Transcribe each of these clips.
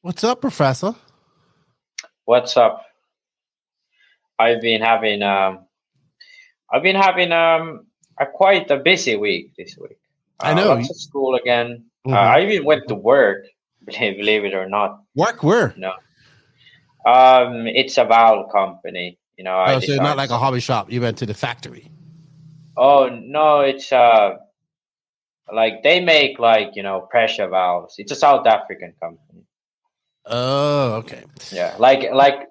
What's up, Professor? What's up? I've been having a quite a busy week this week. I know. Lots of school again. I even went to work. Believe it or not. Work where? No. It's a valve company. So you're not like a hobby shop. You went to the factory. Oh no, it's like they make pressure valves. It's a South African company. Oh, okay. Yeah, like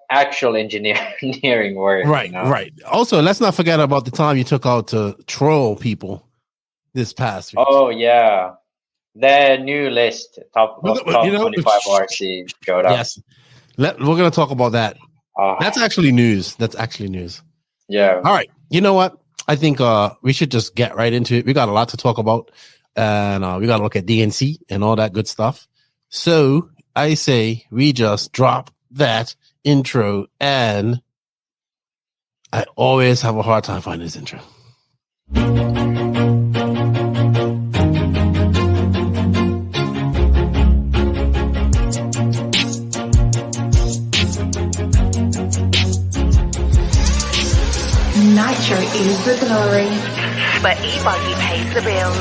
actual engineering work. Right, right. Also, let's not forget about the time you took out to troll people this past week. Oh yeah, the new list top 25 RC showed up. Yes, we're gonna talk about that. That's actually news. Yeah. All right. You know what? I think we should just get right into it. We got a lot to talk about, and we got to look at DNC and all that good stuff. So I say we just drop that intro, and I always have a hard time finding this intro. Nitro is the glory, but e-buggy pays the bills.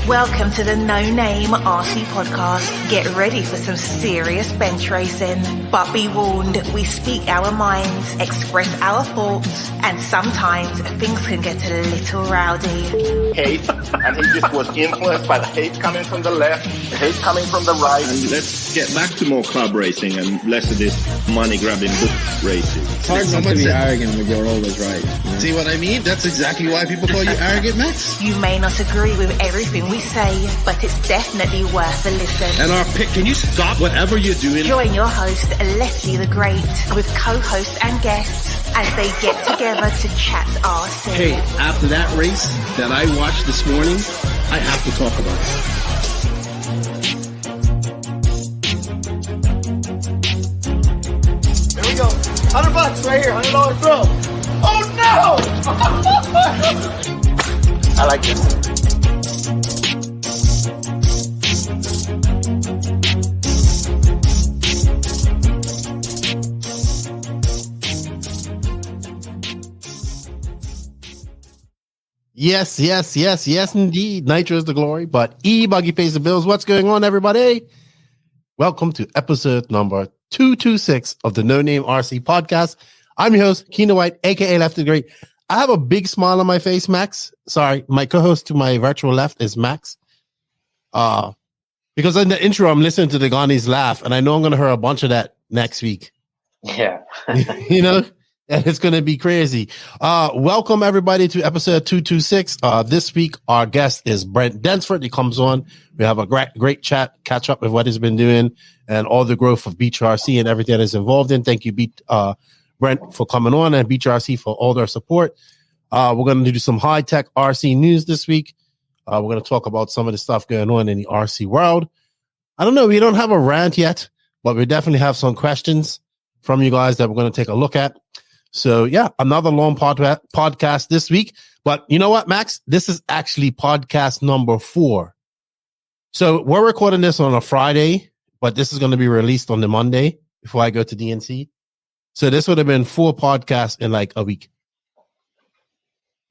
Welcome to the No Name RC podcast. Get ready for some serious bench racing. But be warned, we speak our minds, express our thoughts, and sometimes things can get a little rowdy. Hate, and he just was influenced by the hate coming from the left, the hate coming from the right. And let's get back to more club racing and less of this money-grabbing book racing. It's hard not to be arrogant when you're always right. Yeah. See what I mean? That's exactly why people call you arrogant, Max. You may not agree with everything we say, but it's definitely worth a listen. And our pick, can you stop whatever you're doing? Join your host, Leslie the Great, with co-hosts and guests as they get together to chat RC. Hey, after that race that I watched this morning, I have to talk about it. There we go. $100 right here, $100 throw. Oh no! I like this. Yes, indeed. Nitro is the glory, but e-buggy pays the bills. What's going on, everybody? Welcome to episode number 226 of the No Name RC podcast. I'm your host, Keno White, aka Left the Great. I have a big smile on my face, Max. Sorry, my co-host to my virtual left is Max. Because in the intro, I'm listening to the Ghanis laugh, and I know I'm going to hear a bunch of that next week. Yeah. And it's going to be crazy. Welcome, everybody, to episode 226. This week, our guest is Brent Densford. He comes on. We have a great chat, catch up with what he's been doing and all the growth of Beach RC and everything that is involved in. Thank you, Brent, for coming on, and Beach RC for all their support. We're going to do some high-tech RC news this week. We're going to talk about some of the stuff going on in the RC world. I don't know. We don't have a rant yet, but we definitely have some questions from you guys that we're going to take a look at. So, yeah, another long podcast this week. But you know what, Max? This is actually podcast number 4. So we're recording this on a Friday, but this is going to be released on the Monday before I go to DNC. So this would have been 4 podcasts in like a week.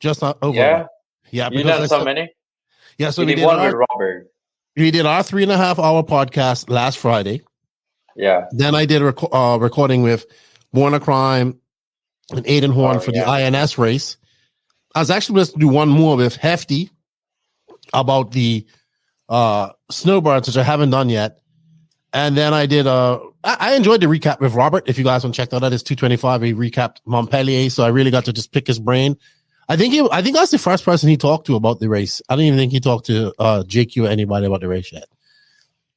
Just not over. Yeah. Yeah. You done so many? Yeah. So we did one with Robert. We did our 3.5-hour podcast last Friday. Yeah. Then I did a recording with Warner Crime and Aiden Horn for the INS race. I was actually supposed to do one more with Hefty about the snowbirds, which I haven't done yet. And then I did I enjoyed the recap with Robert. If you guys want to check that out, it's 225. He recapped Montpellier, so I really got to just pick his brain. I think I was the first person he talked to about the race. I don't even think he talked to JQ or anybody about the race yet.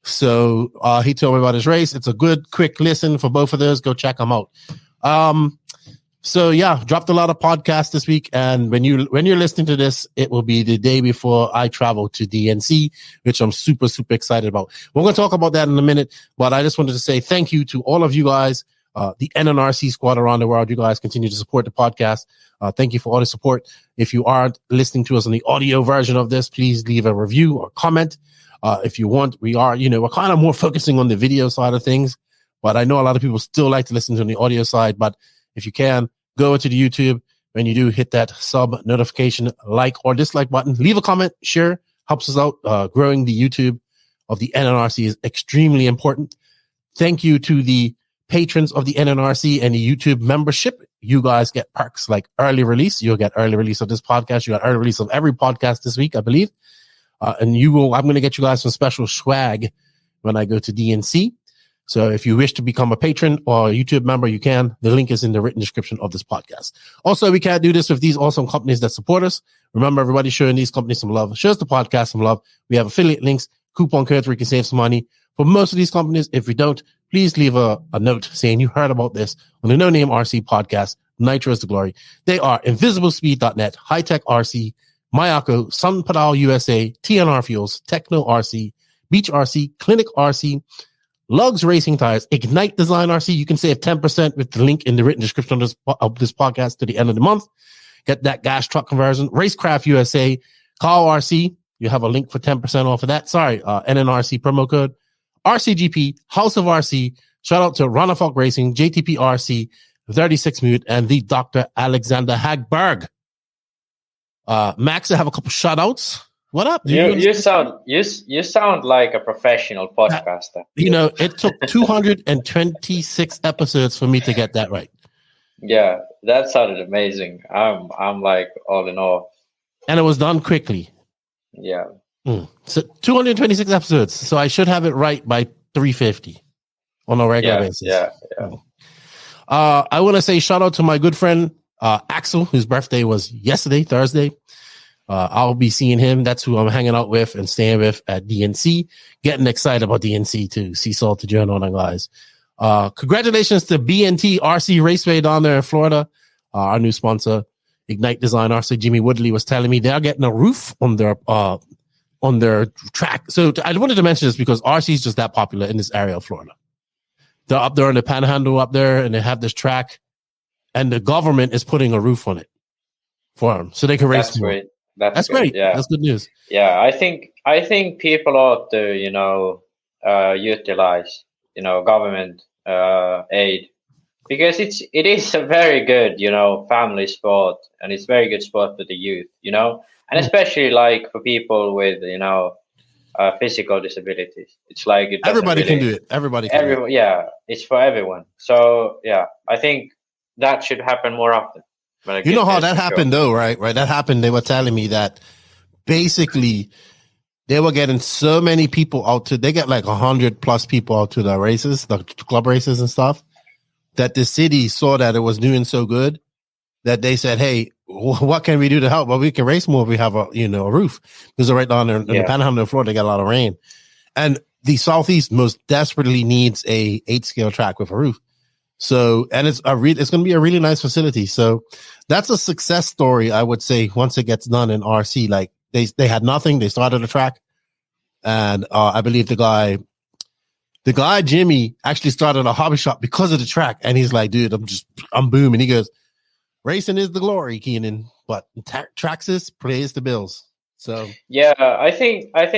So he told me about his race. It's a good, quick listen for both of those. Go check them out. So yeah, dropped a lot of podcasts this week, and when you're listening to this, it will be the day before I travel to DNC, which I'm super excited about. We're going to talk about that in a minute, but I just wanted to say thank you to all of you guys, the NNRC squad around the world. You guys continue to support the podcast. Thank you for all the support. If you aren't listening to us on the audio version of this, please leave a review or comment. If you want, we are, we're kind of more focusing on the video side of things, but I know a lot of people still like to listen to the audio side. But if you can, go to the YouTube. When you do, hit that sub notification, like or dislike button, leave a comment, share, helps us out. Growing the YouTube of the NNRC is extremely important. Thank you to the patrons of the NNRC and the YouTube membership. You guys get perks like early release. You'll get early release of this podcast. You got early release of every podcast this week, I believe. And I'm going to get you guys some special swag when I go to DNC. So if you wish to become a patron or a YouTube member, you can. The link is in the written description of this podcast. Also, we can't do this with these awesome companies that support us. Remember, everybody showing these companies some love. Shows the podcast some love. We have affiliate links, coupon codes where you can save some money. For most of these companies, if we don't, please leave a note saying you heard about this on the No Name RC podcast, Nitro is the Glory. They are invisiblespeed.net, High Tech RC, Mayako, Sun Padal USA, TNR Fuels, Techno RC, Beach RC, Clinic RC, Lugs Racing Tires, Ignite Design RC. You can save 10% with the link in the written description of this podcast to the end of the month. Get that gas truck conversion. Racecraft USA, Carl RC. You have a link for 10% off of that. NNRC promo code. RCGP, House of RC. Shout out to Ronafalk Racing, JTP RC, 36 Mute, and the Dr. Alexander Hagberg. Max, I have a couple shout outs. What up? You sound like a professional podcaster. It took 226 episodes for me to get that right. Yeah, that sounded amazing. I'm like all in awe. And it was done quickly. Yeah. So 226 episodes. So I should have it right by 350 on a regular basis. Yeah. I want to say shout out to my good friend Axel, whose birthday was yesterday, Thursday. I'll be seeing him. That's who I'm hanging out with and staying with at DNC. Getting excited about DNC too. See Salt to join on, guys. Congratulations to BNT RC Raceway down there in Florida. Our new sponsor, Ignite Design RC. Jimmy Woodley was telling me they're getting a roof on their track. So I wanted to mention this because RC is just that popular in this area of Florida. They're up there on the Panhandle up there, and they have this track, and the government is putting a roof on it for them, so they can race. That's great. That's great. Yeah, that's good news. Yeah, I think people ought to utilize government aid, because it is a very good family sport, and it's very good sport for the youth, and especially like for people with physical disabilities. It's like everybody can do it. Everybody can do it. Yeah, it's for everyone. So yeah, I think that should happen more often. You know how that happened though, right? Right. That happened. They were telling me that basically they were getting so many people out they get like 100+ people out to the races, the club races and stuff, that the city saw that it was doing so good that they said, hey, what can we do to help? Well, we can race more if we have a roof, because right down there in the Panhandle of Florida, they got a lot of rain. And the Southeast most desperately needs a 8-scale track with a roof. So, and it's going to be a really nice facility. So that's a success story, I would say, once it gets done in RC. Like they had nothing. They started a track. And I believe the guy, Jimmy, actually started a hobby shop because of the track. And he's like, dude, I'm booming. He goes, racing is the glory, Keenan, but Traxxas pays the bills. So, yeah, I think, I've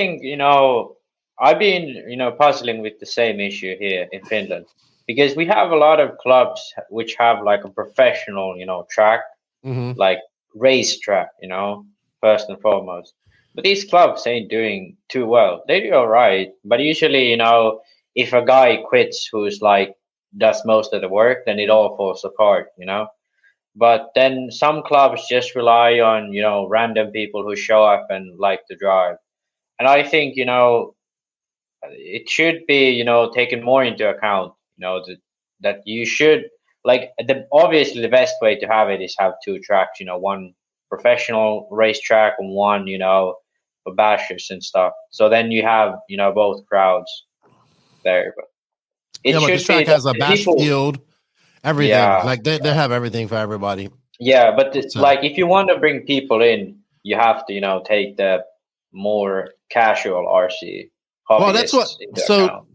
been, puzzling with the same issue here in Finland. Because we have a lot of clubs which have like a professional, track, like race track, first and foremost. But these clubs ain't doing too well. They do all right. But usually, if a guy quits who's like does most of the work, then it all falls apart, But then some clubs just rely on, random people who show up and like to drive. And I think, it should be, taken more into account. That you should obviously the best way to have it is have 2 tracks, one professional racetrack and one, for bashers and stuff. So then you have, both crowds there. But but this track has a bash field, everything. Yeah, like they have everything for everybody. Yeah, but if you want to bring people in, you have to, take the more casual RC. Well, that's what. So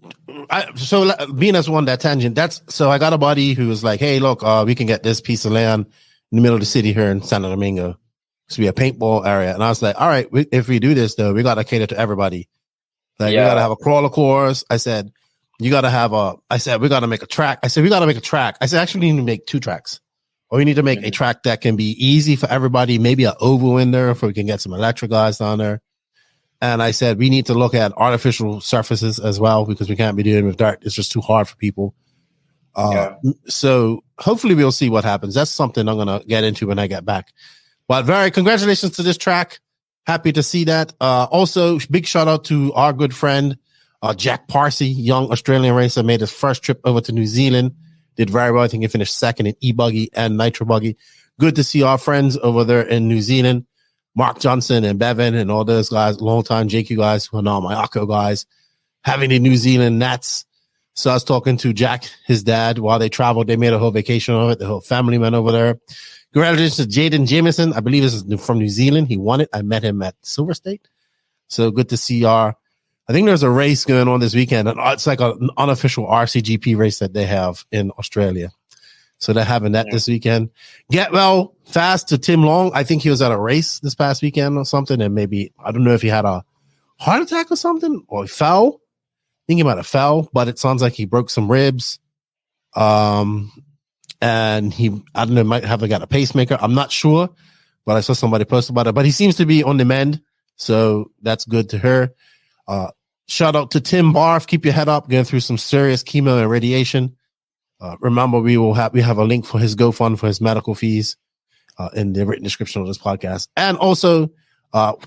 being as one that tangent, I got a buddy who was like, "Hey, look, we can get this piece of land in the middle of the city here in Santo Domingo. It's be a paintball area." And I was like, "All right, if we do this though, we got to cater to everybody." Like, we got to have a crawler course. I said, we got to make a track. I said, we got to make a track. I said, actually, we need to make 2 tracks. Or we need to make a track that can be easy for everybody, maybe an oval in there, if we can get some electric guys down there. And I said, we need to look at artificial surfaces as well, because we can't be doing with dirt. It's just too hard for people. So hopefully we'll see what happens. That's something I'm going to get into when I get back. But congratulations to this track. Happy to see that. Also, big shout out to our good friend, Jack Parsi, young Australian racer, made his first trip over to New Zealand. Did very well. I think he finished second in e-buggy and nitro buggy. Good to see our friends over there in New Zealand, Mark Johnson and Bevan and all those guys, long-time JQ guys who are now my ACO guys, having the New Zealand Nats. So I was talking to Jack, his dad, while they traveled. They made a whole vacation of it. The whole family went over there. Congratulations to Jaden Jameson. I believe this is from New Zealand. He won it. I met him at Silver State. So good to see I think there's a race going on this weekend. It's like an unofficial RCGP race that they have in Australia. So they're having that this weekend. Get well fast to Tim Long. I think he was at a race this past weekend or something. And maybe, I don't know if he had a heart attack or something, or he fell. I think he might have fell, but it sounds like he broke some ribs. And I don't know, might have got a pacemaker. I'm not sure, but I saw somebody post about it. But he seems to be on the mend. So that's good to her. Shout out to Tim Barth. Keep your head up, going through some serious chemo and radiation. Remember, we have a link for his GoFund for his medical fees in the written description of this podcast. And also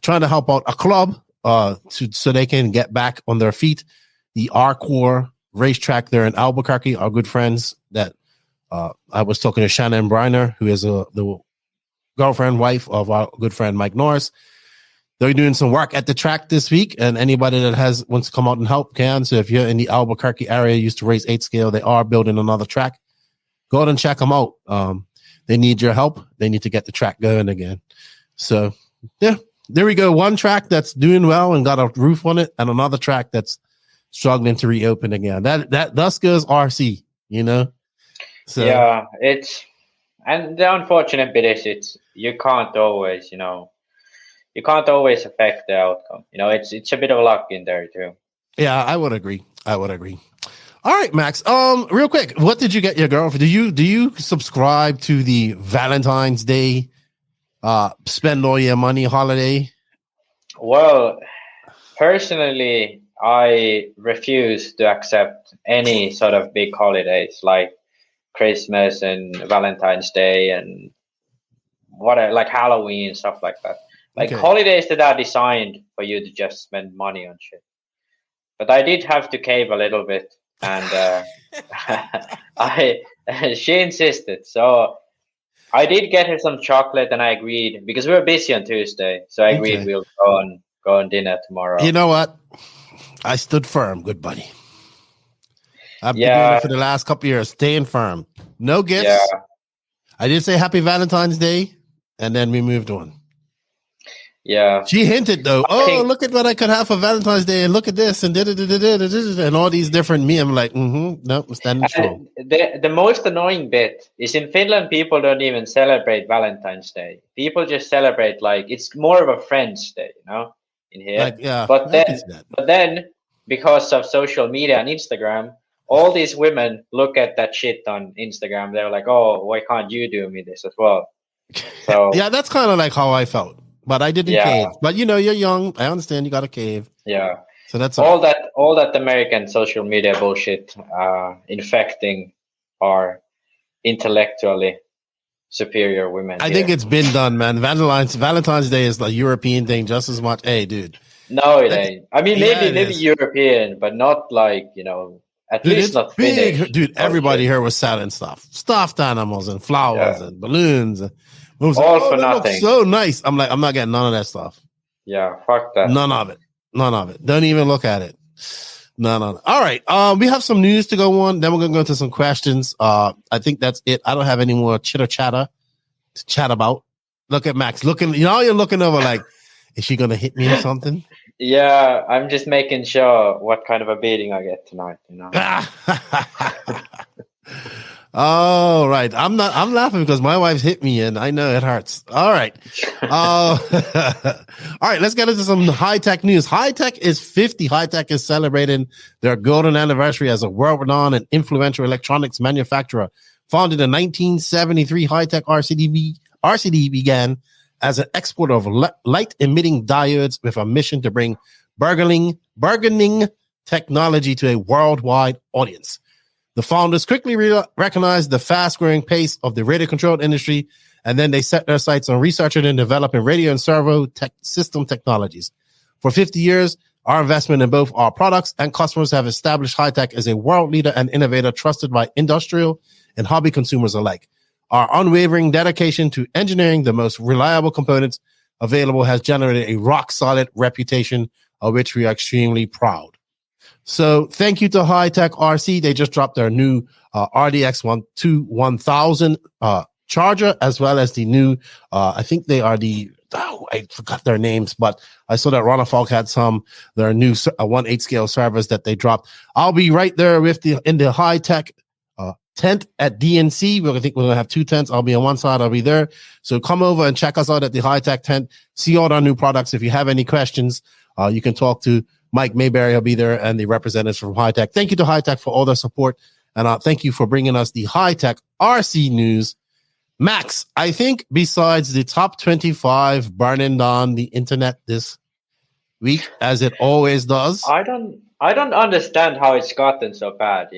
trying to help out a club so they can get back on their feet. The R-Core racetrack there in Albuquerque, our good friends that I was talking to Shannon Briner, who is the girlfriend, wife of our good friend Mike Norris. They're doing some work at the track this week, and anybody that wants to come out and help can. So if you're in the Albuquerque area, used to race 8 scale, they are building another track. Go out and check them out. They need your help. They need to get the track going again. So yeah, there we go. One track that's doing well and got a roof on it, and another track that's struggling to reopen again. That thus goes RC, you know? So yeah, and the unfortunate bit is you can't always affect the outcome. It's a bit of luck in there too. Yeah, I would agree. All right, Max. Real quick, what did you get your girlfriend? Do you subscribe to the Valentine's Day spend all your money holiday? Well, personally, I refuse to accept any sort of big holidays like Christmas and Valentine's Day and like Halloween, stuff like that. Like holidays that are designed for you to just spend money on shit. But I did have to cave a little bit, and she insisted. So I did get her some chocolate, and I agreed because we were busy on Tuesday. So I agreed we'll go on dinner tomorrow. You know what? I stood firm, good buddy. I've been doing it for the last couple of years, staying firm. No gifts. Yeah. I did say Happy Valentine's Day, and then we moved on. Yeah. She hinted though, look at what I could have for Valentine's Day, and look at this, and and all these different me. I'm like, no, I'm standing strong. The most annoying bit is in Finland, people don't even celebrate Valentine's Day. People just celebrate like it's more of a friend's day, in here. But then because of social media and Instagram, all these women look at that shit on Instagram. They're like, oh, why can't you do me this as well? So yeah, that's kind of like how I felt. But I didn't cave. But you're young. I understand you got to cave. Yeah. So that's all that American social media bullshit infecting our intellectually superior women. I think it's been done, man. Valentine's Day is the European thing just as much. Hey, dude. No, it ain't. I mean, maybe European, but not like, at least not big. Finnish. Dude, everybody here was selling stuff. Stuffed animals and flowers and balloons. All for nothing. So nice. I'm like, I'm not getting none of that stuff. Yeah, fuck that. None of it. Don't even look at it. None. All right. We have some news to go on. Then we're gonna go into some questions. I think that's it. I don't have any more chitter chatter to chat about. Look at Max looking. You're looking over like, is she gonna hit me or something? Yeah, I'm just making sure what kind of a beating I get tonight. All right. I'm laughing because my wife's hit me and I know it hurts. All right. All All right, let's get into some high-tech news. High-tech is 50. High-tech is celebrating their golden anniversary as a world-renowned and influential electronics manufacturer. Founded in 1973, High-tech RCD began as an exporter of light-emitting diodes with a mission to bring bargaining technology to a worldwide audience. The founders quickly recognized the fast-growing pace of the radio-controlled industry, and then they set their sights on researching and developing radio and servo system technologies. For 50 years, our investment in both our products and customers have established High-tech as a world leader and innovator trusted by industrial and hobby consumers alike. Our unwavering dedication to engineering the most reliable components available has generated a rock-solid reputation of which we are extremely proud. So thank you to High-tech RC. They just dropped their new RDX 1000 charger, as well as the new, I think they are I forgot their names, but I saw that Ron Falk had their new 1/8 scale servers that they dropped. I'll be right there in the High-tech tent at DNC. I think we're going to have 2 tents. I'll be on one side. I'll be there. So come over and check us out at the High-tech tent. See all our new products. If you have any questions, you can talk to Mike Mayberry. He'll be there, and the representatives from High-tech. Thank you to High-tech for all their support. And thank you for bringing us the High-tech RC news. Max, I think besides the top 25 burning down the internet this week, as it always does. I don't understand how it's gotten so bad,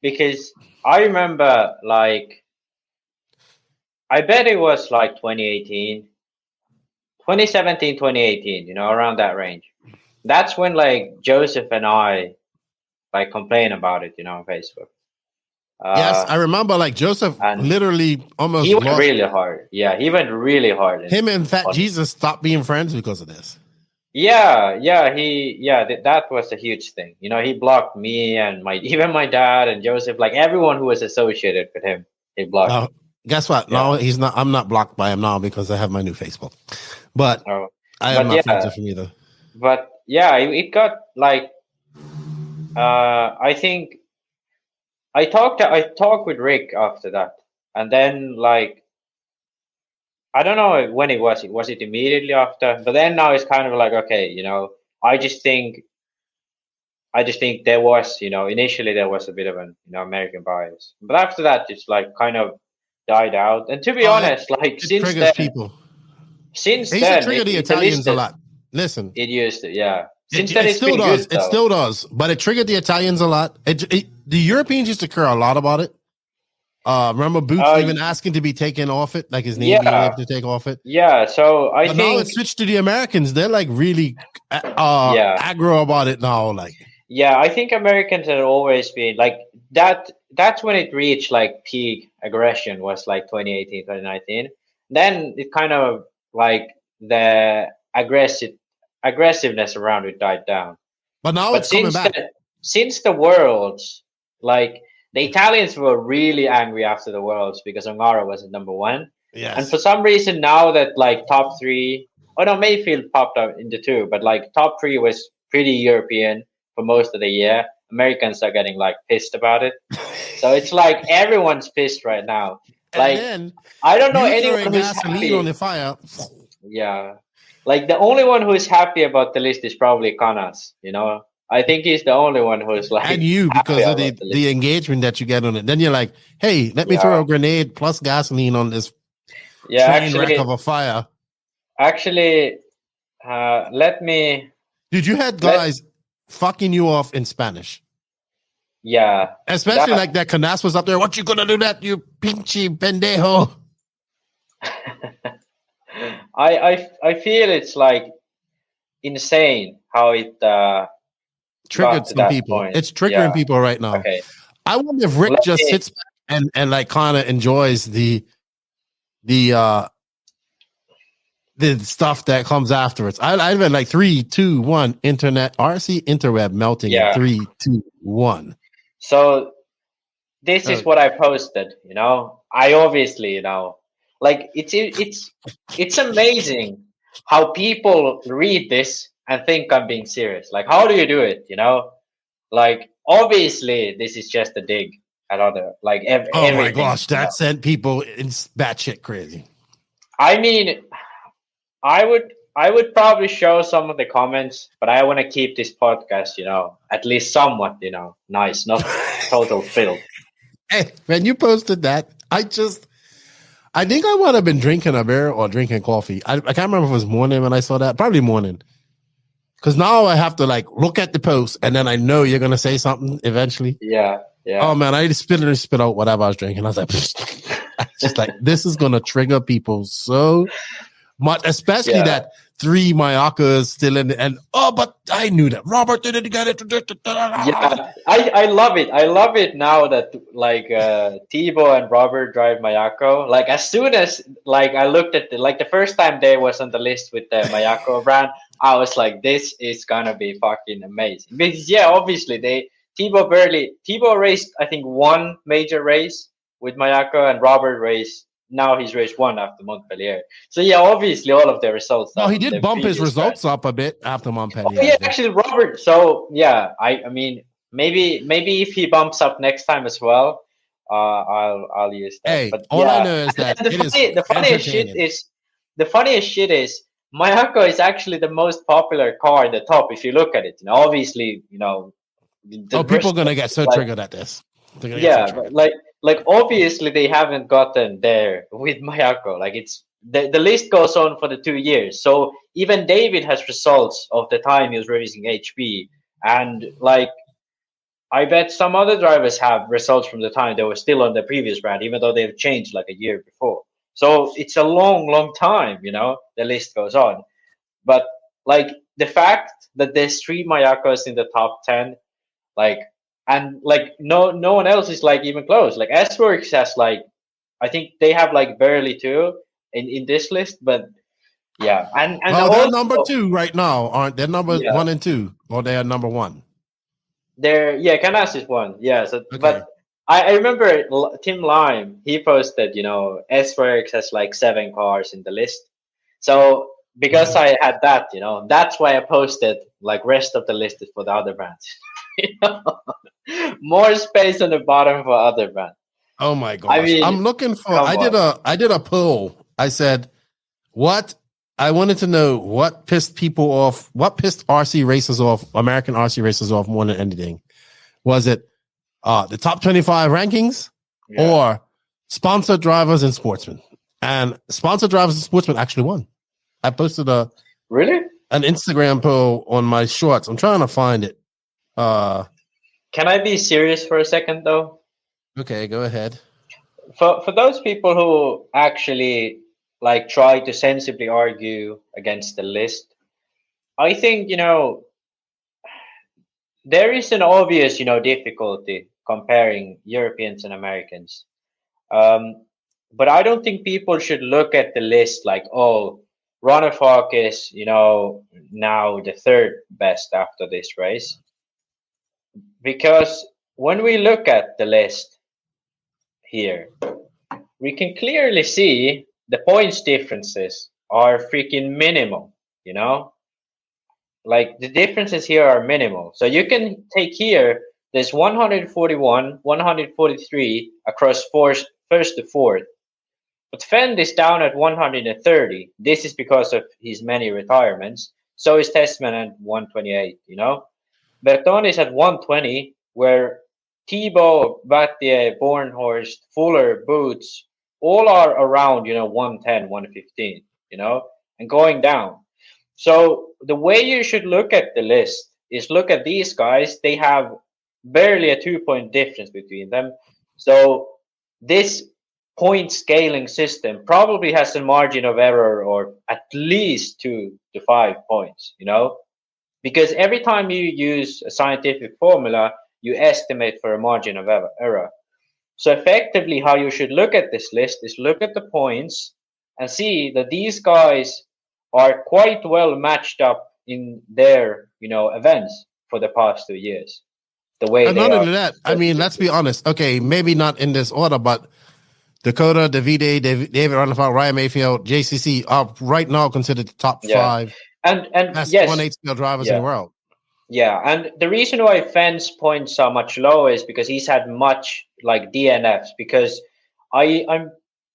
because I remember, I bet it was 2018, 2017, 2018, around that range. That's when Joseph and I complain about it, on Facebook. Yes, I remember Joseph literally almost he went really hard. Yeah, he went really hard. Him and Fat Jesus stopped being friends because of this. That was a huge thing. He blocked me and even my dad and Joseph, everyone who was associated with him, he blocked. Guess what? Yeah. No, he's not. I'm not blocked by him now because I have my new Facebook. But I am not friends with him either. But yeah, it got I think I talked with Rick after that, and then I don't know when it was. Was it immediately after? But then now it's kind of okay, I just think there was, initially there was a bit of an American bias, but after that it's kind of died out. And to be honest, since then, since then, trigger the Italians a lot. Listen, it used to, yeah. Since then, it still does. It still does, but it triggered the Italians a lot. The Europeans used to care a lot about it. Remember Boots even asking to be taken off it, his name being able to take off it. Yeah, so I think now it's switched to the Americans. They're really aggro about it now. Yeah, I think Americans have always been that. That's when it reached peak aggression was 2018, 2019. Then it kind of the aggressiveness around it died down. But now it's coming back. Since the Worlds, the Italians were really angry after the Worlds because Ongaro was at number 1. Yes. And for some reason now that top 3, Mayfield popped up into 2, but top 3 was pretty European for most of the year. Americans are getting pissed about it. So it's everyone's pissed right now. And I don't know anyone who's happy on the fire. Yeah. The only one who is happy about the list is probably Kanas, I think he's the only one who's and you, because of the engagement that you get on it. Then you're hey, let me throw a grenade plus gasoline on this train wreck of a fire. Actually, let me... Dude, you had guys fucking you off in Spanish. Yeah. Especially that Canas was up there. What you gonna do that, you pinche pendejo? I feel it's insane how it triggered some people. Point. It's triggering people right now. Okay. I wonder if Rick just sits back and kind of enjoys the stuff that comes afterwards. I've been 3, 2, 1 internet RC interweb melting in 3, 2, 1. So this is what I posted. I obviously it's amazing how people read this and think I'm being serious. How do you do it? Obviously this is just a dig at other oh my gosh, that sent people in batshit crazy. I mean, I would I would probably show some of the comments, but I want to keep this podcast, at least somewhat, nice, not total filth. Hey, when you posted that, I think I would have been drinking a beer or drinking coffee. I can't remember if it was morning when I saw that. Probably morning. Because now I have to look at the post and then I know you're going to say something eventually. Yeah. Oh, man, I just spit out whatever I was drinking. I was like, just this is going to trigger people so much, especially that 3 Mayacas still in the end. Oh, but I knew that Robert didn't get it. Yeah, I love it. I love it now that Thibaut and Robert drive Mayako. As soon as I looked at the first time they was on the list with the Mayako brand, I was like, this is gonna be fucking amazing. Because obviously Thibaut raced I think 1 major race with Mayako, and Robert raced. Now he's raced 1 after Montpellier. So obviously all of the results. No, he did bump his results up a bit after Montpellier. Oh, yeah, actually, Robert. So I mean, maybe if he bumps up next time as well, I'll use that. Hey, but all I know is that the funniest shit is Mayako is actually the most popular car in the top. If you look at it, obviously, people are gonna get so triggered at this. Obviously they haven't gotten there with Mayako. It's the list goes on for the 2 years. So even David has results of the time he was racing HP, and I bet some other drivers have results from the time they were still on the previous brand, even though they've changed a year before. So it's a long time, the list goes on. But the fact that there's 3 Mayakos in the top 10, and no one else is even close. S-Works has I think they have barely 2 in this list, but yeah. And they're number 2 right now, aren't they? Number 1 and 2, or they are number 1. They're Canas is 1. Yeah. So okay. But I remember Tim Lime, he posted, S-Works has 7 cars in the list. So because I had that, that's why I posted rest of the list is for the other brands. More space on the bottom for other brands. Oh my gosh! I mean, I'm looking for. I did a poll. I said, "What?" I wanted to know what pissed people off. What pissed RC racers off? American RC racers off more than anything. Was it the top 25 rankings or sponsored drivers and sportsmen? And sponsored drivers and sportsmen actually won. I posted an Instagram poll on my shorts. I'm trying to find it. Can I be serious for a second though? Okay, go ahead. For those people who actually try to sensibly argue against the list, I think there is an obvious difficulty comparing Europeans and Americans. But I don't think people should look at the list Ronnefalk is now the 3rd best after this race. Because when we look at the list here, we can clearly see the points differences are freaking minimal, the differences here are minimal. So you can take here, there's 141, 143 across first to 4th. But Fend is down at 130. This is because of his many retirements. So is Tessman at 128, Berton is at 120, where Thibaut, Battier, Bornhorst, Fuller, Boots, all are around, 110, 115, and going down. So the way you should look at the list is look at these guys. They have barely a 2-point difference between them. So this point scaling system probably has a margin of error or at least 2 to 5 points, because every time you use a scientific formula, you estimate for a margin of error. So effectively, how you should look at this list is look at the points and see that these guys are quite well matched up in their, events for the past 2 years. The way and not only that, I mean, let's be honest. Okay, maybe not in this order, but Dakota, Davide, David Ronnefalk, Ryan Mayfield, JCC are right now considered the top 5 and best 1/8 drivers in the world. Yeah, and the reason why Fenn's points are much lower is because he's had much DNFs. Because I'm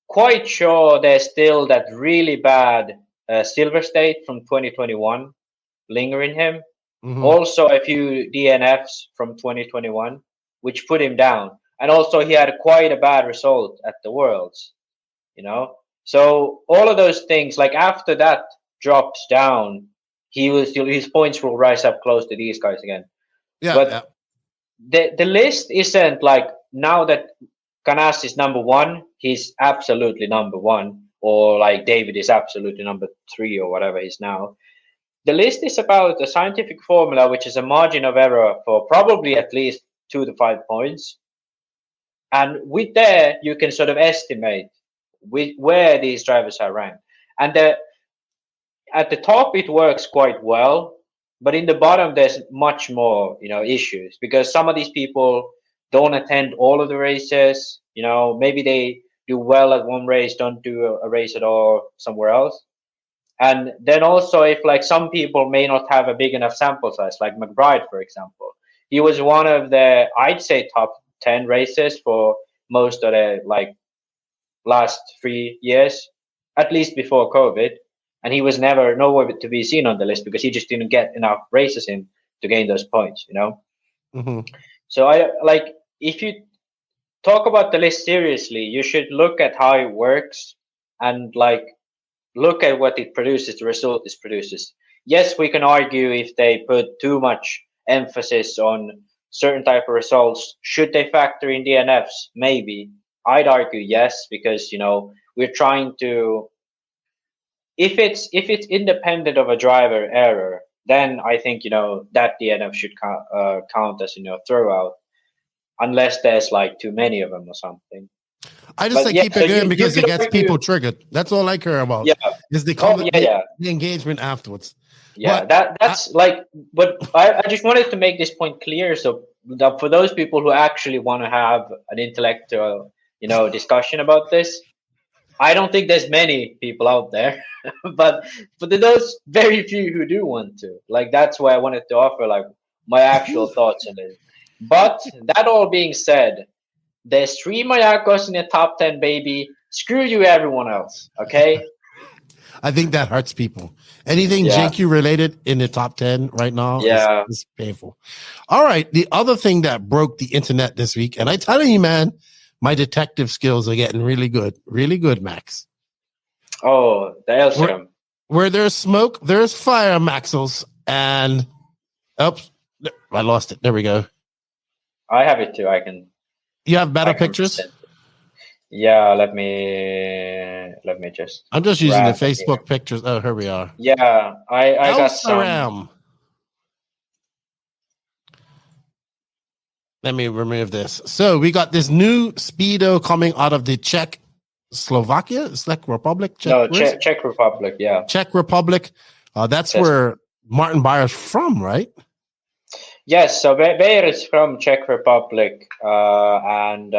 quite sure there's still that really bad Silver State from 2021 lingering him. Mhm. Also, a few DNFs from 2021, which put him down. And also, he had quite a bad result at the Worlds, you know. So all of those things, like after that drops down, his points will rise up close to these guys again. Yeah, But yeah. the list isn't like now that Ganassi is number one, he's absolutely number one, or like David is absolutely number three or whatever he's now. The list is about a scientific formula, which is a margin of error for probably at least 2 to 5 points. And with there, you can sort of estimate where these drivers are ranked. And at the top, it works quite well. But in the bottom, there's much more, issues because some of these people don't attend all of the races. Maybe they do well at one race, don't do a race at all somewhere else. And then also, if like some people may not have a big enough sample size, like McBride, for example, he was one of the, I'd say, top 10 races for most of the like last 3 years, at least before COVID. And he was never nowhere to be seen on the list because he just didn't get enough races in to gain those points, Mm-hmm. So if you talk about the list seriously, you should look at how it works and look at what it produces, the result it produces. Yes, we can argue if they put too much emphasis on certain type of results. Should they factor in DNFs? Maybe. I'd argue yes, because we're trying to. If it's independent of a driver error, then I think that DNF should count as throwout, unless there's like too many of them or something. I just keep it in because it gets people triggered. That's all I care about. Yeah, is the engagement afterwards. Yeah, that's but I just wanted to make this point clear, so that for those people who actually want to have an intellectual, discussion about this, I don't think there's many people out there, but for those very few who do want to, that's why I wanted to offer my actual thoughts on it. But that all being said, there's 3 Mayakos in the top 10, baby. Screw you, everyone else. Okay. I think that hurts people. Anything JQ related in the top 10 right now is painful. All right. The other thing that broke the internet this week, and I tell you, man, my detective skills are getting really good. Really good, Max. Oh, the Elstrom. Where there's smoke, there's fire, Maxels. And, oops, I lost it. There we go. I have it too. You have better pictures? Yeah, let me just. I'm just using the Facebook pictures. Oh, here we are. Yeah, I got some. Let me remove this. So we got this new Speedo coming out of the Czech Republic. Czech Republic. Yeah, Czech Republic. That's where Martin Bayer's from, right? Yes. So Bayer is from Czech Republic, and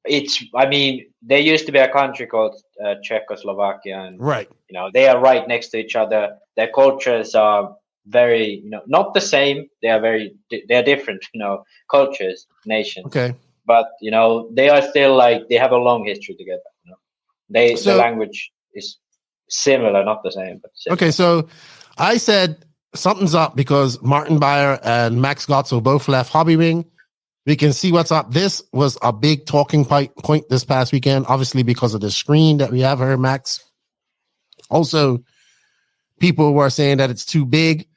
it's. I mean, there used to be a country called Czechoslovakia, and right. They are right next to each other. Their cultures are very, not the same. They are different, cultures, nations. Okay. But they are still they have a long history together. The language is similar, not the same, but similar. Okay. So I said something's up because Martin Bayer and Max Gotzel both left Hobbywing. We can see what's up. This was a big talking point this past weekend, obviously because of the screen that we have here, Max. Also, people were saying that it's too big.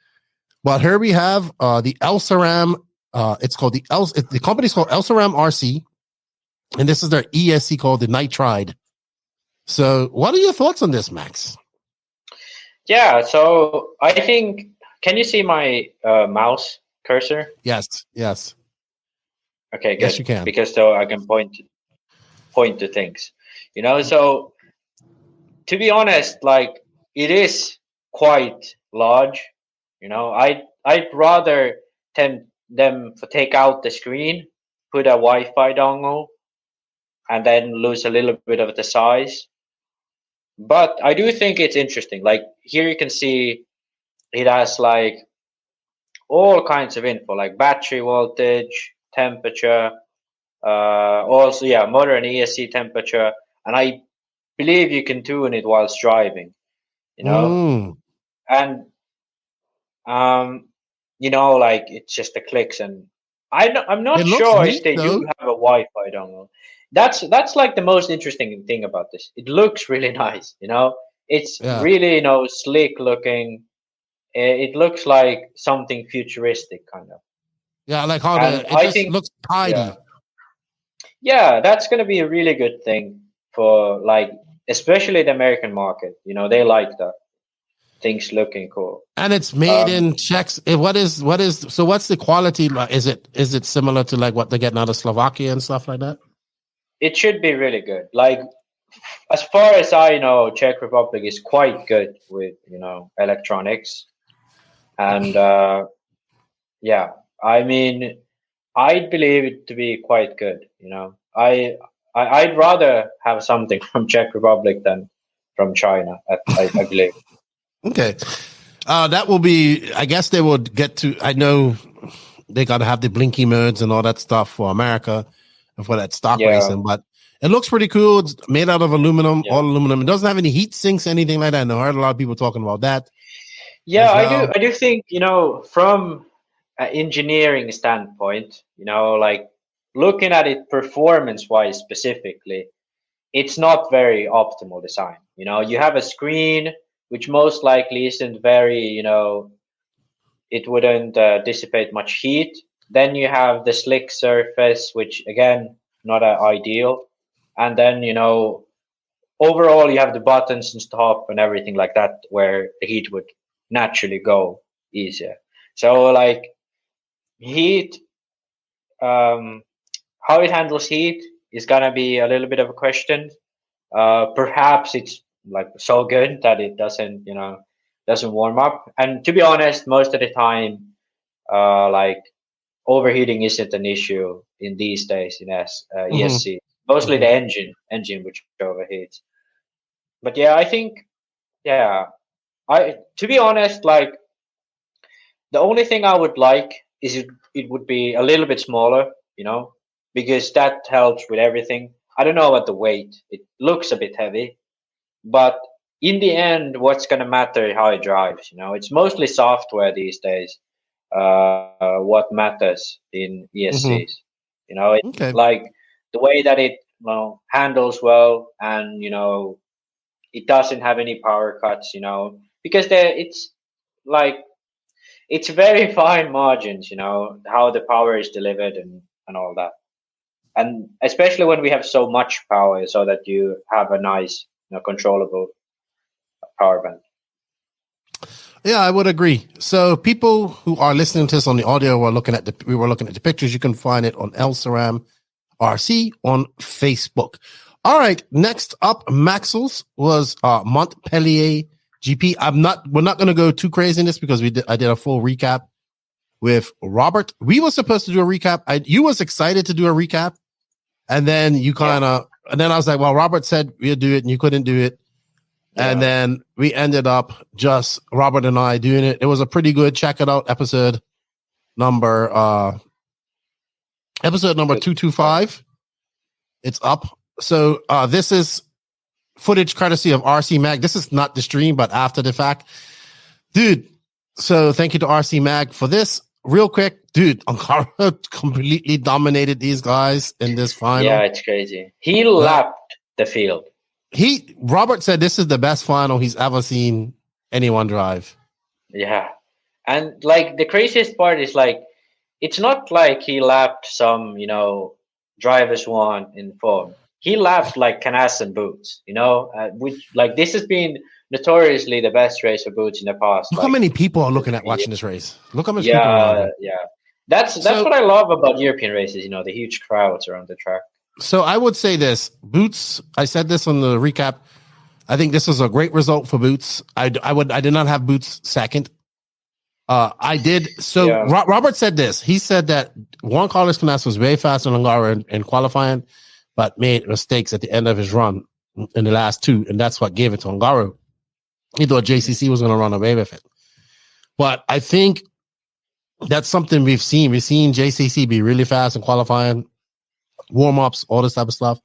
But here we have the Elsaram. It's called the company's called Elsaram RC, and this is their ESC called the Nitride. So, what are your thoughts on this, Max? Yeah, so I think. Can you see my mouse cursor? Yes. Okay, good. Yes, you can. Because so I can point to things. So to be honest, it is quite large. I'd rather tempt them to take out the screen, put a Wi-Fi dongle, and then lose a little bit of the size. But I do think it's interesting. Here you can see it has all kinds of info, like battery voltage, temperature, also motor and ESC temperature, and believe you can tune it whilst driving, you know, and you know, like it's just the clicks, and I'm not sure if they do have a Wi-Fi. I don't know. That's like the most interesting thing about this. It looks really nice, you know. It's really, you know, slick looking. It looks like something futuristic, kind of. Yeah, like how it just looks tidy. Yeah, that's going to be a really good thing for, like, especially the American market. You know, they like that. Things looking cool. And it's made in Czechs. What's the quality like? Is it similar to like what they're getting out of Slovakia and stuff like that? It should be really good. Like, as far as I know, Czech Republic is quite good with, you know, electronics. And yeah, I mean, I'd believe it to be quite good. You know, I'd rather have something from Czech Republic than from China. I believe. Okay, that will be. I guess they would get to. I know they got to have the blinky modes and all that stuff for America and for that stock racing, but it looks pretty cool. It's made out of aluminum, all aluminum. It doesn't have any heat sinks, anything like that. And I heard a lot of people talking about that. Yeah, I do think, you know, from an engineering standpoint, you know, like looking at it performance-wise specifically, it's not very optimal design. You know, you have a screen which most likely isn't very, you know, it wouldn't dissipate much heat. Then you have the slick surface, which again, not ideal. And then, you know, overall you have the buttons and stuff and everything like that where the heat would naturally go easier. So like heat, how it handles heat is gonna be a little bit of a question. Perhaps it's like so good that it doesn't warm up. And to be honest, most of the time, like overheating isn't an issue in these days in ESC. Mostly the engine which overheats. But yeah, I think, to be honest, like the only thing I would like is it would be a little bit smaller, you know, because that helps with everything. I don't know about the weight. It looks a bit heavy, but in the end, what's going to matter is how it drives. You know, it's mostly software these days. What matters in ESCs, you know, it's like the way that it, you know, handles well, and you know, it doesn't have any power cuts. You know, because it's like it's very fine margins. You know, how the power is delivered and all that. And especially when we have so much power, so that you have a nice, you know, controllable power band. Yeah, I would agree. So people who are listening to this on the audio we were looking at the pictures. You can find it on LSRAM RC on Facebook. All right, next up, Maxwell's was Montpellier GP. We're not going to go too crazy in this because I did a full recap with Robert. We were supposed to do a recap. You was excited to do a recap, and then you and then I was like, well, Robert said we'll do it, and you couldn't do it. Yeah. And then we ended up just Robert and I doing it. It was a pretty good. Check it out. Episode number 225. It's up. So this is footage courtesy of RC Mag. This is not the stream, but after the fact. Dude, so thank you to RC Mag for this. Real quick, dude, Ankara completely dominated these guys in this final. Yeah, it's crazy. He lapped the field. Robert said this is the best final he's ever seen anyone drive. Yeah. And like the craziest part is like, it's not like he lapped some, you know, drivers won in form. He lapped like Canas and Boots, you know, which like this has been notoriously the best race for Boots in the past. Look how many people are looking at watching this race. Look how much people are. Yeah. That's what I love about European races, you know, the huge crowds around the track. So I would say this, Boots, I said this on the recap. I think this is a great result for Boots. I did not have Boots second. I did. So yeah. Robert said this. He said that Juan Carlos Canas was very fast on Angara in qualifying, but made mistakes at the end of his run in the last two, and that's what gave it to Angara. He thought JCC was going to run away with it. But I think that's something we've seen. We've seen JCC be really fast in qualifying, warm-ups, all this type of stuff.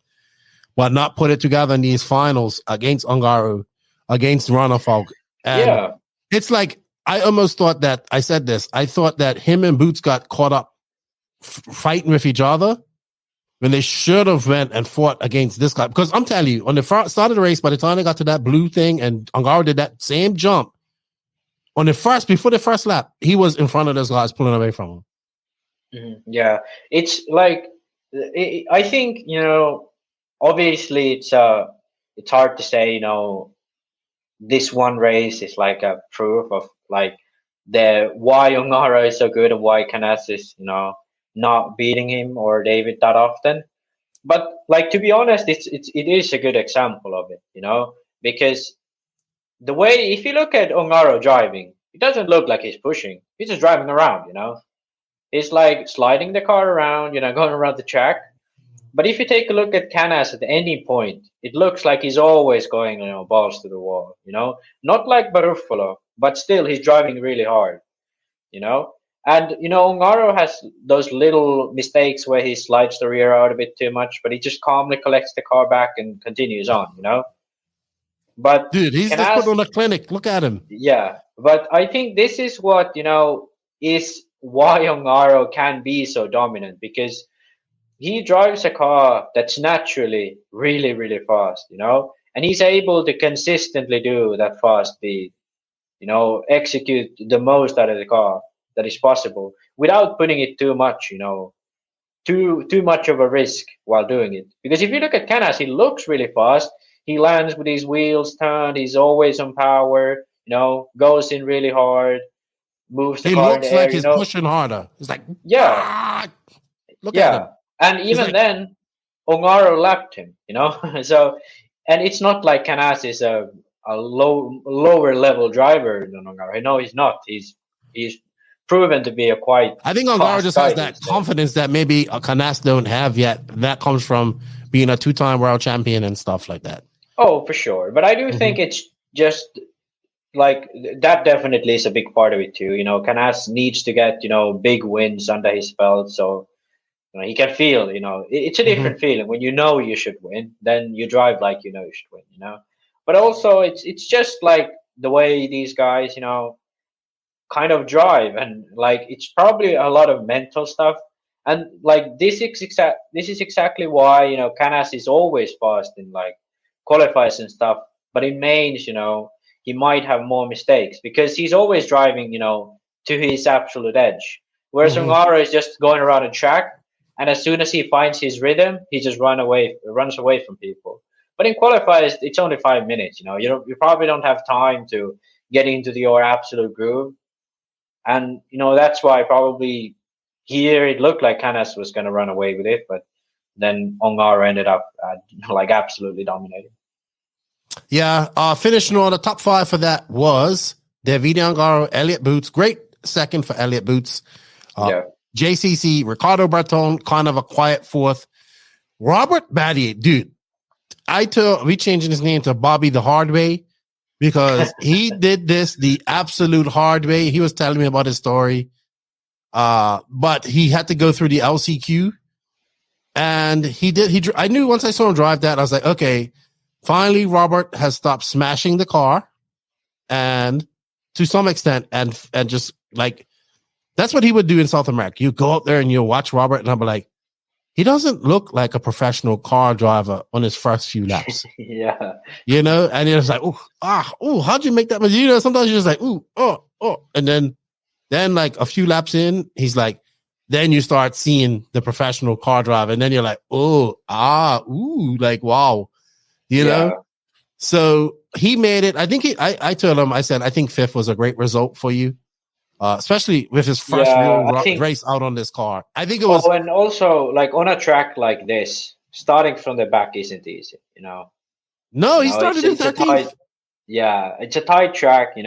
but not put it together in these finals against Ungaro, against Ronafalk. And it's like, I almost thought that, I said this, I thought that him and Boots got caught up fighting with each other when they should have went and fought against this guy. Because I'm telling you, on the start of the race, by the time they got to that blue thing and Ungaro did that same jump, before the first lap, he was in front of those guys pulling away from him. Mm-hmm. Yeah, it's like, I think, obviously it's hard to say, this one race is like a proof of like why Ungaro is so good and why Canas is, not beating him or David that often. But like, to be honest, it is a good example of it, because the way, if you look at Ungaro driving, it doesn't look like he's pushing. He's just driving around, It's like sliding the car around, going around the track. But if you take a look at Canas at any point, it looks like he's always going, balls to the wall, Not like Baruffalo, but still he's driving really hard, And, Ungaro has those little mistakes where he slides the rear out a bit too much, but he just calmly collects the car back and continues on, But dude, he's just put on a clinic. Look at him. Yeah, but I think this is what, is why Ungaro can be so dominant, because he drives a car that's naturally really, really fast, and he's able to consistently do that fast speed, execute the most out of the car that is possible without putting it too much, too much of a risk while doing it. Because if you look at Canas, he looks really fast. He lands with his wheels turned. He's always on power, goes in really hard, moves the car in the air. He looks like he's pushing harder. He's like, look at him. And even then, Ungaro lapped him, So, and it's not like Canas is a lower level driver than Ungaro. No, he's not. He's proven to be a quite. I think Ungaro just has that confidence that maybe Canas don't have yet. That comes from being a 2-time world champion and stuff like that. Oh, for sure. But I do think it's just like that definitely is a big part of it too. Canas needs to get, big wins under his belt. So, he can feel, it's a different feeling when you should win, then you drive like you should win, But also it's just like the way these guys, kind of drive, and like it's probably a lot of mental stuff. And like this is exactly why, Canas is always fast in like qualifiers and stuff, but in mains, he might have more mistakes because he's always driving, to his absolute edge. Whereas Ungaro is just going around a track, and as soon as he finds his rhythm, he just runs away from people. But in qualifiers, it's only 5 minutes. You probably don't have time to get into your absolute groove, and that's why probably here it looked like Canas was going to run away with it, but then Ungaro ended up like absolutely dominating. Yeah, finishing on the top 5 for that was Davide Ungaro, Elliott Boots. Great second for Elliott Boots. JCC, Ricardo Berton, kind of a quiet 4th. Robert Battier, dude, we changing his name to Bobby the Hard Way because he did this the absolute hard way. He was telling me about his story. But he had to go through the LCQ, and I knew once I saw him drive that, I was like, okay, finally Robert has stopped smashing the car, and to some extent, and just like, that's what he would do in South America. You go up there and you watch Robert, and I'll be like, he doesn't look like a professional car driver on his first few laps. Yeah. And it's like, how'd you make that? Sometimes you're just like, and then like a few laps in, he's like, then you start seeing the professional car driver, and then you're like, like, wow, know? So he made it. I think I told him, I said, I think 5th was a great result for you. Especially with his first real race out on this car. I think it was. And also, like on a track like this, starting from the back isn't easy, No, he started in 13th. It's a tight track,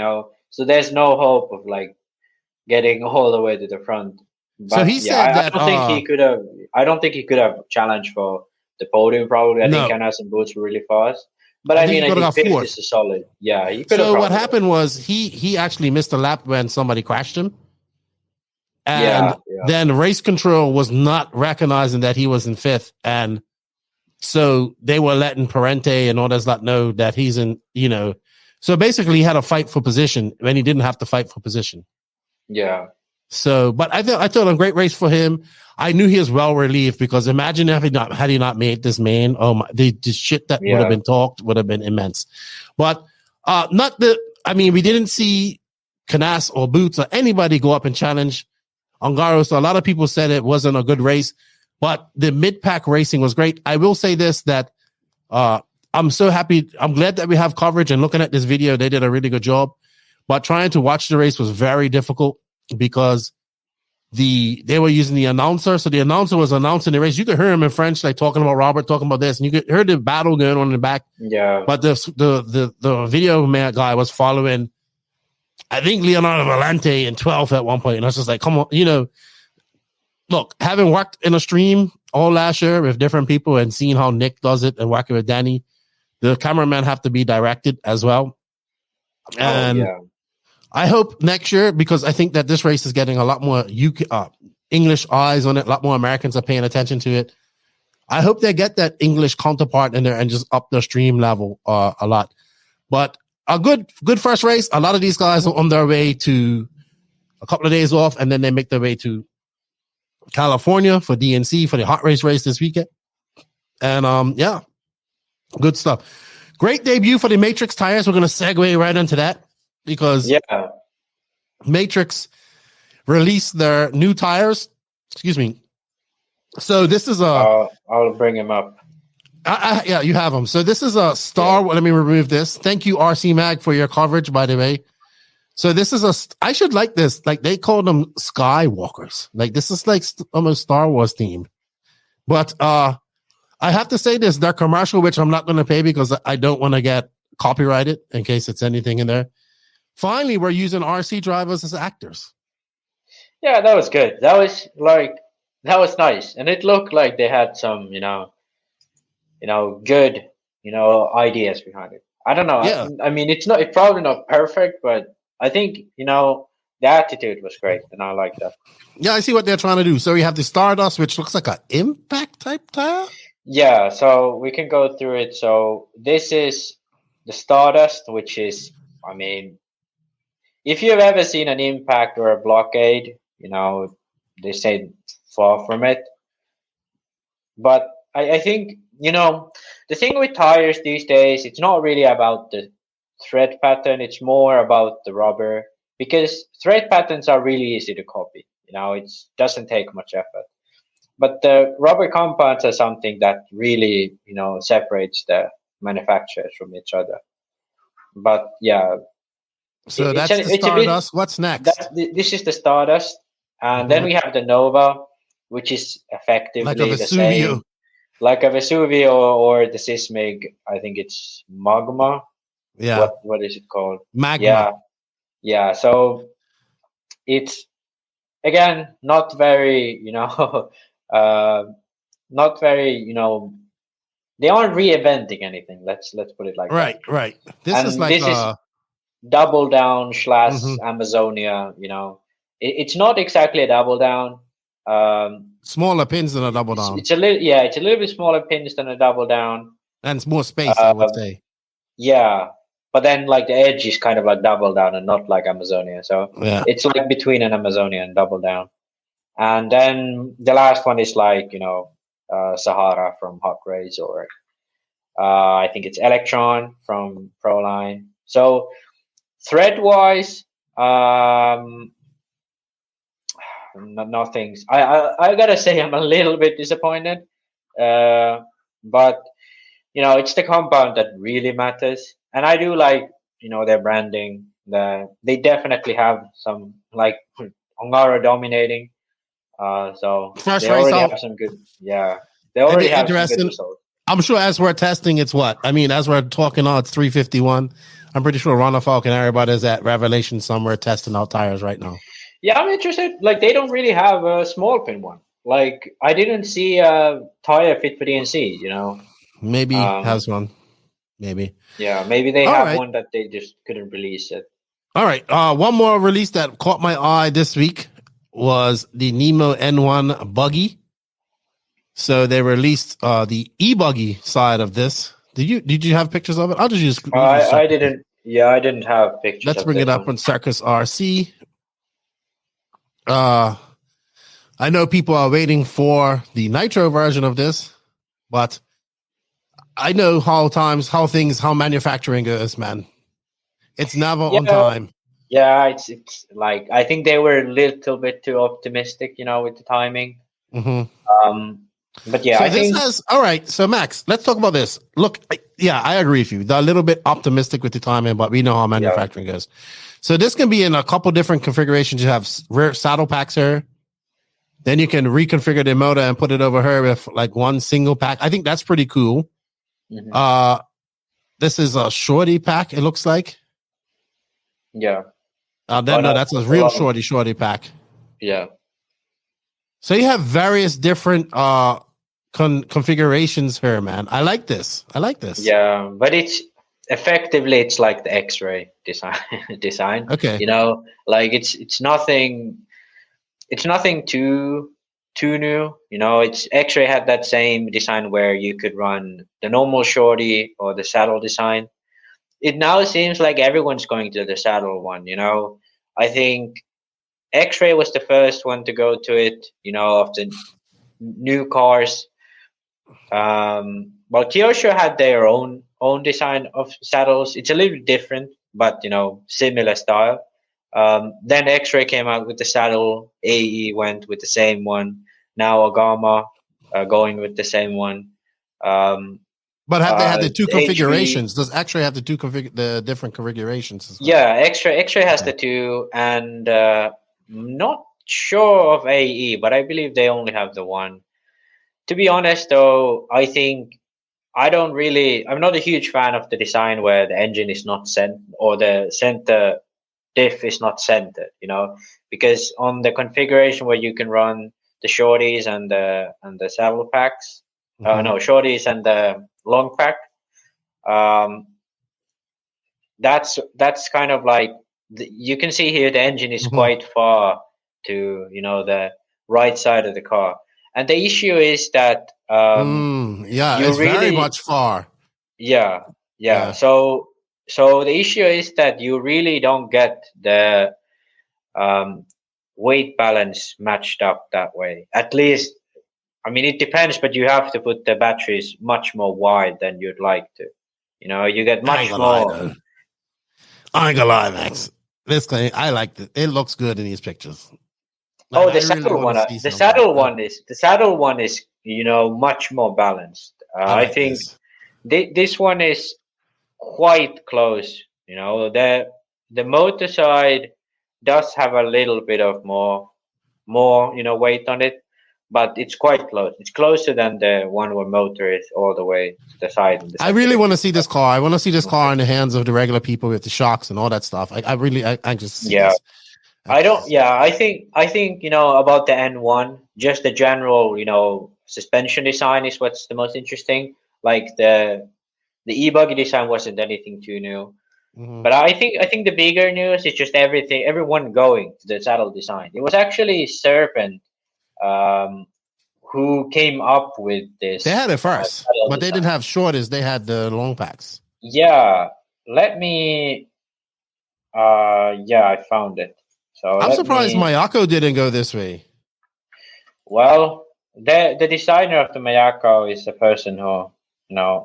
so there's no hope of like getting all the way to the front. But, so he said that I don't think he could have challenged for the podium. Probably, I think Canas and Boots were really fast. But I think 5th is a solid. Yeah, he could have. So what happened was he actually missed a lap when somebody crashed him, and then race control was not recognizing that he was in 5th, and So they were letting Parente and all that lot know that he's in, so basically he had to fight for position when he didn't have to fight for position. Yeah. So, but I thought a great race for him. I knew he was well relieved because imagine if had he not made this main, the shit that would have been talked would have been immense. But we didn't see Canas or Boots or anybody go up and challenge Ongaro. So a lot of people said it wasn't a good race, but the mid-pack racing was great. I will say this, that I'm so happy. I'm glad that we have coverage, and looking at this video, they did a really good job. But trying to watch the race was very difficult because they were using the announcer. So the announcer was announcing the race. You could hear him in French, like talking about Robert, talking about this, and you could hear the battle going on in the back. Yeah. But the video man guy was following, I think, Leonardo Valente in 12th at one point. And I was just like, come on, look, having worked in a stream all last year with different people and seeing how Nick does it and working with Danny, the cameraman have to be directed as well. And I hope next year, because I think that this race is getting a lot more English eyes on it. A lot more Americans are paying attention to it. I hope they get that English counterpart in there and just up their stream level a lot. But a good first race. A lot of these guys are on their way to a couple of days off, and then they make their way to California for DNC for the hot race this weekend. And good stuff. Great debut for the Matrix tires. We're going to segue right into that because Matrix released their new tires. Excuse me. So this is I'll bring him up. Yeah, you have them. So this is a Star. Let me remove this. Thank you, RC Mag, for your coverage, by the way. So this is I should like this. Like they call them Skywalkers. Like this is like almost Star Wars themed. But I have to say this, their commercial, which I'm not going to pay because I don't want to get copyrighted in case it's anything in there. Finally, we're using RC drivers as actors. Yeah, that was good. That was nice. And it looked like they had some, good, ideas behind it. I don't know. Yeah. I mean, it's probably not perfect, but I think, the attitude was great, and I like that. Yeah, I see what they're trying to do. So we have the Stardust, which looks like an impact type tire. Yeah, so we can go through it. So this is the Stardust, which is, if you've ever seen an impact or a blockade, they say far from it. But I think, the thing with tires these days, it's not really about the thread pattern. It's more about the rubber, because thread patterns are really easy to copy. It doesn't take much effort. But the rubber compounds are something that really, separates the manufacturers from each other. But yeah. So that's the Stardust. What's next? This is the Stardust. And then we have the Nova, which is effectively the same. Like a Vesuvio or the Sismig. I think it's Magma. Yeah. What is it called? Magma. Yeah. So it's, again, not very, not very, they aren't reinventing anything. Let's put it like that. Right. This is double down / Amazonia. It's not exactly a double down. Smaller pins than a double down. It's a little bit smaller pins than a double down, and it's more space, I would say. Yeah, but then like the edge is kind of like double down and not like Amazonia. So it's like between an Amazonia and double down. And then the last one is like, Sahara from Hot Rays, or I think it's Electron from Proline. So thread wise, nothing. I gotta say I'm a little bit disappointed, but it's the compound that really matters, and I do like their branding. They definitely have some like Ongaro dominating. So fresh they already out. have some good. Yeah, they already have some good results. I'm sure as we're testing, it's what as we're talking now, it's 351. I'm pretty sure Ron Falk and everybody's at Revelation somewhere testing out tires right now. Yeah, I'm interested. Like, they don't really have a small pin one. Like, I didn't see a tire fit for DNC, Maybe has one. Maybe. Yeah, maybe they have one that they just couldn't release it. All right. One more release that caught my eye this week was the Nemo N1 buggy. So they released the e-buggy side of this. Did you have pictures of it? I'll just use. I didn't. Yeah, I didn't have pictures. Let's bring it up on Circus RC. I know people are waiting for the Nitro version of this, but I know how manufacturing is, man. It's never on time. Yeah, it's like I think they were a little bit too optimistic, with the timing. Mm-hmm. But yeah, so this has all right. So Max, let's talk about this. Look, I agree with you. They're a little bit optimistic with the timing, but we know how manufacturing goes. So this can be in a couple different configurations. You have rear saddle packs here. Then you can reconfigure the motor and put it over here with like one single pack. I think that's pretty cool. Mm-hmm. This is a shorty pack. It looks like. Yeah. No, that's a real shorty pack. Yeah. So you have various different configurations here, man. I like this. Yeah, but it's like the X-ray design. Okay. Like it's nothing too new. It's X-ray had that same design where you could run the normal shorty or the saddle design. It now seems like everyone's going to the saddle one. I think X-ray was the first one to go to it, of the new cars. Kyosho had their own design of saddles. It's a little different, but similar style. Then X-ray came out with the saddle. AE went with the same one. Now Agama going with the same one. But have they had the two configurations? Does X-ray have the different configurations as well? Yeah, X-ray has the two, and not sure of AE, but I believe they only have the one. To be honest, though, I think I'm not a huge fan of the design where the engine is not sent or the center diff is not centered, because on the configuration where you can run the shorties and the saddle packs, shorties and the long pack, that's kind of like you can see here the engine is quite far to the right side of the car, and the issue is that it's very much far. Yeah. So the issue is that you really don't get the weight balance matched up that way. At least, I mean, it depends, but you have to put the batteries much more wide than you'd like to. You get much more. I ain't gonna lie, Max. This thing, I like it. It looks good in these pictures. Like, the saddle one. The saddle one is much more balanced. I think this one is quite close. The motor side does have a little bit of more weight on it, but it's quite close. It's closer than the one where motor is all the way to the side. I really want to see this car. I want to see this car in the hands of the regular people with the shocks and all that stuff. I just I think about the N1, just the general suspension design is what's the most interesting. Like the e-buggy design wasn't anything too new. Mm-hmm. But I think the bigger news is just everyone going to the saddle design. It was actually Serpent who came up with this. They had it first, but they didn't have shorties. They had the long packs. Yeah, let me. I found it. So I'm surprised Mayako didn't go this way. Well, the designer of the Mayako is a person who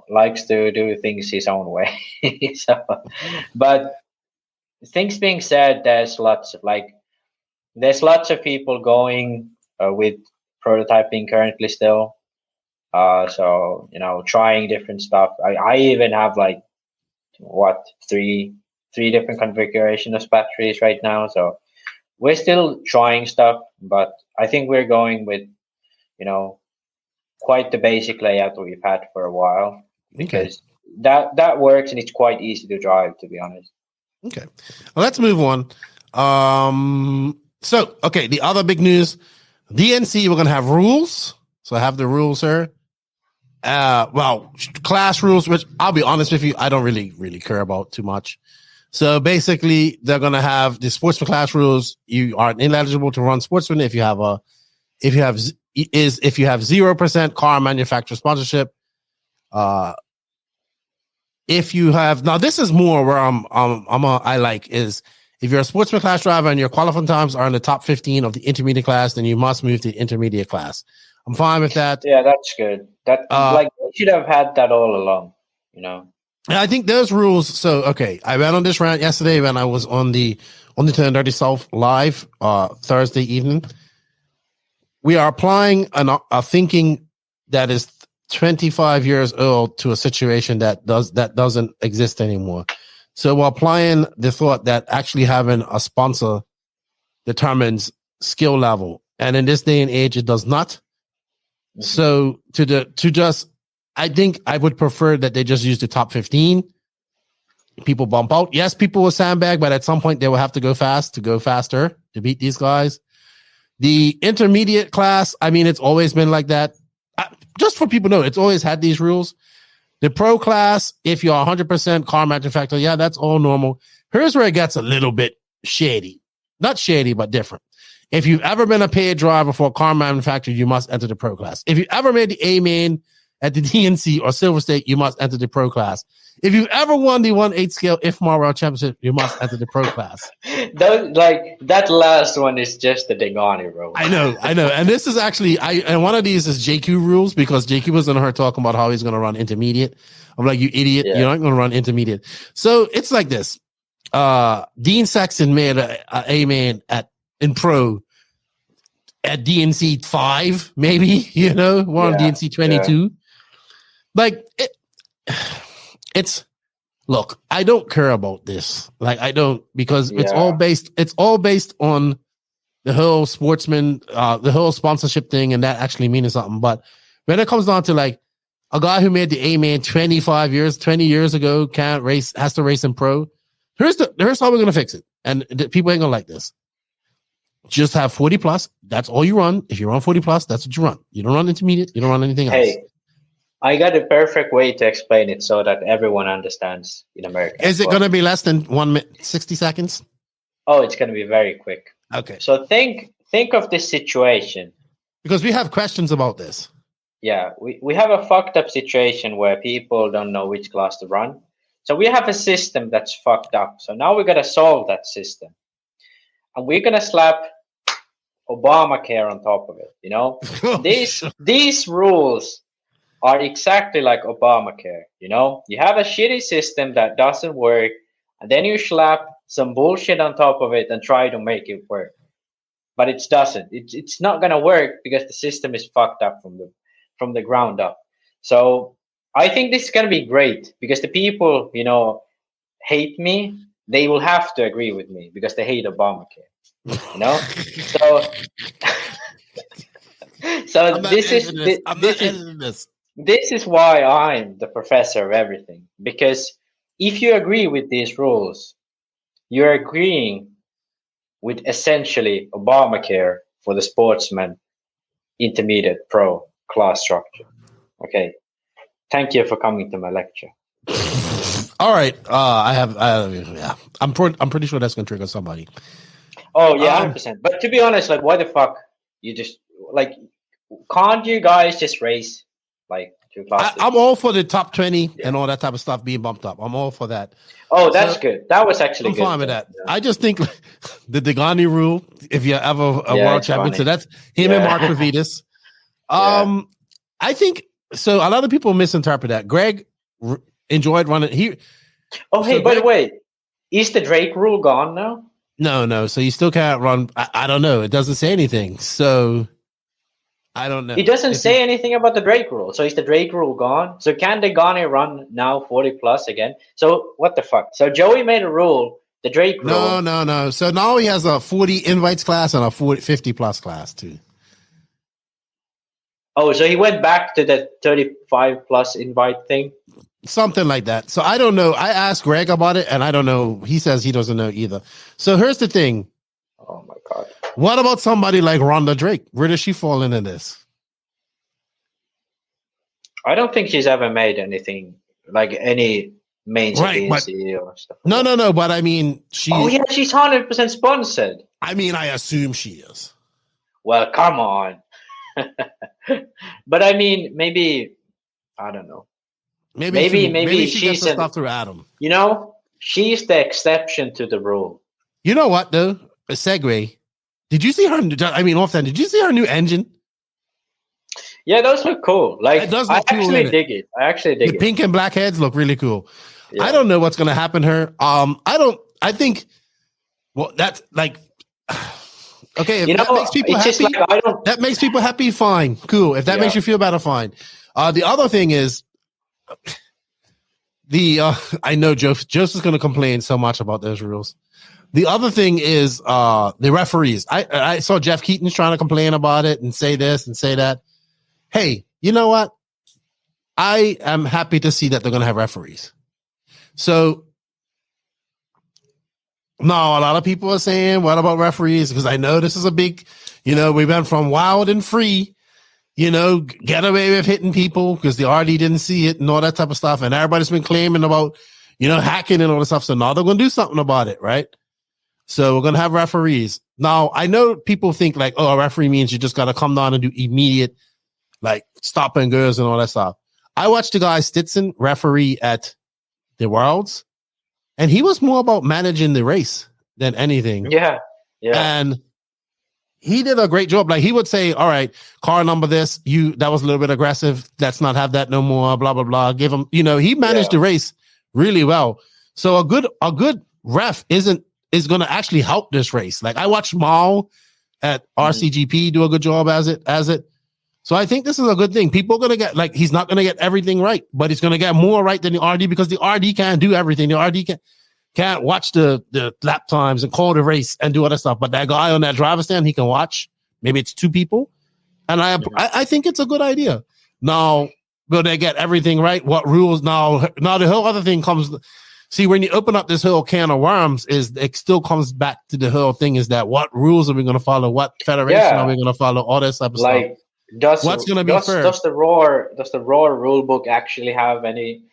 likes to do things his own way. But things being said, there's lots of people going with prototyping currently still. So trying different stuff. I even have three different configurations of batteries right now. So we're still trying stuff, but I think we're going with quite the basic layout that we've had for a while, because that works and it's quite easy to drive, to be honest. Okay, well, let's move on. The other big news, DNC, we're gonna have rules. So I have the rules here. Class rules, which I'll be honest with you, I don't really care about too much. So basically, they're gonna have the sportsman class rules. You are ineligible to run sportsman if you have is if you have 0% car manufacturer sponsorship. If you have, now this is more where I like is if you're a sportsman class driver and your qualifying times are in the top 15 of the intermediate class, then you must move to the intermediate class. I'm fine with that. Yeah, that's good. That you should have had that all along, you know. And I think those rules. So, okay, I went on this rant yesterday when I was on the 1030 South live Thursday evening. We are applying a thinking that is 25 years old to a situation that doesn't exist anymore. So we're applying the thought that actually having a sponsor determines skill level, and in this day and age, it does not. Mm-hmm. So I think I would prefer that they just use the top 15. People bump out. Yes, people will sandbag, but at some point they will have to go faster to beat these guys. The intermediate class, I mean, it's always been like that. Just for people to know, it's always had these rules. The pro class, if you're 100% car manufacturer, yeah, that's all normal. Here's where it gets a little bit shady. Not shady, but different. If you've ever been a paid driver for a car manufacturer, you must enter the pro class. If you ever made the A main at the DNC or Silver State, you must enter the pro class. If you've ever won the 1/8 scale IFMAR World Championship, you must enter the pro class. That last one is just the Degani rule. I know. And this is actually, and one of these is JQ rules, because JQ was on her talking about how he's going to run intermediate. I'm like, you idiot. Yeah. You're not going to run intermediate. So it's like this. Dean Sexton made a A-man in pro at DNC 5, maybe, on DNC 22. Yeah. Like, look, I don't care about this. Like, I don't, because it's all based on the whole sportsman, the whole sponsorship thing, and that actually means something. But when it comes down to like a guy who made the A-man 20 years ago, can't race, has to race in pro. Here's how we're going to fix it. And people ain't going to like this. Just have 40 plus. That's all you run. If you run 40 plus, that's what you run. You don't run intermediate. You don't run anything else. I got a perfect way to explain it so that everyone understands in America. Is it going to be less than 1 minute, 60 seconds? Oh, it's going to be very quick. Okay. So think of this situation. Because we have questions about this. Yeah, we have a fucked up situation where people don't know which class to run. So we have a system that's fucked up. So now we're going to solve that system. And we're going to slap Obamacare on top of it, These rules are exactly like Obamacare, You have a shitty system that doesn't work, and then you slap some bullshit on top of it and try to make it work. But it doesn't. It's not going to work because the system is fucked up from the ground up. So I think this is going to be great because the people, hate me. They will have to agree with me because they hate Obamacare, So this is why I'm the professor of everything, because if you agree with these rules, you're agreeing with essentially Obamacare for the sportsman intermediate pro class structure. Okay. Thank you for coming to my lecture. All right. I'm pretty sure that's going to trigger somebody. Oh, yeah, 100%. But to be honest, like, why the fuck you just, like, can't you guys just race, like, 2 classes? I'm all for the top 20 and all that type of stuff being bumped up. I'm all for that. Oh, that's good. That was actually good. I'm fine with that. Yeah. I just think the Degani rule, if you're ever a world champion, so that's him and Mark Pavidis. I think, so a lot of people misinterpret that. Greg enjoyed running. By the way, is the Drake rule gone now? No. So you still can't run. I don't know. It doesn't say anything. So I don't know. It doesn't say anything about the Drake rule. So is the Drake rule gone? So can Degani run now 40 plus again? So what the fuck? So Joey made a rule, the Drake rule. No. So now he has a 40 invites class and a 50 plus class too. Oh, so he went back to the 35 plus invite thing? Something like that. So I don't know. I asked Greg about it, and I don't know. He says he doesn't know either. So here's the thing. Oh, my God. What about somebody like Rhonda Drake? Where does she fall into this? I don't think she's ever made anything, like any mainstream or stuff. No. But I mean, she. Oh, yeah, she's 100% sponsored. I mean, I assume she is. Well, come on. But I mean, maybe I don't know. Maybe she gets the stuff through Adam. You know, she's the exception to the rule. You know what though? A segue. Did you see her? I mean, offhand, did you see her new engine? Yeah, those look cool. Like, I actually dig it. The pink and black heads look really cool. Yeah. I don't know what's going to happen to her. I think, well, that's like, okay. If that makes people happy, that makes people happy. Fine. Cool. If that makes you feel better, fine. The other thing is I know Joseph's going to complain so much about those rules. The other thing is, the referees. I saw Jeff Keaton's trying to complain about it and say this and say that. Hey, you know what? I am happy to see that they're going to have referees. So now a lot of people are saying, what about referees? Because I know this is a big, we went from wild and free, get away with hitting people because the RD didn't see it and all that type of stuff. And everybody's been claiming about, hacking and all this stuff. So now they're going to do something about it, right? So we're going to have referees. Now, I know people think like, oh, a referee means you just got to come down and do immediate, like stop and goes and all that stuff. I watched the guy Stetson referee at the Worlds, and he was more about managing the race than anything. Yeah. And he did a great job. Like he would say, all right, car number this, that was a little bit aggressive. Let's not have that no more, blah, blah, blah. Give him, he managed the race really well. So a good ref is going to actually help this race. Like I watched Mal at RCGP do a good job as it. So I think this is a good thing. People are going to get, like, he's not going to get everything right, but he's going to get more right than the RD because the RD can't do everything. The RD can't watch the lap times and call the race and do other stuff. But that guy on that driver stand, he can watch. Maybe it's two people. And I think it's a good idea. Now, will they get everything right? What rules? Now the whole other thing comes. See, when you open up this whole can of worms, it still comes back to the whole thing is that what rules are we going to follow? What federation are we going to follow? All this type of stuff. What's going to be fair? Does the raw rule book actually have any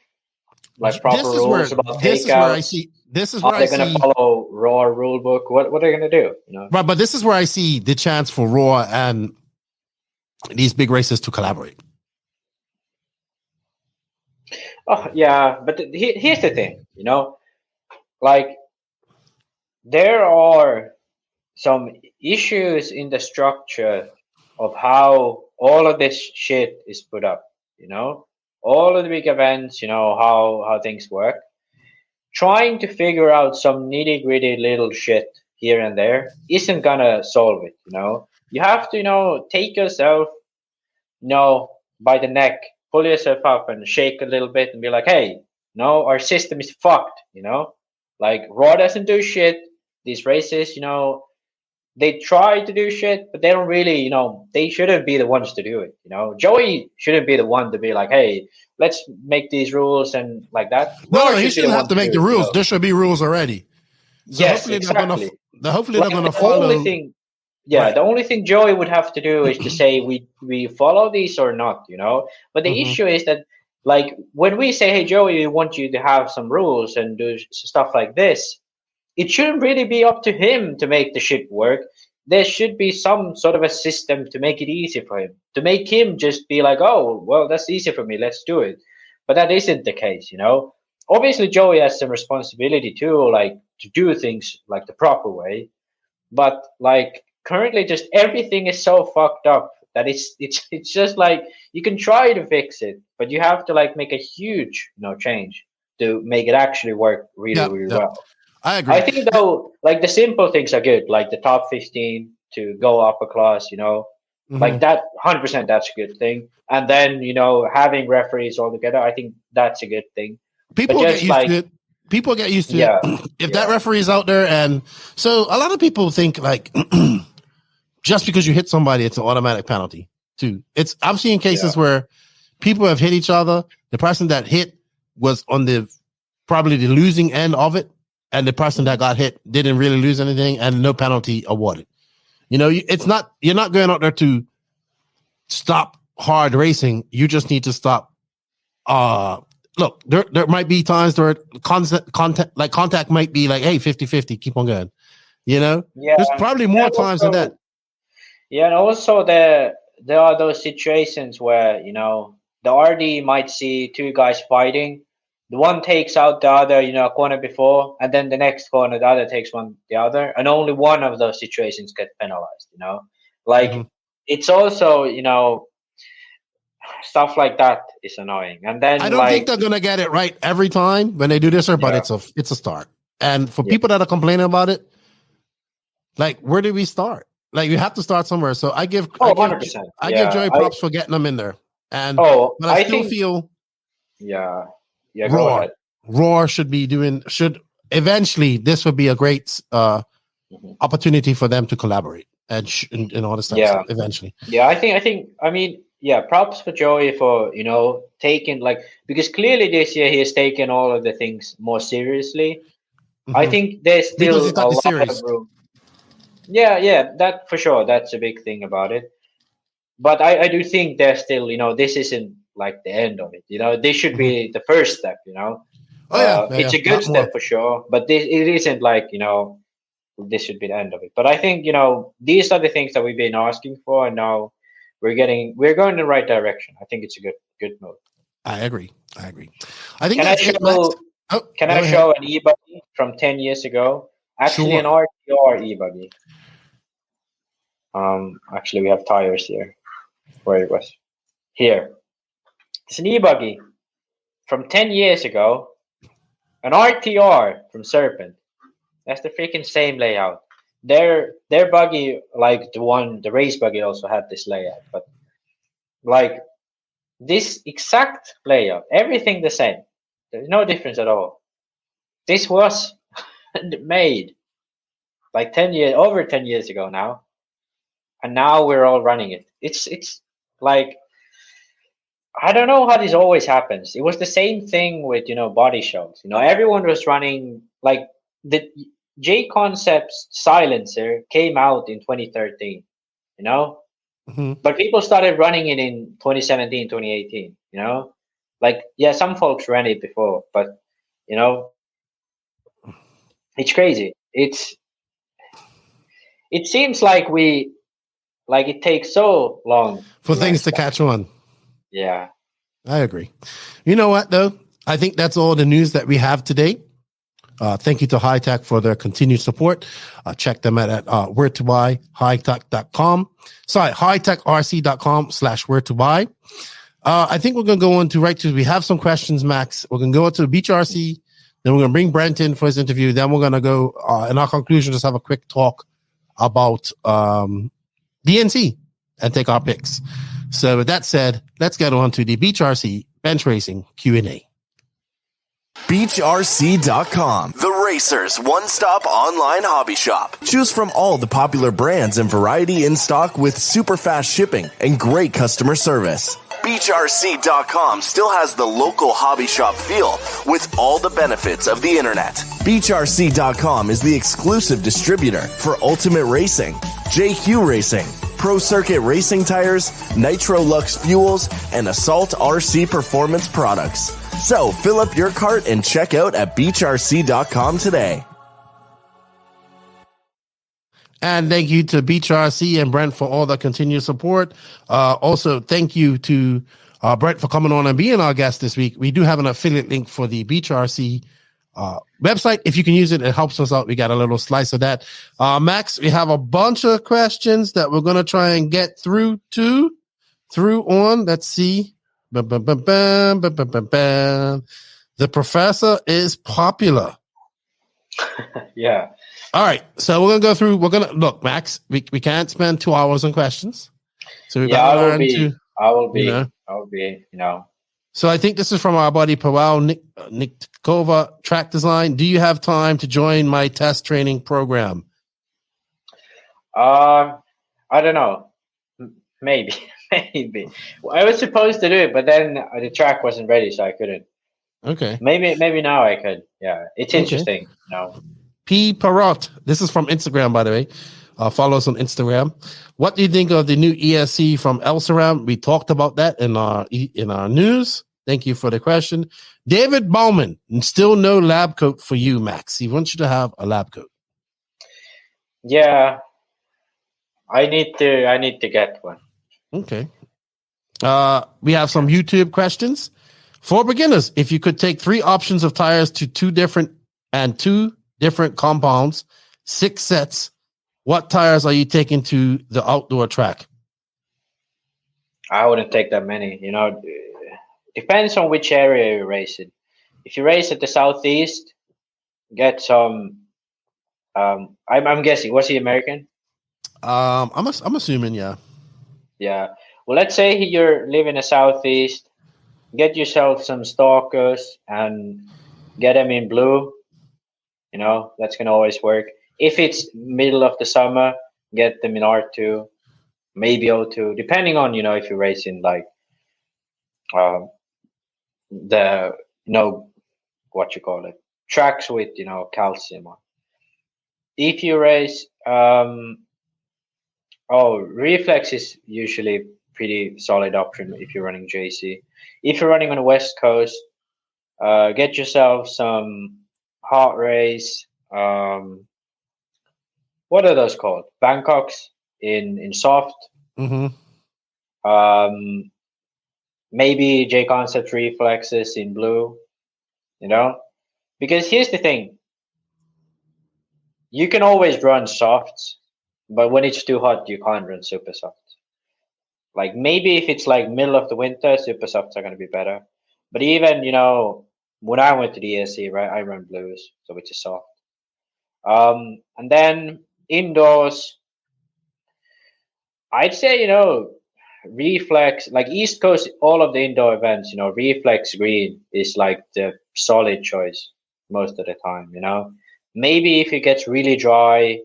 proper rules about takeout? This is where I see. Are they going to follow raw rule book? What are they going to do? Right, but this is where I see the chance for raw and these big races to collaborate. Oh yeah, but here's the thing. There are some issues in the structure of how all of this shit is put up, all of the big events, how things work. Trying to figure out some nitty gritty little shit here and there isn't gonna solve it, You have to, take yourself, by the neck, pull yourself up and shake a little bit and be like, hey, our system is fucked, Like Raw doesn't do shit. These races, they try to do shit, but they don't really, they shouldn't be the ones to do it. Joey shouldn't be the one to be like, hey, let's make these rules and like that. No, he shouldn't have to make the rules. There should be rules already. So yes, hopefully exactly. Hopefully they're going to follow. The only thing Joey would have to do is to say we follow these or not, But the issue is that, like, when we say, hey, Joey, we want you to have some rules and do stuff like this, it shouldn't really be up to him to make the shit work. There should be some sort of a system to make it easy for him, to make him just be like, oh, well, that's easy for me. Let's do it. But that isn't the case, Obviously, Joey has some responsibility too, like to do things like the proper way. But like currently, just everything is so fucked up that it's just like you can try to fix it, but you have to like make a huge change to make it actually work really well. I agree. I think though, like the simple things are good, like the top 15 to go upper class, like that 100%. That's a good thing. And then having referees all together, I think that's a good thing. People get used to it. People get used to it. If that referee is out there, and so a lot of people think like just because you hit somebody, it's an automatic penalty too. I've seen cases where people have hit each other. The person that hit was on probably the losing end of it. And the person that got hit didn't really lose anything and no penalty awarded. You're not going out there to stop hard racing. You just need to stop. Look, there might be times where contact might be like, hey, 50-50, keep on going. There's probably more times than that. Yeah. And also the there are those situations where, you know, the RD might see two guys fighting. The one takes out the other, you know, a corner before, and then the next corner, the other takes the other, and only one of those situations gets penalized, you know? Like, it's also, you know, stuff like that is annoying. And then I don't think they're gonna get it right every time when they do this, but it's a start. And for people that are complaining about it, like, where do we start? Like, you have to start somewhere. So I give 100%. I give Joey props for getting them in there. And but I still feel Raw should eventually this would be a great opportunity for them to collaborate and all this stuff eventually. I mean, props for Joey for, you know, taking, like, because clearly this year he has taken all of the things more seriously. I think there's still a lot of room. Yeah, that for sure. That's a big thing about it. But I do think there's still, you know, this isn't like the end of it. You know, this should be the first step, you know. It's a good step for sure, but it isn't like, you know, this should be the end of it. But I think, you know, these are the things that we've been asking for, and now we're going in the right direction. I think it's a good move. I agree. I think can I show an e-buggy from 10 years ago? Actually, an RTR e-buggy. Actually, we have tires here. Where it was. Here. It's an e-buggy from 10 years ago. An RTR from Serpent. That's the freaking same layout. Their buggy, like the race buggy, also had this layout, but like this exact layout, everything the same. There's no difference at all. This was made like over 10 years ago now, and now we're all running it. It's like, I don't know how this always happens. It was the same thing with, you know, body shows. You know, everyone was running, like, the J Concepts silencer came out in 2013, you know, but people started running it in 2017, 2018, you know, like, some folks ran it before, but, you know, it's crazy. It seems like it takes so long for things to catch on. Yeah, I agree. You know what, though? I think that's all the news that we have today. Thank you to High Tech for their continued support. Check them out at where to buy, hightech.com. Sorry, hightechrc.com/where to buy. I think we're going to go on to we have some questions, Max. We're going to go to the Beach RC. Then we're going to bring Brent in for his interview. Then we're going to go, in our conclusion, just have a quick talk about DNC and take our picks. So with that said, let's get on to the Beach RC Bench Racing Q&A. BeachRC.com, the racers' one-stop online hobby shop. Choose from all the popular brands and variety in stock with super fast shipping and great customer service. BeachRC.com still has the local hobby shop feel with all the benefits of the internet. BeachRC.com is the exclusive distributor for Ultimate Racing, JQ Racing, Pro Circuit Racing Tires, Nitro Lux Fuels, and Assault RC Performance products. So fill up your cart and check out at BeachRC.com today. And thank you to Beach RC and Brent for all the continued support. Also, thank you to Brent for coming on and being our guest this week. We do have an affiliate link for the Beach RC website. If you can use it, it helps us out. We got a little slice of that. Max, we have a bunch of questions that we're going to try and get through on. Let's see. The professor is popular. Yeah. All right. So we're going to go through. We're going to look, Max, we can't spend 2 hours on questions. So we've got to learn to. I will be, you know. So I think this is from our buddy Powell, Nick Tikova, Track Design. Do you have time to join my test training program? I don't know. Maybe. I was supposed to do it, but then the track wasn't ready, so I couldn't. Okay. Maybe now I could. Yeah, it's interesting. Okay. No. P. Parrot. This is from Instagram, by the way. Follow us on Instagram. What do you think of the new ESC from Elsaram? We talked about that in our news. Thank you for the question. David Bowman. Still no lab coat for you, Max. He wants you to have a lab coat. Yeah, I need to get one. Okay. We have some YouTube questions. For beginners, if you could take 3 options of tires to 2 different compounds, 6 sets, what tires are you taking to the outdoor track? I wouldn't take that many. Depends on which area you're racing. If you race at the southeast, get some. I'm guessing. Was he American? I'm assuming, yeah. Yeah. Well, let's say you're living in the southeast. Get yourself some stalkers and get them in blue. That's gonna always work. If it's middle of the summer, get them in R2, maybe O2, depending on if you're racing like the what you call it, tracks with calcium on. If you race reflex is usually pretty solid option if you're running JC. If you're running on the West Coast, get yourself some hot race. What are those called? Bangkoks in soft. Mm-hmm. Maybe J Concept reflexes in blue. Because here's the thing: you can always run softs, but when it's too hot, you can't run super softs. Like maybe if it's like middle of the winter, super softs are going to be better. But even when I went to the ESC, right, I ran blues, so which is soft. And then indoors, I'd say reflex, like East Coast, all of the indoor events, reflex green is like the solid choice most of the time. Maybe if it gets really dry,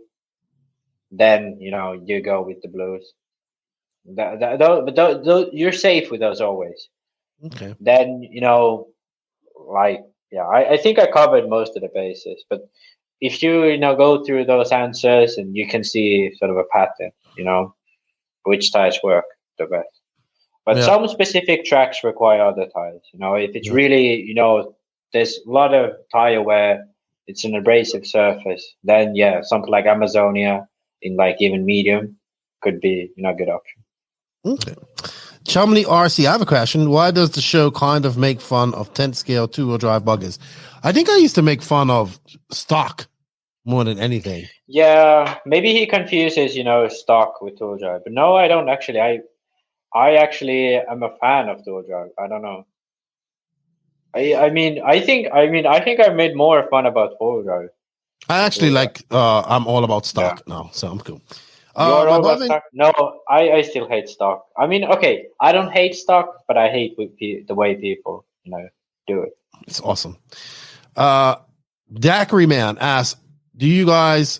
then you go with the blues. But you're safe with those always. Okay. Then I think I covered most of the bases. But if you go through those answers and you can see sort of a pattern, which tires work the best. But some specific tracks require other tires. If it's really there's a lot of tire where it's an abrasive surface, then something like Amazonia in like even medium could be a good option. Okay. Chumley RC, I have a question. Why does the show kind of make fun of 10th scale 2-wheel drive buggers? I think I used to make fun of stock more than anything. Yeah, maybe he confuses, stock with 2-wheel drive. But no, I don't actually. I actually am a fan of 2-wheel drive. I don't know. I think I made more fun about 4-wheel drive. I actually I'm all about stock now, so I'm cool. You're all about stock? No, I still hate stock. Okay, I don't hate stock, but I hate the way people, do it. It's awesome. Daiquiri Man asks, do you guys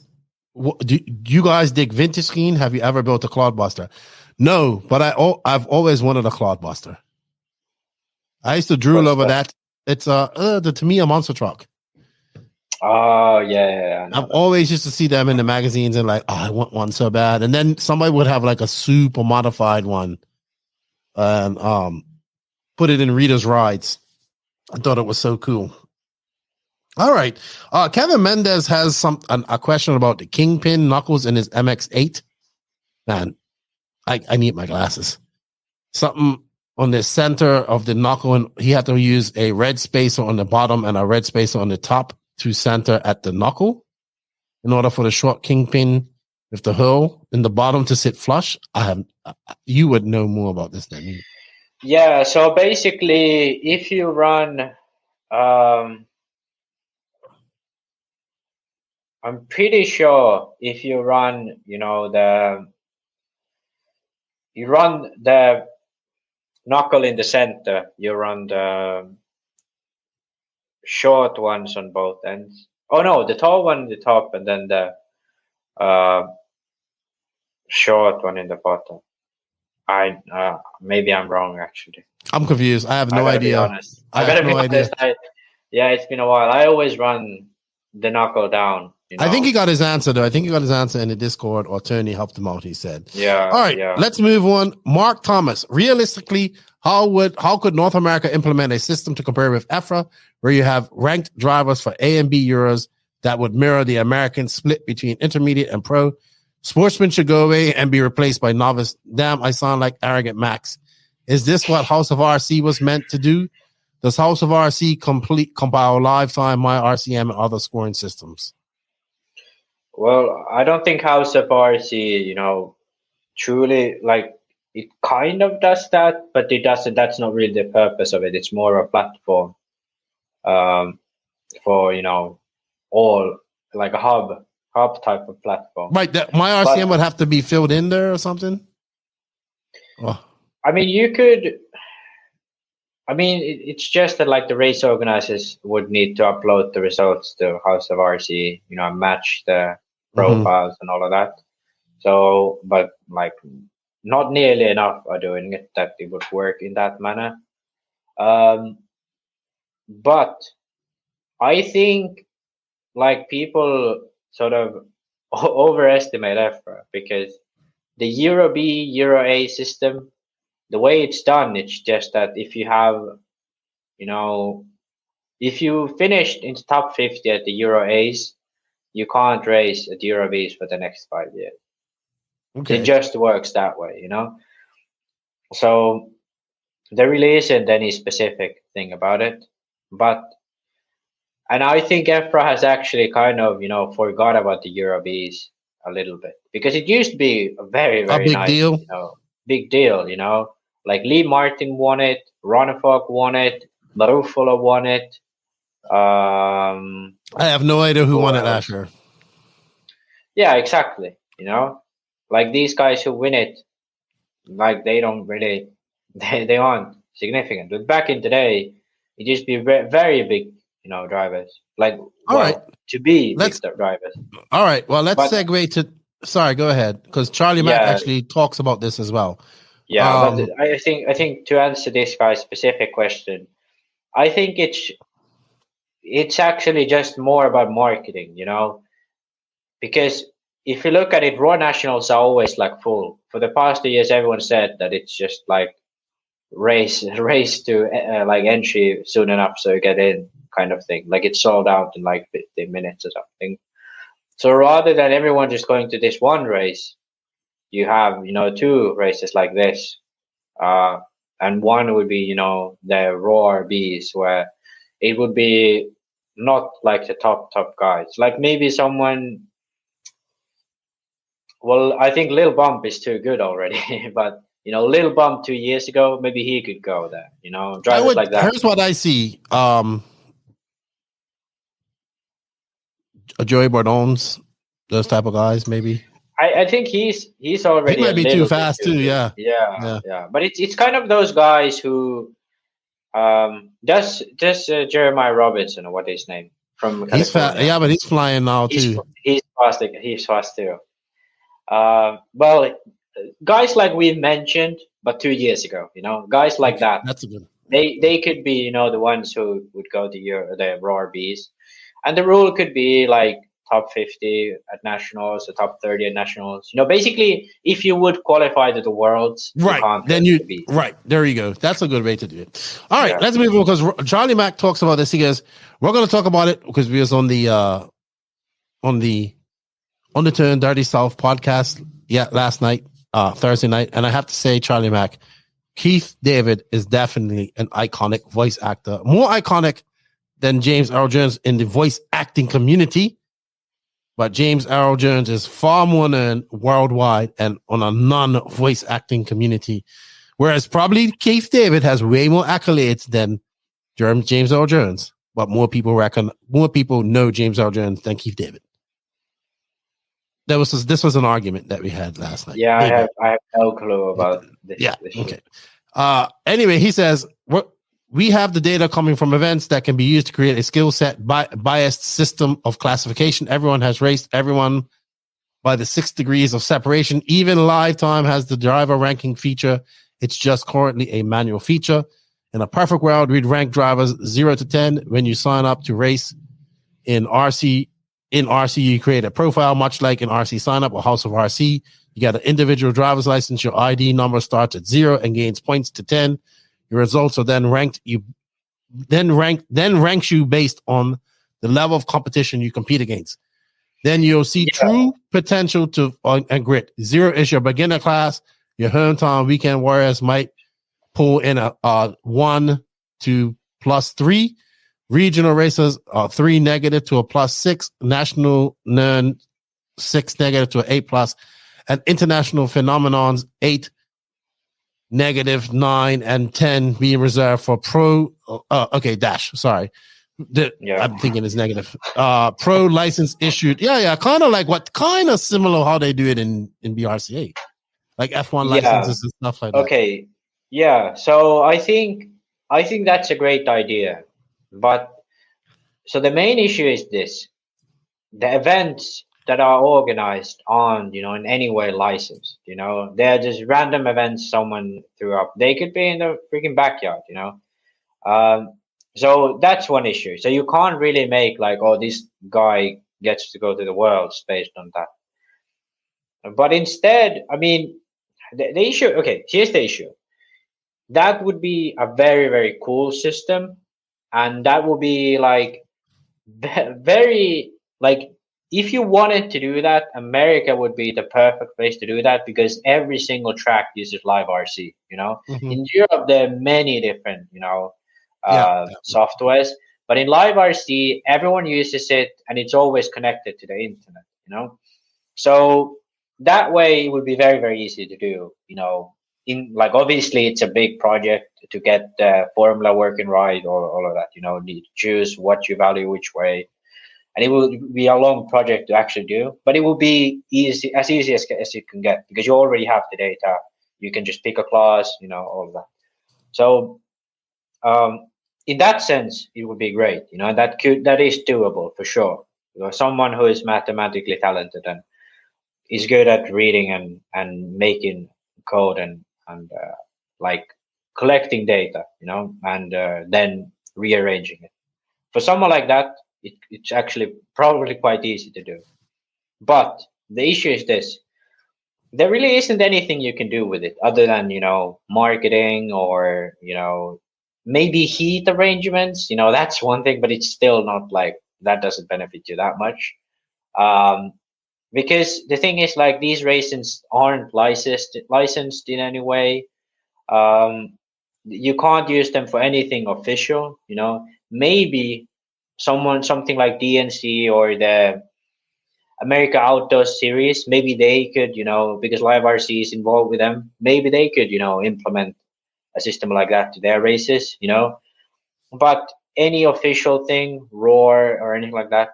dig vintage skiing? Have you ever built a clodbuster? No, but I've always wanted a clodbuster. I used to drool over that. It's the Tamiya monster truck. Oh yeah. I've always used to see them in the magazines and I want one so bad. And then somebody would have like a super modified one and put it in Rita's Rides. I thought it was so cool. All right. Kevin Mendez has a question about the Kingpin knuckles in his MX-8. Man, I need my glasses. Something on the center of the knuckle, and he had to use a red spacer on the bottom and a red spacer on the top to center at the knuckle in order for the short Kingpin with the hurl in the bottom to sit flush. You would know more about this than me. Yeah, so basically if you run I'm pretty sure if you run the knuckle in the center, you run the short ones on both ends. Oh no, the tall one in the top and then the short one in the bottom. Maybe I'm wrong actually. I'm confused. I have no idea. I gotta be honest. It's been a while. I always run the knuckle down. I think he got his answer though. I think he got his answer in the Discord, or Tony helped him out, he said. Yeah. All right, let's move on. Mark Thomas, realistically, how could North America implement a system to compare with EFRA, where you have ranked drivers for A and B Euros that would mirror the American split between intermediate and pro Sportsmen should go away and be replaced by novice. Damn, I sound like arrogant Max. Is this what House of RC was meant to do? Does House of RC compile lifetime, my RCM, and other scoring systems? Well, I don't think House of RC, truly, like, it kind of does that, but it doesn't. That's not really the purpose of it. It's more a platform for, all, like a hub type of platform. Right. That my RCM would have to be filled in there or something? Oh. I mean, you could. I mean, it's just that like the race organizers would need to upload the results to House of RC, and match the profiles and all of that. So, but like not nearly enough are doing it that it would work in that manner. But I think like people sort of overestimate EFRA because the Euro B, Euro A system, the way it's done, it's just that if you have, if you finished in the top 50 at the Euro A's, you can't race at Euro B's for the next 5 years. Okay. It just works that way, So there really isn't any specific thing about it. And I think EFRA has actually kind of, forgot about the Euro B's a little bit because it used to be a very, very big nice deal. Big deal, like Lee Martin won it, Ronefog won it, Marufolo won it. I have no idea who won it last year. Yeah, exactly. Like these guys who win it, like they don't really, they aren't significant. But back in the day, it used to be very big, drivers. Like, to be big drivers. All right. Well, let's segue to. Sorry, go ahead, because Charlie Mack actually talks about this as well. Yeah, but I think to answer this guy's specific question, I think it's actually just more about marketing, because if you look at it, Raw Nationals are always like full. For the past 2 years, everyone said that it's just like race to like entry soon enough so you get in kind of thing. Like it's sold out in like 15 minutes or something. So rather than everyone just going to this one race, you have, 2 races like this. And one would be, the Raw Bs where it would be not like the top guys. Like maybe someone, well, I think Lil Bump is too good already, but Lil Bump 2 years ago, maybe he could go there, drivers like that. Here's what I see. Joey Bardon's, those type of guys, maybe. I think he's already. He might be too fast too. Yeah. But it's kind of those guys who, does Jeremiah Robinson or what is his name from California? He's fast. Yeah, but he's flying now too. He's fast. He's fast too. Well, guys like we mentioned, but 2 years ago, guys like that. That's a good. They could be, the ones who would go to the Raw Bs, and the rule could be like top 50 at nationals, or top 30 at nationals. Basically, if you would qualify to the Worlds, right? Then right there you go. That's a good way to do it. All right, let's move on because Charlie Mack talks about this. He goes, "We're going to talk about it because we was on the Turn Dirty South podcast, last night, Thursday night, and I have to say, Charlie Mack, Keith David is definitely an iconic voice actor, more iconic than James Earl Jones in the voice acting community. But James Earl Jones is far more known worldwide and on a non-voice acting community, whereas probably Keith David has way more accolades than James Earl Jones. But more people know James Earl Jones than Keith David. This was an argument that we had last night. Yeah, I have no clue about this. Yeah. Okay. Anyway, he says we have the data coming from events that can be used to create a skill set biased system of classification. Everyone has raced everyone by the 6 degrees of separation. Even Lifetime has the driver ranking feature. It's just currently a manual feature. In a perfect world, we'd rank drivers 0 to 10 when you sign up to race. In RC, you create a profile, much like in RC sign up or House of RC. You got an individual driver's license. Your ID number starts at 0 and gains points to 10. Your results are then ranks you based on the level of competition you compete against. then you'll see true potential to and grit. Zero is your beginner class. Your hometown weekend warriors might pull in a 1 to +3. Regional racers are 3 negative to a +6. National none 6 negative to an 8+. And international phenomenons 8 negative, 9 and 10 being reserved for pro. Sorry. I'm thinking it's negative. Pro license issued. Kind of similar how they do it in BRCA, like F1 licenses and stuff like that. Okay. Yeah. So I think that's a great idea. But so the main issue is this: the events that are organized aren't, in any way licensed. They're just random events someone threw up. They could be in the freaking backyard. So that's one issue. So you can't really make like, oh, this guy gets to go to the Worlds based on that. But instead, I mean, the issue. Okay, here's the issue. That would be a very, very cool system, and that would be like very like. If you wanted to do that, America would be the perfect place to do that because every single track uses live RC. In Europe there are many different softwares, but in live RC everyone uses it and it's always connected to the internet. So that way it would be very, very easy to do. In like obviously it's a big project to get the formula working right or all of that. Need to choose what you value which way. And it will be a long project to actually do, but it will be easy as you can get because you already have the data. You can just pick a class, all of that. So, in that sense, it would be great. That is doable for sure. Someone who is mathematically talented and is good at reading and making code and like collecting data, and then rearranging it. For someone like that, it's actually probably quite easy to do. But the issue is this: there really isn't anything you can do with it other than, marketing or, maybe heat arrangements. That's one thing, but it's still not like that doesn't benefit you that much. Because the thing is like these races aren't licensed in any way. You can't use them for anything official, maybe something like DNC or the America Outdoors series, maybe they could, because Live RC is involved with them, maybe they could, implement a system like that to their races, But any official thing, Roar or anything like that,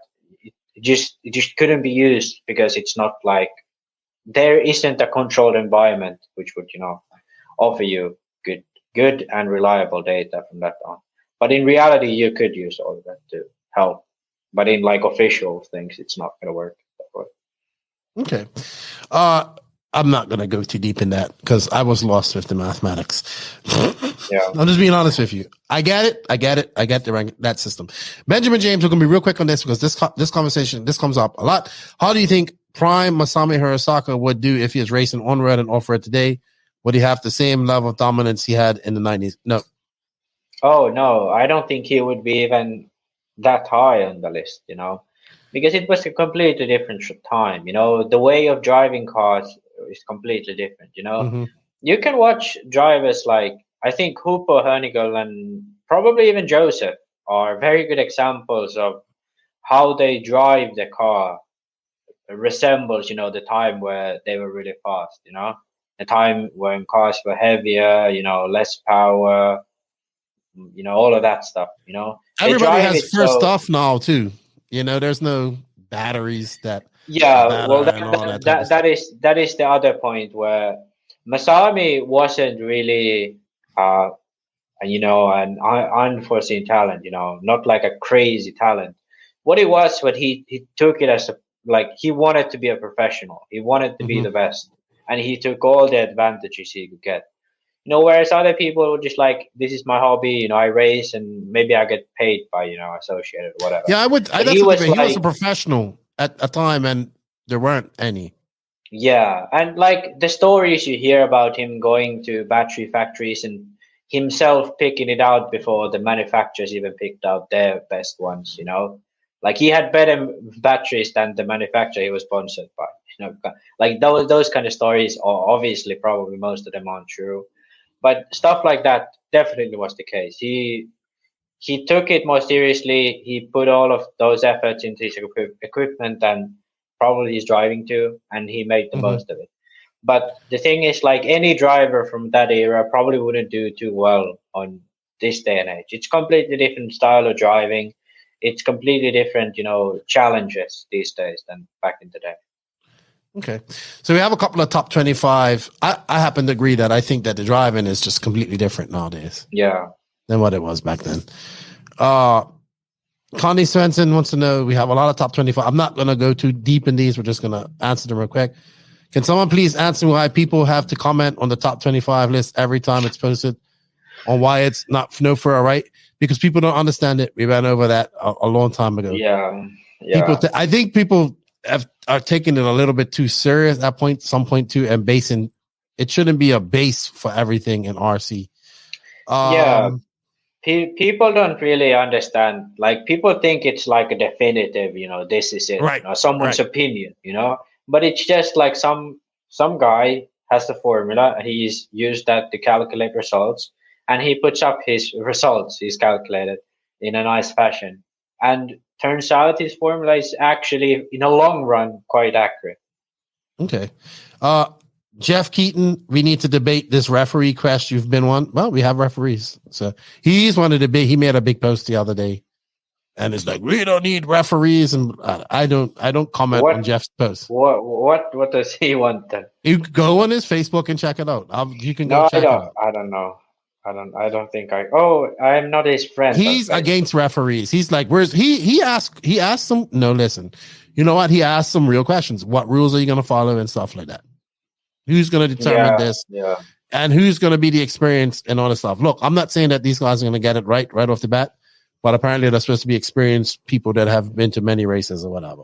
it just couldn't be used because it's not like there isn't a controlled environment which would, offer you good and reliable data from that on. But in reality, you could use all of that to help. But in like official things, it's not going to work that way. Okay. I'm not going to go too deep in that because I was lost with the mathematics. Yeah. I'm just being honest with you. I get it. I get that system. Benjamin James, we're going to be real quick on this because this conversation, this comes up a lot. How do you think Prime Masami Hirosaka would do if he is racing on-road and off-road today? Would he have the same level of dominance he had in the 90s? No. Oh, no. I don't think he would be even that high on the list, because it was a completely different time. The way of driving cars is completely different. Mm-hmm. You can watch drivers like, I think Hooper, Hernigel, and probably even Joseph are very good examples of how they drive the car. It resembles, the time where they were really fast, the time when cars were heavier, less power, all of that stuff, Everybody has first stuff now too. There's no batteries that. Yeah, well, that is the other point where Masami wasn't really, an unforeseen talent. Not like a crazy talent. What it was, what he took it as he wanted to be a professional. He wanted to be the best, and he took all the advantages he could get. Whereas other people were just like, this is my hobby, I race and maybe I get paid by, Associated or whatever. Yeah, he was a professional at a time and there weren't any. Yeah. And like the stories you hear about him going to battery factories and himself picking it out before the manufacturers even picked out their best ones, Like he had better batteries than the manufacturer he was sponsored by. You know, like those kind of stories are obviously probably most of them aren't true, but stuff like that definitely was the case. He took it more seriously. He put all of those efforts into his equipment and probably his driving too, and he made the most of it. But the thing is, like any driver from that era probably wouldn't do too well on this day and age. It's completely different style of driving. It's completely different, you know, challenges these days than back in the day. Okay. So we have a couple of top 25. I happen to agree that I think that the driving is just completely different nowadays. Yeah. Than what it was back then. Connie Svensson wants to know, we have a lot of top 25. I'm not going to go too deep in these. We're just going to answer them real quick. Can someone please answer why people have to comment on the top 25 list every time it's posted, on why it's not no for a right? Because people don't understand it. We ran over that a long time ago. Yeah. I think people are taking it a little bit too serious at some point too, and basing it shouldn't be a base for everything in RC. People don't really understand. Like people think it's like a definitive, you know, this is it, right? You know, someone's opinion, you know, but it's just like some guy has the formula. He's used that to calculate results, and he puts up his results he's calculated in a nice fashion, and turns out his formula is actually in a long run quite accurate. Okay. Jeff Keaton, we need to debate this referee quest. You've been one. Well, we have referees. So he's one of the big, he made a big post the other day and it's like, we don't need referees. And I don't comment on Jeff's post. What does he want then? You go on his Facebook and check it out. You can go check it out. I don't know. I don't think I'm not his friend. He's against referees. He's like, he asked some, no, listen, you know what? He asked some real questions. What rules are you going to follow and stuff like that? Who's going to determine this? Yeah. And who's going to be the experience and all this stuff? Look, I'm not saying that these guys are going to get it right off the bat, but apparently they're supposed to be experienced people that have been to many races or whatever.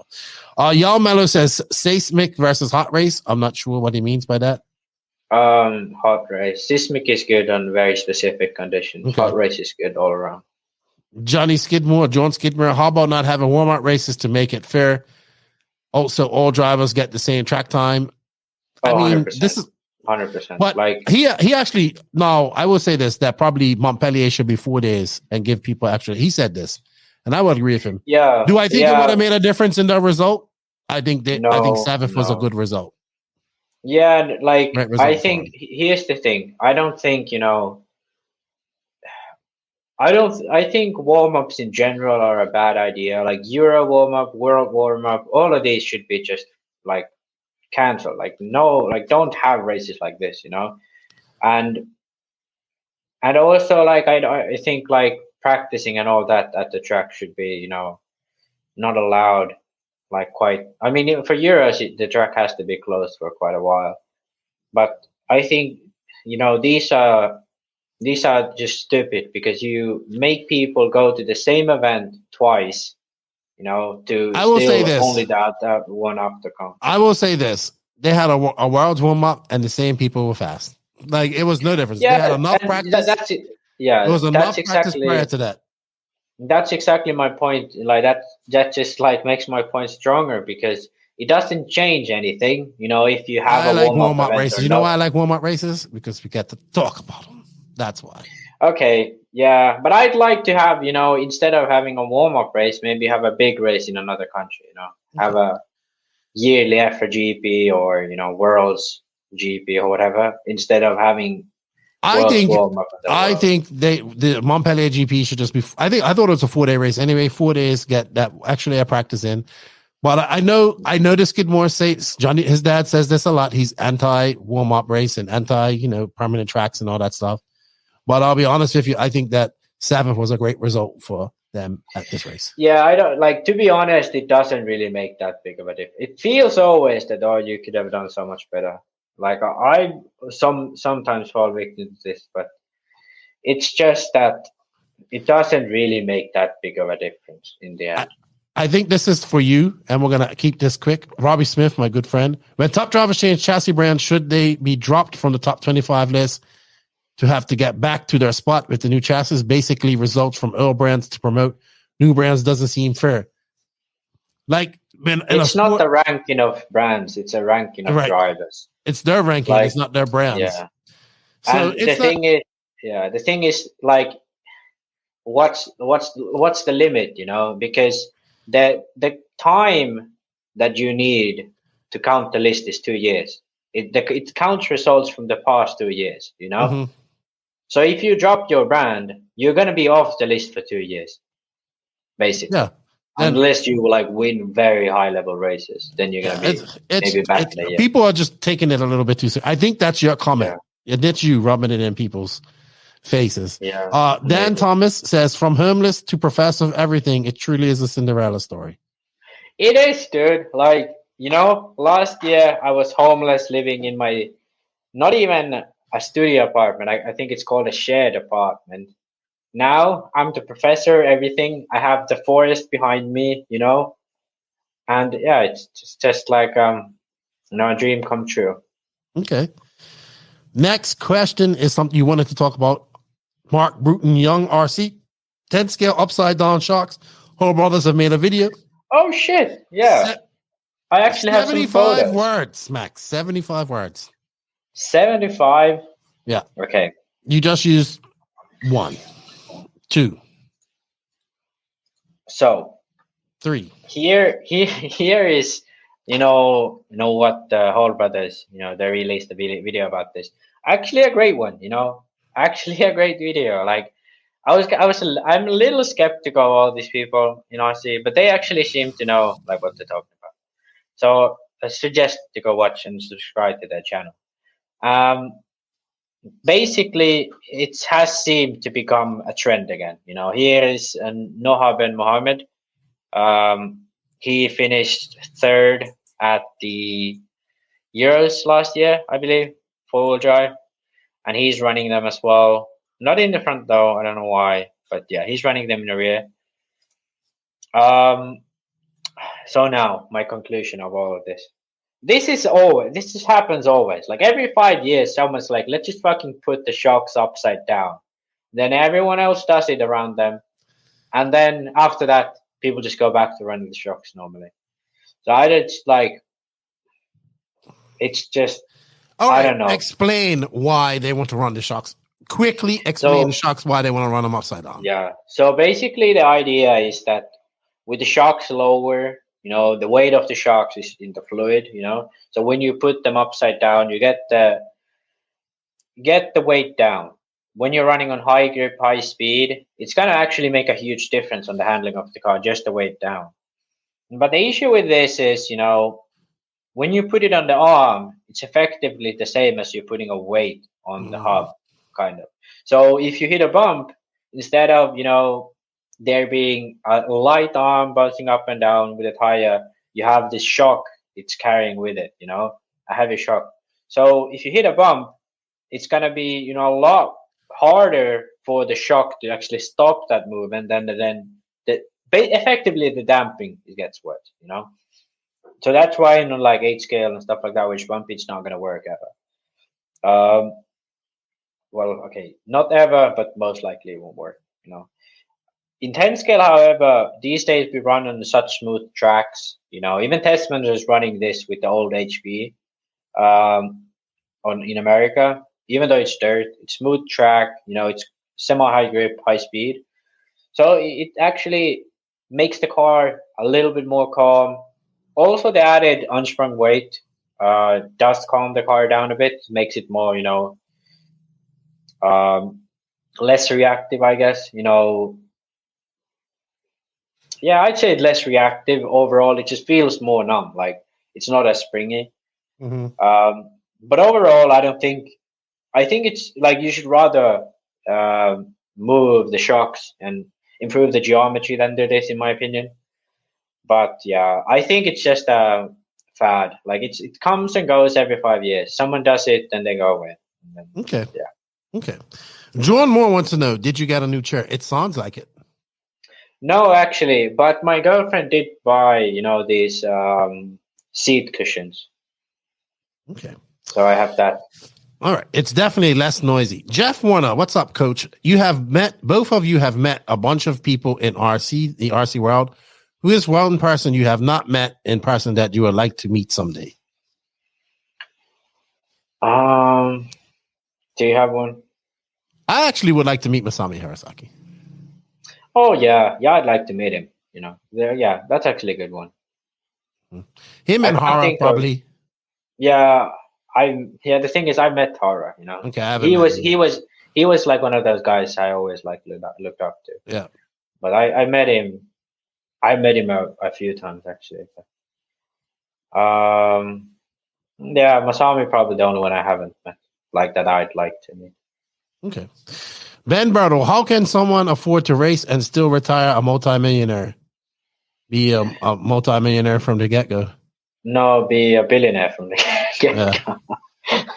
Y'all Mello says seismic versus hot race. I'm not sure what he means by that. Hot race. Seismic is good on very specific conditions. Okay. Hot race is good all around. John Skidmore, how about not having warm-up races to make it fair? Also, all drivers get the same track time. I mean, 100%. This is 100%. But like he actually, no, I will say this, that probably Montpellier should be 4 days and give people actually, he said this, and I would agree with him. Yeah. Do I think it would have made a difference in the result? I think 7th was a good result. Yeah, like I think here's the thing. I don't think, you know, I think warm-ups in general are a bad idea. Like Euro warm-up, World warm-up, all of these should be just like cancel. Like no, like don't have races like this, you know. And also like I think like practicing and all that at the track should be, you know, not allowed. Like quite, I mean, for Euros the track has to be closed for quite a while. But I think, you know, these are just stupid because you make people go to the same event twice, you know, to I will say this. Only that one after come. I will say this. They had a world's warm-up and the same people were fast. Like it was no difference. Yeah, they had enough practice. That's it. Yeah, it was enough practice prior to that. That's exactly my point. Like that just like makes my point stronger because it doesn't change anything. You know, if you have warm-up races. You know why I like warm-up races? Because we get to talk about them. That's why. Okay, yeah, but I'd like to have, you know, instead of having a warm-up race, maybe have a big race in another country. You know, have a yearly FGP or, you know, World's GP or whatever instead of having. I think the Montpellier GP should just be. I thought it was a 4-day race anyway. 4 days get that actually a practice in. But I know the Skidmore says Johnny. His dad says this a lot. He's anti warm up race and anti, you know, permanent tracks and all that stuff. But I'll be honest with you. I think that 7th was a great result for them at this race. Yeah, I don't like, to be honest, it doesn't really make that big of a difference. It feels always that you could have done so much better. Like I sometimes fall victim to this, but it's just that it doesn't really make that big of a difference in the end. I think this is for you, and we're going to keep this quick. Robbie Smith, my good friend. When top drivers change chassis brands, should they be dropped from the top 25 list to have to get back to their spot with the new chassis? Basically results from oil brands to promote new brands doesn't seem fair. Like it's not the ranking of brands; it's a ranking of drivers. It's their ranking; it's not their brands. Yeah. So and the thing is, like, what's the limit? Because the time that you need to count the list is 2 years. It counts results from the past 2 years. Mm-hmm. So if you drop your brand, you're going to be off the list for 2 years, basically. Yeah. Unless you like win very high level races, then you're going to be maybe back in a year. People are just taking it a little bit too serious. I think that's your comment. Yeah. That's you rubbing it in people's faces. Yeah. Dan Thomas says, from homeless to professor of everything, it truly is a Cinderella story. It is, dude. Like, last year I was homeless, living in my, not even a studio apartment. I think it's called a shared apartment. Now I'm the professor, everything. I have the forest behind me, and yeah, it's just like a dream come true. Okay. Next question is something you wanted to talk about. Mark Bruton Young RC 10 scale upside down shocks. Whole Brothers have made a video. Oh shit! Yeah, I actually have 75 words, Max. 75 words. 75. Yeah. Okay. You just used 1, 2. So 3. Here is what the Hall Brothers they released a video about this. Actually, a great one. Actually a great video. Like I'm a little skeptical of all these people in RC, but they actually seem to know like what they're talking about. So I suggest to go watch and subscribe to their channel. Basically, it has seemed to become a trend again. Here is Noha Ben Mohammed. He finished 3rd at the Euros last year, I believe, 4-wheel drive, and he's running them as well. Not in the front though, I don't know why, but yeah, he's running them in the rear. So now my conclusion of all of this. This happens always. Like every 5 years, someone's like, let's just fucking put the shocks upside down. Then everyone else does it around them. And then after that, people just go back to running the shocks normally. So it's just, I don't know. Explain why they want to run the shocks. Quickly explain the shocks, why they want to run them upside down. Yeah. So basically the idea is that with the shocks lower, the weight of the shocks is in the fluid, So when you put them upside down, you get the weight down. When you're running on high grip, high speed, it's going to actually make a huge difference on the handling of the car, just the weight down. But the issue with this is, when you put it on the arm, it's effectively the same as you're putting a weight on the hub, kind of. So if you hit a bump, instead of, there being a light arm bouncing up and down with a tire, you have this shock it's carrying with it, a heavy shock. So if you hit a bump, it's going to be, a lot harder for the shock to actually stop that movement effectively the damping gets worse, So that's why in like 8 scale and stuff like that, which bump, it's not going to work ever. Well, okay, not ever, but most likely it won't work, In 10 scale, however, these days we run on such smooth tracks, even Testament is running this with the old HB in America. Even though it's dirt, it's smooth track, it's semi-high grip, high speed. So it actually makes the car a little bit more calm. Also, the added unsprung weight does calm the car down a bit, makes it more, less reactive, I guess. Yeah, I'd say less reactive overall. It just feels more numb, like it's not as springy. Mm-hmm. But overall, I think it's like you should rather move the shocks and improve the geometry than do this, in my opinion. But yeah, I think it's just a fad. Like it comes and goes every 5 years. Someone does it, then they go away. Then, okay. Yeah. Okay. John Moore wants to know, did you get a new chair? It sounds like it. No, actually, but my girlfriend did buy, these seat cushions. Okay. So I have that. All right. It's definitely less noisy. Jeff Warner, what's up, coach? Both of you have met a bunch of people in the RC world Who is one person you have not met in person that you would like to meet someday? Do you have one? I actually would like to meet Masami Harasaki. Oh yeah, I'd like to meet him. That's actually a good one. Him and Hara probably. The thing is, I met Hara. Okay, he was like one of those guys I always looked up to. Yeah, but I met him. I met him a few times actually. Masami probably the only one I haven't met like that I'd like to meet. Okay. Ben Bertle, how can someone afford to race and still retire a multimillionaire? Be a multimillionaire from the get-go? No, be a billionaire from the get-go. Yeah.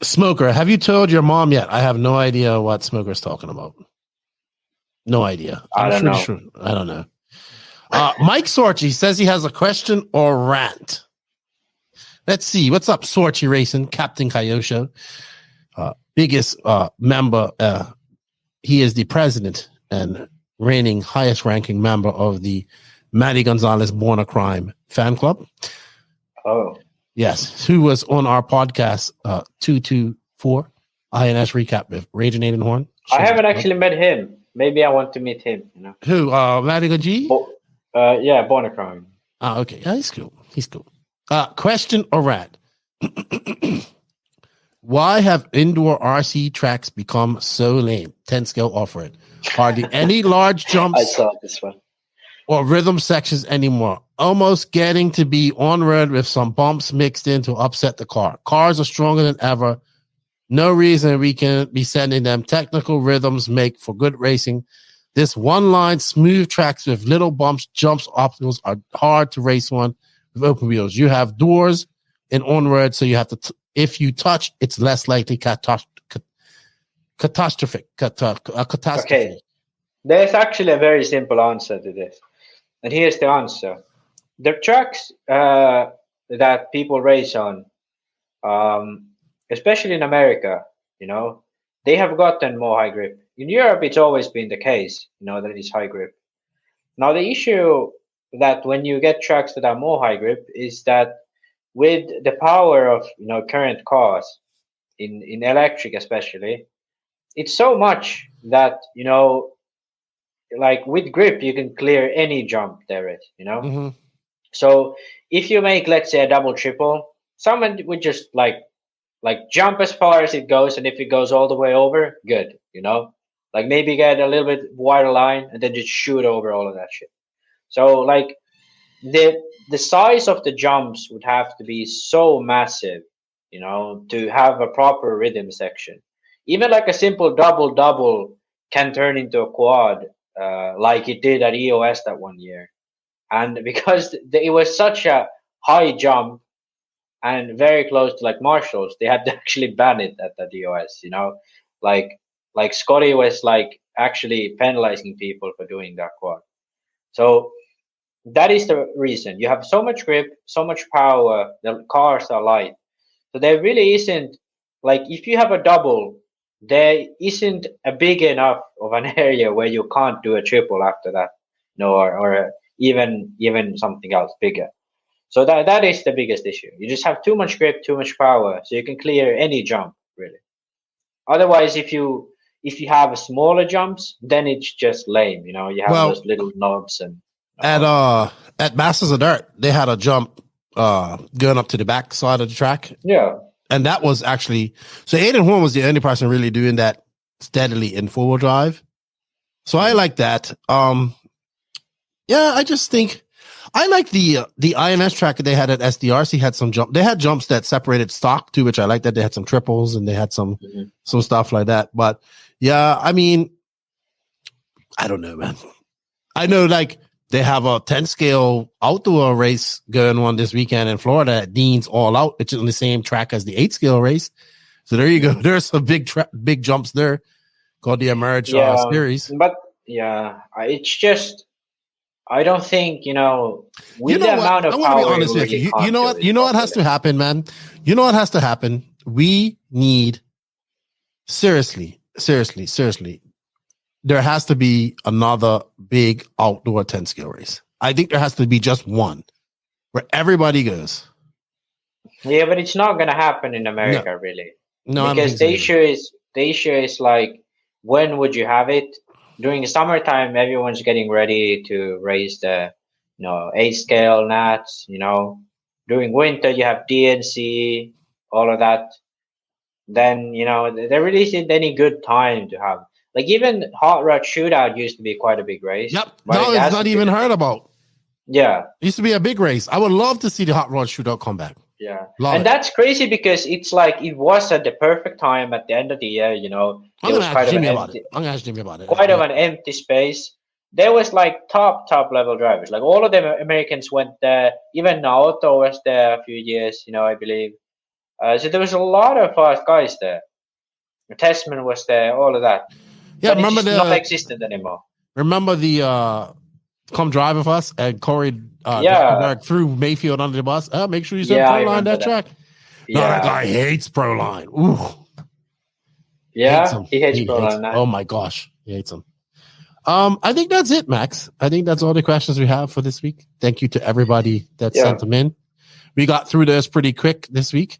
Smoker, have you told your mom yet? I have no idea what Smoker's talking about. No idea. I don't know. Sure. I don't know. Mike Sorchi says he has a question or rant. Let's see. What's up, Sorchi Racing, Captain Kyosho? Biggest member. He is the president and reigning highest ranking member of the Manny Gonzalez Born a Crime fan club. Oh. Yes. Who was on our podcast 224 INS recap with Raging Aiden Horn. I haven't actually met him. Maybe I want to meet him. Who? Manny G? Born a Crime. Okay. Yeah, he's cool. He's cool. Question or rant? Why have indoor RC tracks become so lame? 10 scale offer it. Hardly any large jumps I saw this one. or rhythm sections anymore. Almost getting to be on road with some bumps mixed in to upset the car. Cars are stronger than ever. No reason we can be sending them. Technical rhythms make for good racing. This one line smooth tracks with little bumps, jumps, obstacles are hard to race on with open wheels. You have doors and on road, so you have to. If you touch, it's less likely catastrophic. Okay, there's actually a very simple answer to this, and here's the answer: the tracks that people race on, especially in America, they have gotten more high grip. In Europe, it's always been the case, that it's high grip. Now, the issue that when you get tracks that are more high grip is that with the power of current cars, in electric especially, it's so much that like with grip you can clear any jump there is. Mm-hmm. So if you make, let's say, a double triple, someone would just like jump as far as it goes, and if it goes all the way over, good. Like maybe get a little bit wider line and then just shoot over all of that shit. So like the size of the jumps would have to be so massive, to have a proper rhythm section. Even like a simple double can turn into a quad, like it did at EOS that one year. And because it was such a high jump and very close to like Marshalls, they had to actually ban it at the EOS, like Scotty was like actually penalizing people for doing that quad. So that is the reason. You have so much grip, so much power, the cars are light. So there really isn't, like if you have a double, there isn't a big enough of an area where you can't do a triple after that, or even something else bigger. So that is the biggest issue. You just have too much grip, too much power, so you can clear any jump really. Otherwise, if you have smaller jumps, then it's just lame. You have those little knobs and. At Masters of Dirt, they had a jump going up to the back side of the track. Yeah. And that was actually, so Aiden Horn was the only person really doing that steadily in four-wheel drive. So I like that. I just think I like the INS track that they had at SDRC had some jump. They had jumps that separated stock too, which I like that. They had some triples and they had some stuff like that. But yeah, I mean, I don't know, man. I know like they have a 10 scale outdoor race going on this weekend in Florida at Dean's All Out, which is on the same track as the 8 scale race. So there you go. There's some big jumps there called the Emerge series. But yeah, it's just, I don't think, with the amount of power. I want to be honest with you. You know what has to happen, man? You know what has to happen? We need, seriously, there has to be another big outdoor 10 skill race. I think there has to be just one where everybody goes. Yeah, but it's not going to happen in America, really. No, because the issue is like, when would you have it? During the summertime, everyone's getting ready to raise the 8 scale nats. During winter, you have DNC, all of that. Then there really isn't any good time to have. Like, even Hot Rod Shootout used to be quite a big race. Yep. No, it's not even heard about. Yeah. It used to be a big race. I would love to see the Hot Rod Shootout come back. Yeah. That's crazy because it's like it was at the perfect time at the end of the year, I'm going to ask Jimmy about it. Quite of an empty space. There was like top level drivers. Like, all of them Americans went there. Even Naoto was there a few years, I believe. So there was a lot of fast guys there. Testman was there, all of that. Yeah, but it's not existent anymore. Remember the Come Drive With Us and Corey threw Mayfield under the bus? Make sure you send Proline that track. Yeah. No, that guy hates Proline. Ooh. Yeah, he hates Proline. Oh my gosh, he hates him. I think that's it, Max. I think that's all the questions we have for this week. Thank you to everybody that sent them in. We got through this pretty quick this week.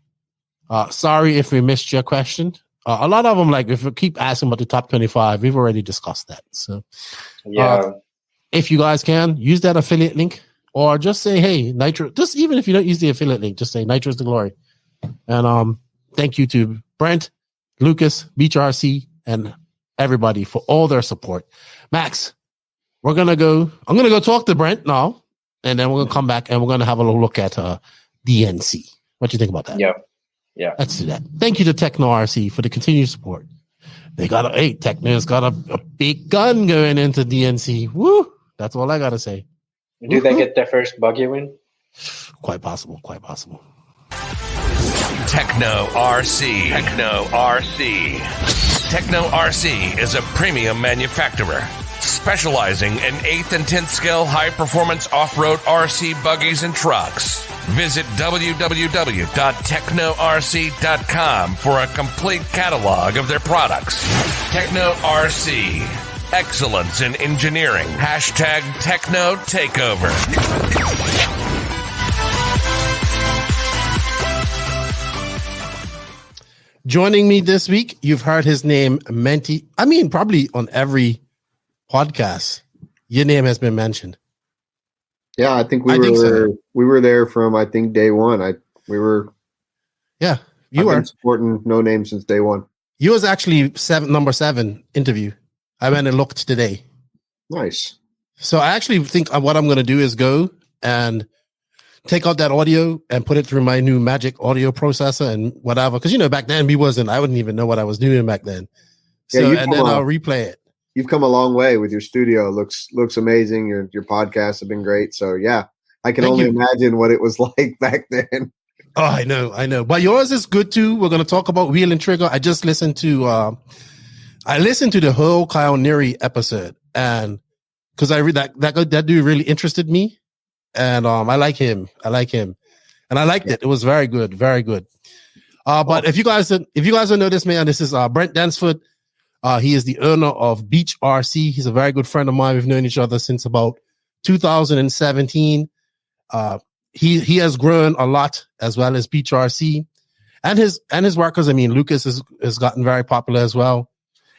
Sorry if we missed your question. A lot of them, like, if we keep asking about the top 25, we've already discussed that. So, if you guys can, use that affiliate link, or just say, hey, Nitro, just even if you don't use the affiliate link, just say Nitro is the glory. And thank you to Brent, Lucas, Beach RC, and everybody for all their support. Max, I'm going to go talk to Brent now, and then we're going to come back and we're going to have a little look at DNC. What do you think about that? Yeah. Let's do that. Thank you to Techno RC for the continued support. Techno's got a big gun going into DNC. Woo! That's all I got to say. Do they get their first buggy win? Quite possible. Techno RC. Techno RC is a premium manufacturer specializing in 8th and 10th scale high-performance off-road RC buggies and trucks. Visit www.technorc.com for a complete catalog of their products. Techno RC. Excellence in engineering. #Techno Takeover. Joining me this week, you've heard his name, Menti. I mean, probably on every podcast, your name has been mentioned. Yeah, I think we were there from day one. You were been supporting No Name since day one. You was actually number 7 interview. I went and looked today. Nice. So I actually think what I'm going to do is go and take out that audio and put it through my new Magic audio processor and whatever. Because back then I wouldn't even know what I was doing back then. So and then I'll replay it. You've come a long way with your studio. It looks amazing. Your podcasts have been great. So yeah, I can only imagine what it was like back then. Oh, I know. But yours is good too. We're going to talk about Wheel and Trigger. I just listened to the whole Kyle Neary episode, and because I read that dude really interested me, and I like him, and I liked it. It was very good. But if you guys don't know this man, this is Brent Densford. He is the owner of Beach RC. He's a very good friend of mine. We've known each other since about 2017. He has grown a lot, as well as Beach RC and his workers. I mean, Lucas has gotten very popular as well.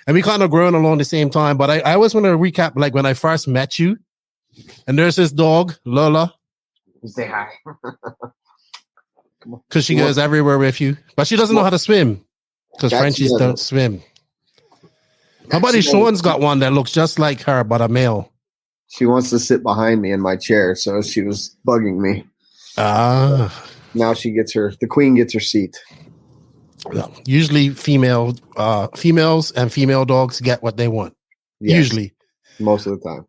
And we kind of grown along the same time. But I always want to recap, like, when I first met you, and there's this dog, Lola. Say hi. Because she goes everywhere with you. But she doesn't know how to swim, because Frenchies don't swim. My buddy Sean's got one that looks just like her, but a male. She wants to sit behind me in my chair, so she was bugging me. Now the queen gets her seat. Well, usually females and female dogs get what they want. Yes, usually. Most of the time.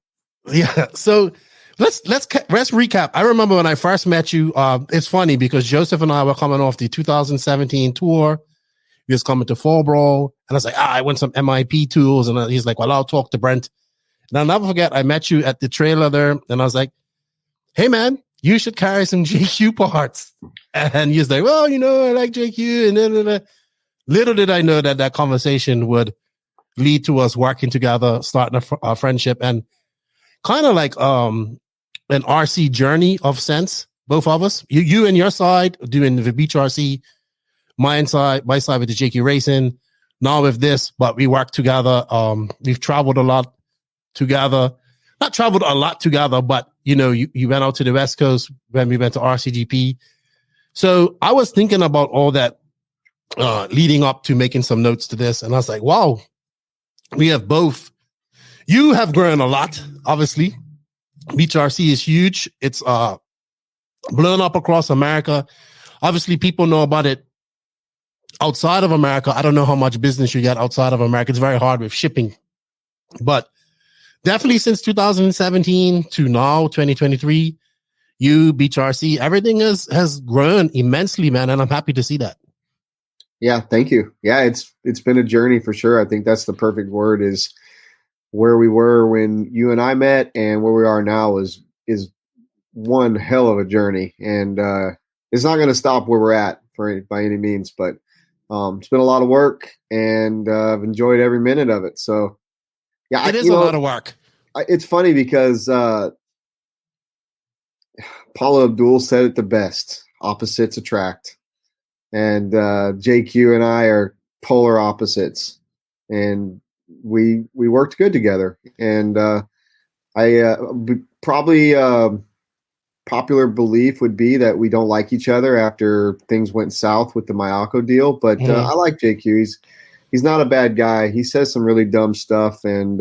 Yeah. So let's recap. I remember when I first met you, it's funny because Joseph and I were coming off the 2017 tour. He was coming to Fall Brawl, and I was like, I want some MIP tools. And he's like, well, I'll talk to Brent. And I'll never forget, I met you at the trailer there, and I was like, hey, man, you should carry some JQ parts. And he's like, well, I like JQ. And then little did I know that conversation would lead to us working together, starting a friendship, and kind of like an RC journey of sense. Both of us, you and your side doing the beach RC, my side with the JQ Racing. Now with this, but we work together. We've traveled a lot together. Not traveled a lot together, but you went out to the West Coast when we went to RCGP. So I was thinking about all that leading up to making some notes to this, and I was like, wow, we have both. You have grown a lot, obviously. Beach RC is huge. It's blown up across America. Obviously, people know about it outside of America. I don't know how much business you get outside of America. It's very hard with shipping. But definitely since 2017 to now, 2023, Beach RC, everything has grown immensely, man. And I'm happy to see that. Yeah, thank you. Yeah, it's been a journey for sure. I think that's the perfect word, is where we were when you and I met and where we are now is one hell of a journey. And it's not going to stop where we're at by any means, but it's been a lot of work, and I've enjoyed every minute of it. So yeah, it is a lot of work. It's funny because Paula Abdul said it the best: opposites attract. And JQ and I are polar opposites, and we worked good together. And probably popular belief would be that we don't like each other after things went south with the Mayako deal. But I like JQ. He's not a bad guy. He says some really dumb stuff, and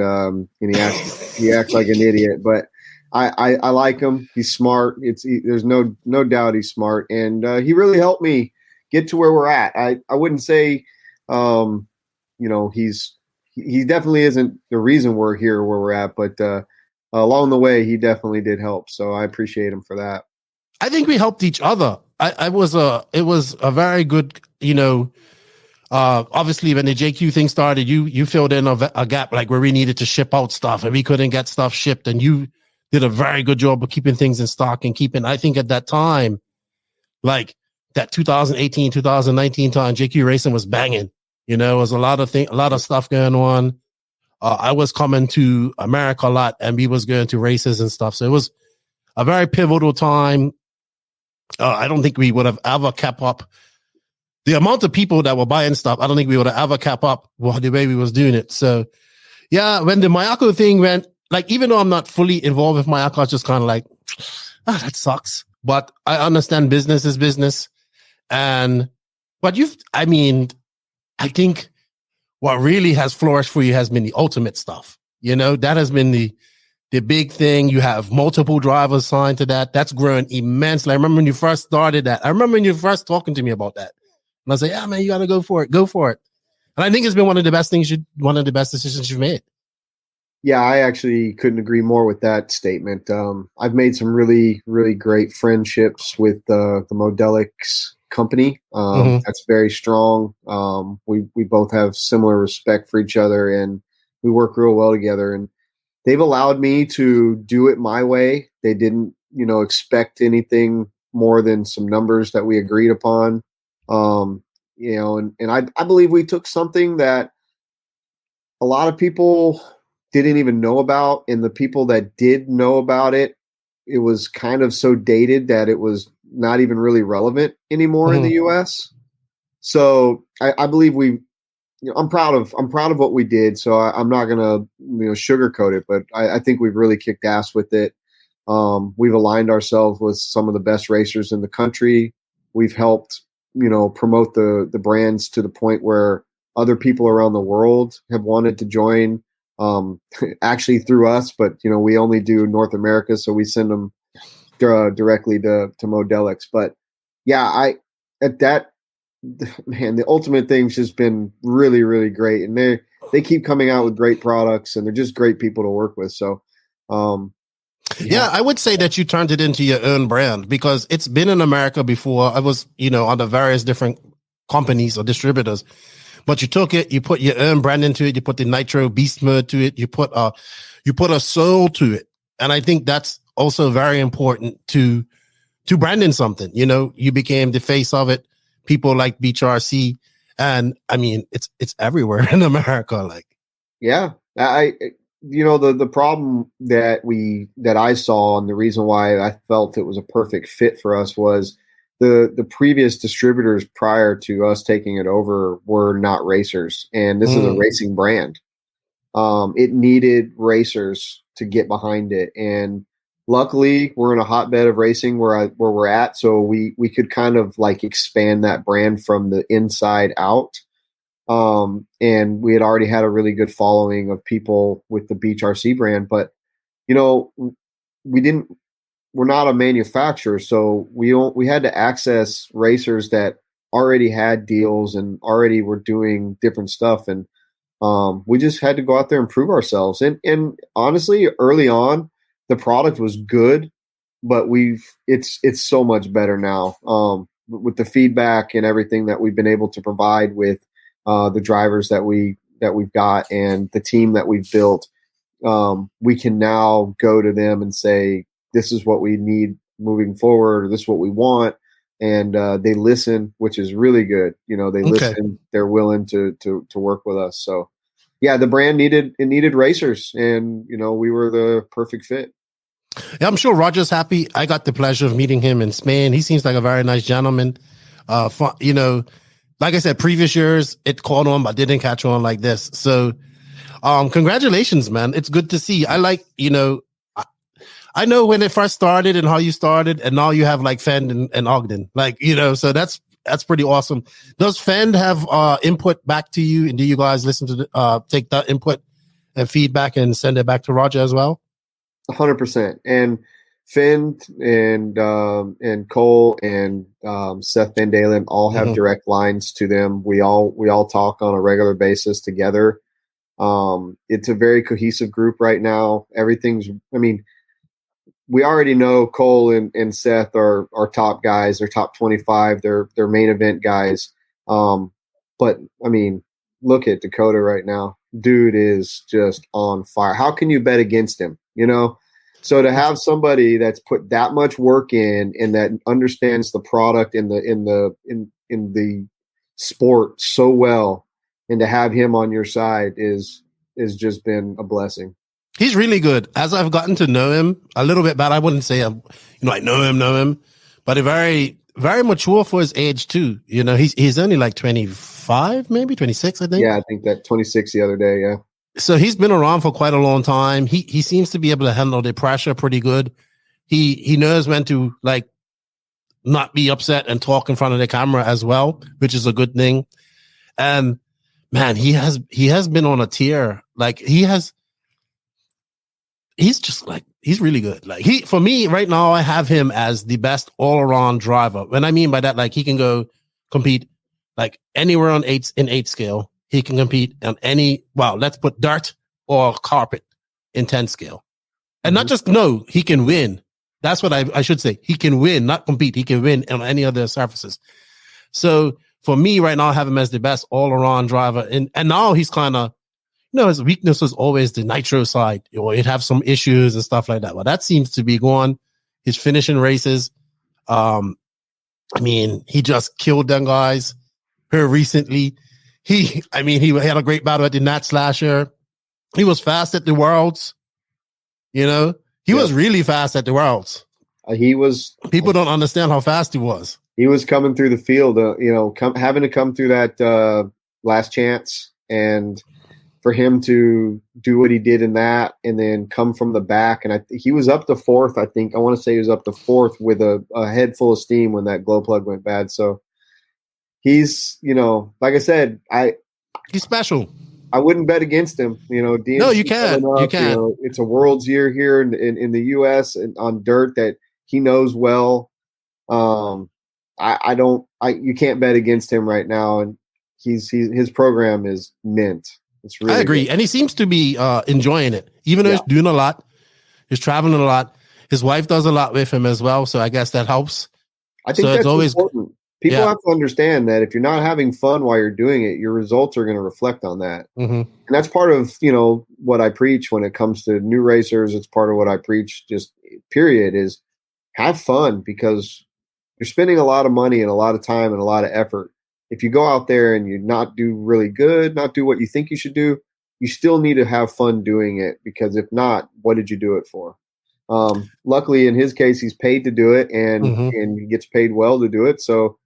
he acts like an idiot. But I like him. He's smart. There's no doubt he's smart, and he really helped me get to where we're at. I wouldn't say, he definitely isn't the reason we're here where we're at, but along the way, he definitely did help. So I appreciate him for that. I think we helped each other. It was a very good, obviously when the JQ thing started, you filled in a gap, like where we needed to ship out stuff and we couldn't get stuff shipped. And you did a very good job of keeping things in stock and I think at that time, like, that 2018, 2019 time, JQ Racing was banging. It was a lot of stuff going on. I was coming to America a lot, and we was going to races and stuff. So it was a very pivotal time. I don't think we would have ever kept up the amount of people that were buying stuff. I don't think we would have ever kept up with the way we was doing it. So yeah, when the Mayako thing went, like, even though I'm not fully involved with Mayako, I was just kind of like, that sucks. But I understand business is business. I think what really has flourished for you has been the ultimate stuff. That has been the big thing. You have multiple drivers signed to that. That's grown immensely. I remember when you first started that. I remember when you first talking to me about that. And I was like, yeah, man, you got to go for it. Go for it. And I think it's been one of the best decisions you've made. Yeah, I actually couldn't agree more with that statement. I've made some really, really great friendships with the Modelics company. That's very strong. We both have similar respect for each other, and we work real well together. And they've allowed me to do it my way. They didn't, expect anything more than some numbers that we agreed upon. And I believe we took something that a lot of people didn't even know about, and the people that did know about it, it was kind of so dated that it was not even really relevant anymore in the U.S. So I believe I'm proud of what we did. So I'm not gonna sugarcoat it, but I think we've really kicked ass with it. We've aligned ourselves with some of the best racers in the country. We've helped promote the brands to the point where other people around the world have wanted to join. Actually through us, but we only do North America, so we send them directly to Modelics. But yeah, the ultimate thing's just been really, really great, and they keep coming out with great products, and they're just great people to work with. So yeah, I would say that you turned it into your own brand, because it's been in America before. I was under various different companies or distributors. But you took it, you put your own brand into it, you put the Nitro Beast mode to it, you put a soul to it. And I think that's also very important to branding something. You became the face of it. People like Beach RC. And I mean, it's everywhere in America. Like, Yeah, the problem that I saw, and the reason why I felt it was a perfect fit for us was the previous distributors prior to us taking it over were not racers, and this is a racing brand. It needed racers to get behind it, and luckily we're in a hotbed of racing where we're at, so we could kind of like expand that brand from the inside out. And we had already had a really good following of people with the Beach RC brand, but we're not a manufacturer, so we had to access racers that already had deals and already were doing different stuff, and we just had to go out there and prove ourselves. And honestly, early on, the product was good, but it's so much better now with the feedback and everything that we've been able to provide with the drivers that we've got and the team that we've built. We can now go to them and say, this is what we need moving forward, or this is what we want. And they listen, which is really good. They listen, they're willing to work with us. So yeah, the brand needed racers, and we were the perfect fit. Yeah, I'm sure Roger's happy. I got the pleasure of meeting him in Spain. He seems like a very nice gentleman. Like I said, previous years it caught on, but didn't catch on like this. So, congratulations, man. It's good to see. I like, I know when it first started and how you started, and now you have like Fend and Ogden, so that's pretty awesome. Does Fend have input back to you, and do you guys listen to take that input and feedback and send it back to Roger as well? 100%. And Fend and Cole and Seth Van Dalen all have direct lines to them. We all talk on a regular basis together. It's a very cohesive group right now. We already know Cole and Seth are top guys. They're top 25. They're main event guys. But look at Dakota right now. Dude is just on fire. How can you bet against him? So to have somebody that's put that much work in and that understands the product in the sport so well, and to have him on your side is just been a blessing. He's really good. As I've gotten to know him a little bit, but I wouldn't say I know him, but a very, very mature for his age too. He's only like 25, maybe 26, I think. Yeah, I think that 26 the other day. Yeah. So he's been around for quite a long time. He seems to be able to handle the pressure pretty good. He knows when to not be upset and talk in front of the camera as well, which is a good thing. And man, he has been on a tear. He's really good. For me right now, I have him as the best all around driver. When I mean by that, he can go compete anywhere on 8 scale. He can compete on let's put dirt or carpet in 10 scale. And not just he can win. That's what I should say. He can win, not compete. He can win on any other surfaces. So for me right now, I have him as the best all around driver. And now he's kind of, his weakness was always the nitro side. He'd have some issues and stuff like that. Well, that seems to be gone. He's finishing races. He just killed them guys here recently. He had a great battle at the Nat Slasher. He was fast at the Worlds. He was really fast at the Worlds. People don't understand how fast he was. He was coming through the field, having to come through that last chance, and for him to do what he did in that and then come from the back. And he was up to 4th, I think. I want to say he was up to 4th with a head full of steam when that glow plug went bad. So he's, like I said, he's special. I wouldn't bet against him. DNC, no, you can't. You can't. It's a World's year here in the U.S. and on dirt that he knows well. You can't bet against him right now, and his program is mint. It's really I agree, good. And he seems to be enjoying it, even though he's doing a lot. He's traveling a lot. His wife does a lot with him as well, so I guess that helps. I think that's always important. People have to understand that if you're not having fun while you're doing it, your results are going to reflect on that. Mm-hmm. And that's part of, what I preach when it comes to new racers. It's part of what I preach, just period, is have fun, because you're spending a lot of money and a lot of time and a lot of effort. If you go out there and you not do really good, not do what you think you should do, you still need to have fun doing it, because if not, what did you do it for? Luckily, in his case, he's paid to do it, and he gets paid well to do it. So,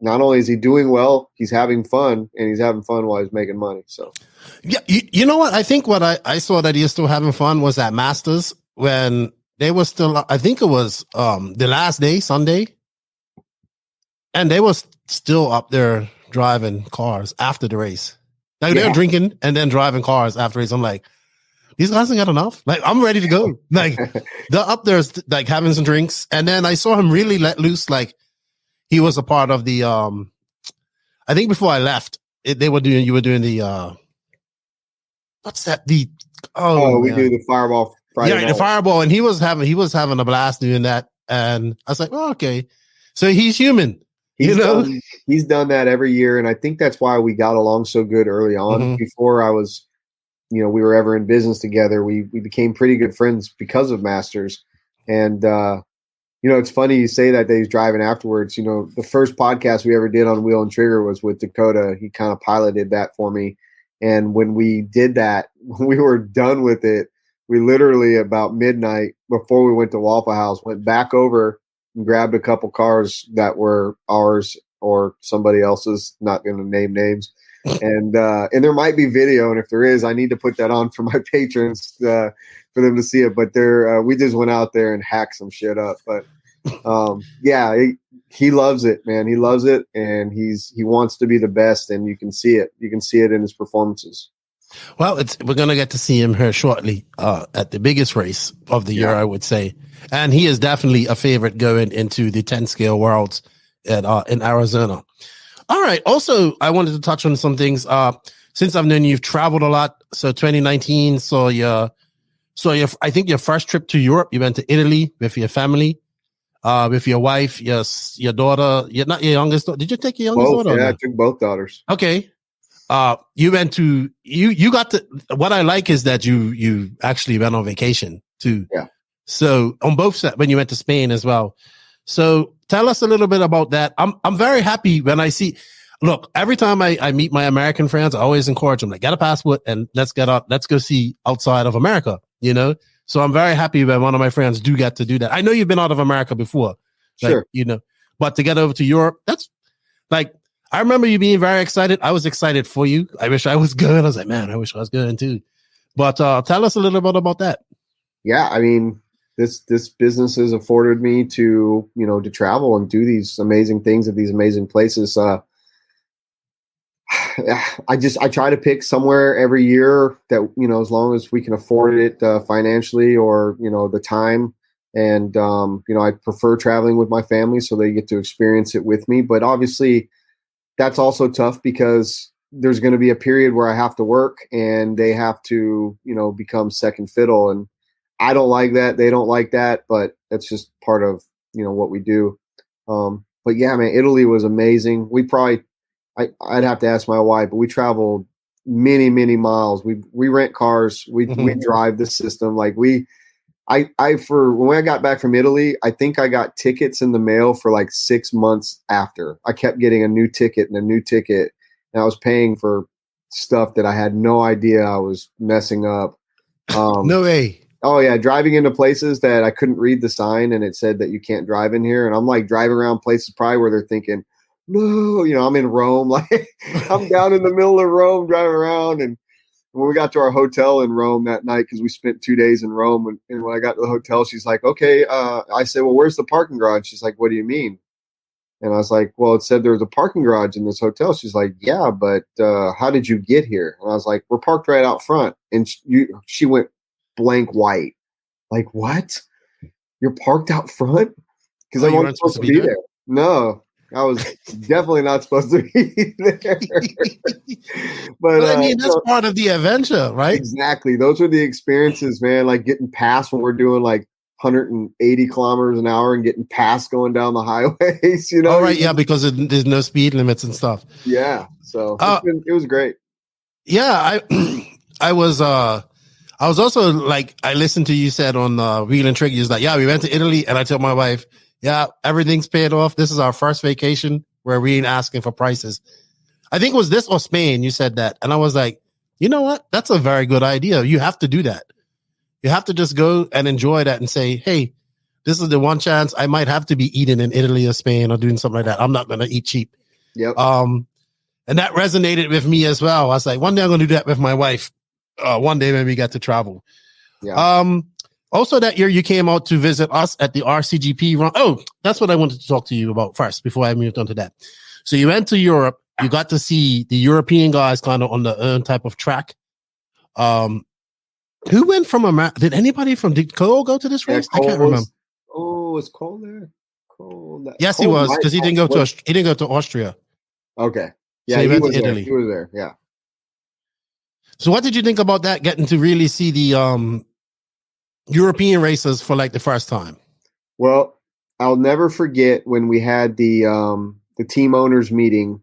not only is he doing well, he's having fun, and he's having fun while he's making money. So, yeah, you know what? I think what I saw that he was still having fun was at Masters when they were still. I think it was the last day, Sunday, and they were still up there driving cars after the race. Like they're drinking and then driving cars after race. I'm like, these guys ain't got enough. Like, I'm ready to go. Like, they're up there, like, having some drinks. And then I saw him really let loose. Like, he was a part of the, I think before I left, you were doing the, what's that? We do the Fireball Friday night. The Fireball. And he was having a blast doing that. And I was like, oh, okay. So he's human. He's done that every year. And I think that's why we got along so good early on. Before I was, we were ever in business together, we became pretty good friends because of Masters. And, it's funny you say that he's driving afterwards. The first podcast we ever did on Wheel and Trigger was with Dakota. He kind of piloted that for me. And when we did that, when we were done with it, we literally about midnight before we went to Waffle House, went back over and grabbed a couple cars that were ours or somebody else's, not going to name names. And there might be video, and if there is, I need to put that on for my patrons for them to see it. But we just went out there and hacked some shit up. But he loves it, man. He loves it, and he wants to be the best, and you can see it. You can see it in his performances. Well, we're gonna get to see him here shortly at the biggest race of the year, I would say, and he is definitely a favorite going into the 10 scale worlds in Arizona. All right. Also, I wanted to touch on some things. Since I've known you've traveled a lot. So 2019 I think your first trip to Europe, you went to Italy with your family, with your wife, your daughter. You're not your youngest daughter. Did you take your youngest daughter? Yeah, I took both daughters. Okay. You went to you got to. What I like is that you actually went on vacation too. Yeah. So on both sides, when you went to Spain as well. So tell us a little bit about that. I'm very happy when I see. Look, every time I meet my American friends, I always encourage them, like, get a passport and let's go see outside of America. So I'm very happy when one of my friends do get to do that. I know you've been out of America before, sure. But to get over to Europe, that's like, I remember you being very excited. I was excited for you. I wish I was good. I was like, man, I wish I was good too. But tell us a little bit about that. Yeah, I mean, this business has afforded me to travel and do these amazing things at these amazing places. I try to pick somewhere every year that, as long as we can afford it financially or, the time. And, I prefer traveling with my family so they get to experience it with me. But obviously that's also tough because there's going to be a period where I have to work and they have to, become second fiddle. And I don't like that. They don't like that, but that's just part of, what we do. But yeah, man, Italy was amazing. We probably, I'd have to ask my wife, but we traveled many, many miles. We rent cars. We drive the system. Like when I got back from Italy, I think I got tickets in the mail for like 6 months after. I kept getting a new ticket and a new ticket, and I was paying for stuff that I had no idea I was messing up. No way. Oh yeah, driving into places that I couldn't read the sign and it said that you can't drive in here, and I'm like driving around places probably where they're thinking, no, I'm in Rome, like I'm down in the middle of Rome driving around. And when we got to our hotel in Rome that night, because we spent 2 days in Rome, and when I got to the hotel, she's like, okay, I said, well, where's the parking garage? She's like, what do you mean? And I was like, well, it said there was a parking garage in this hotel. She's like, yeah, but how did you get here? And I was like, we're parked right out front. And she went blank white. Like, what? You're parked out front? Because I wasn't supposed to be there. No. I was definitely not supposed to be there. But I mean, that's part of the adventure, right? Exactly. Those are the experiences, man. Like getting past when we're doing like 180 kilometers an hour and getting past going down the highways, Oh, right. Yeah, because there's no speed limits and stuff. Yeah. So it was great. Yeah. I was also like, I listened to you said on Wheel and Trigger, like, yeah, we went to Italy, and I told my wife, yeah, everything's paid off. This is our first vacation where we ain't asking for prices. I think it was this or Spain. You said that. And I was like, you know what? That's a very good idea. You have to do that. You have to just go and enjoy that and say, hey, this is the one chance I might have to be eating in Italy or Spain or doing something like that. I'm not going to eat cheap. Yep. And that resonated with me as well. I was like, one day I'm going to do that with my wife. One day when we get to travel. Yeah. Also that year you came out to visit us at the RCGP run. Oh, that's what I wanted to talk to you about first before I moved on to that. So you went to Europe. You got to see the European guys kind of on their own type of track. Who went from America? Did Cole go to this race? I can't remember. Was Cole there? Yes, Cole, he was, because he didn't go to Austria. Okay. Yeah, so he went was to Italy. There. He was there. Yeah. So what did you think about that, getting to really see the European races for like the first time? Well, I'll never forget when we had the team owners meeting,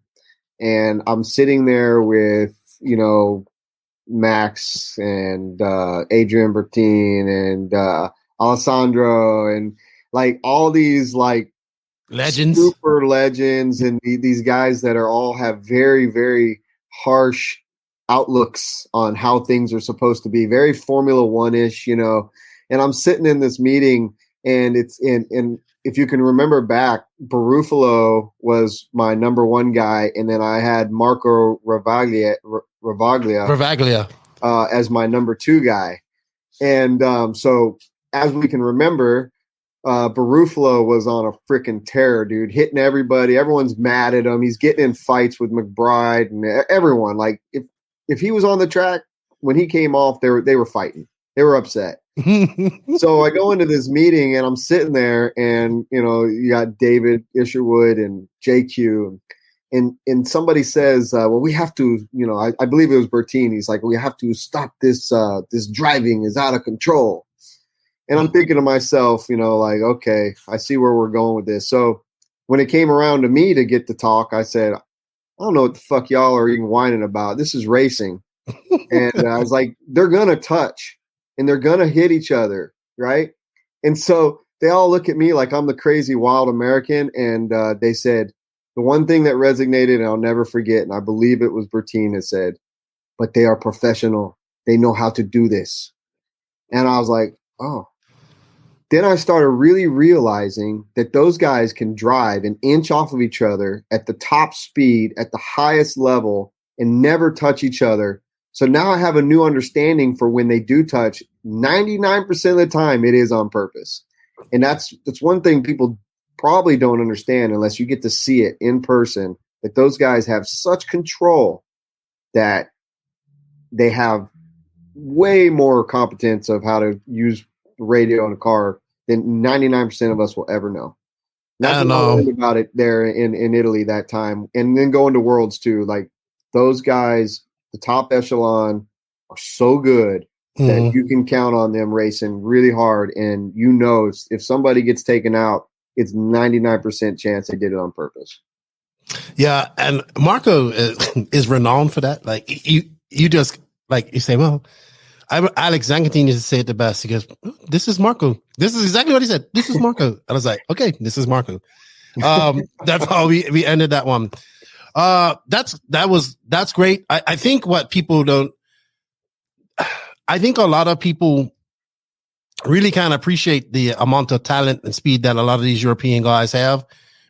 and I'm sitting there with, Max and Adrian Bertin and Alessandro and like all these like legends, super legends, and these guys that are all have very, very harsh outlooks on how things are supposed to be, very Formula One-ish, and I'm sitting in this meeting, and it's in if you can remember back, Barufalo was my number one guy, and then I had Marco Ravaglia as my number two guy. And so as we can remember, Barufalo was on a freaking tear, dude, hitting everybody. Everyone's mad at him. He's getting in fights with McBride and everyone. Like if he was on the track, when he came off, they were fighting. They were upset. So I go into this meeting and I'm sitting there, and you got David Isherwood and JQ, and somebody says, well, we have to, I believe it was Bertini. He's like, we have to stop this. This driving is out of control. And I'm thinking to myself, like, okay, I see where we're going with this. So when it came around to me to get to talk, I said, I don't know what the fuck y'all are even whining about. This is racing. And I was like, they're going to touch and they're going to hit each other. Right. And so they all look at me like I'm the crazy wild American. And they said, the one thing that resonated, and I'll never forget, and I believe it was Bertin that said, but they are professional. They know how to do this. And I was like, oh. Then I started really realizing that those guys can drive an inch off of each other at the top speed, at the highest level, and never touch each other. So now I have a new understanding for when they do touch. 99% of the time, it is on purpose. And that's one thing people probably don't understand unless you get to see it in person, that those guys have such control that they have way more competence of how to use radio in a car than 99% of us will ever know. That's what I learned about it there in Italy that time. And then going to Worlds too. Like those guys, the top echelon, are so good that you can count on them racing really hard. And if somebody gets taken out, it's 99% chance they did it on purpose. Yeah, and Marco is renowned for that. Like you just like you say, well, Alex Zangatini used to say it the best. He goes, "This is Marco. This is exactly what he said. This is Marco." And I was like, "Okay, this is Marco." That's how we ended that one. That's great. I think what people don't. I think a lot of people really kind of appreciate the amount of talent and speed that a lot of these European guys have,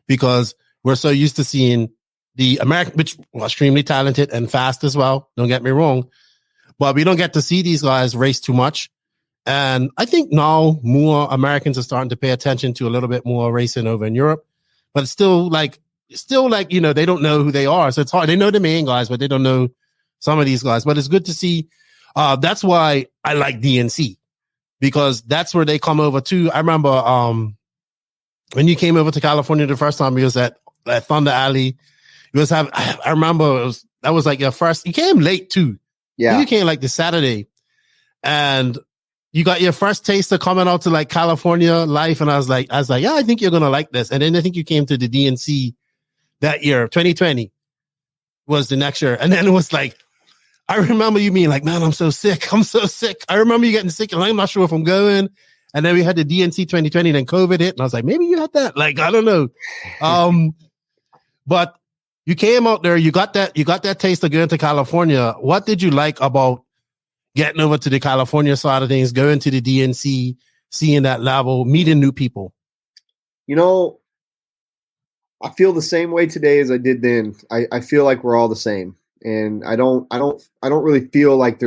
because we're so used to seeing the American, which was extremely talented and fast as well. Don't get me wrong, but we don't get to see these guys race too much. And I think now more Americans are starting to pay attention to a little bit more racing over in Europe, but it's still like, they don't know who they are. So it's hard. They know the main guys, but they don't know some of these guys, but it's good to see. That's why I like DNC, because that's where they come over to. I remember when you came over to California the first time, you was at Thunder Alley. I remember that was like your first. You came late too. Yeah, you came like the Saturday, and you got your first taste of coming out to like California life. And I was like, yeah, I think you're gonna like this. And then I think you came to the DNC that year, 2020 was the next year, and then it was like. I remember you being like, man, I'm so sick. I remember you getting sick and I'm not sure if I'm going. And then we had the DNC 2020 and then COVID hit. And I was like, maybe you had that. Like, I don't know. But you came out there, you got that taste of going to California. What did you like about getting over to the California side of things, going to the DNC, seeing that level, meeting new people? You know, I feel the same way today as I did then. I feel like we're all the same. And I don't really feel like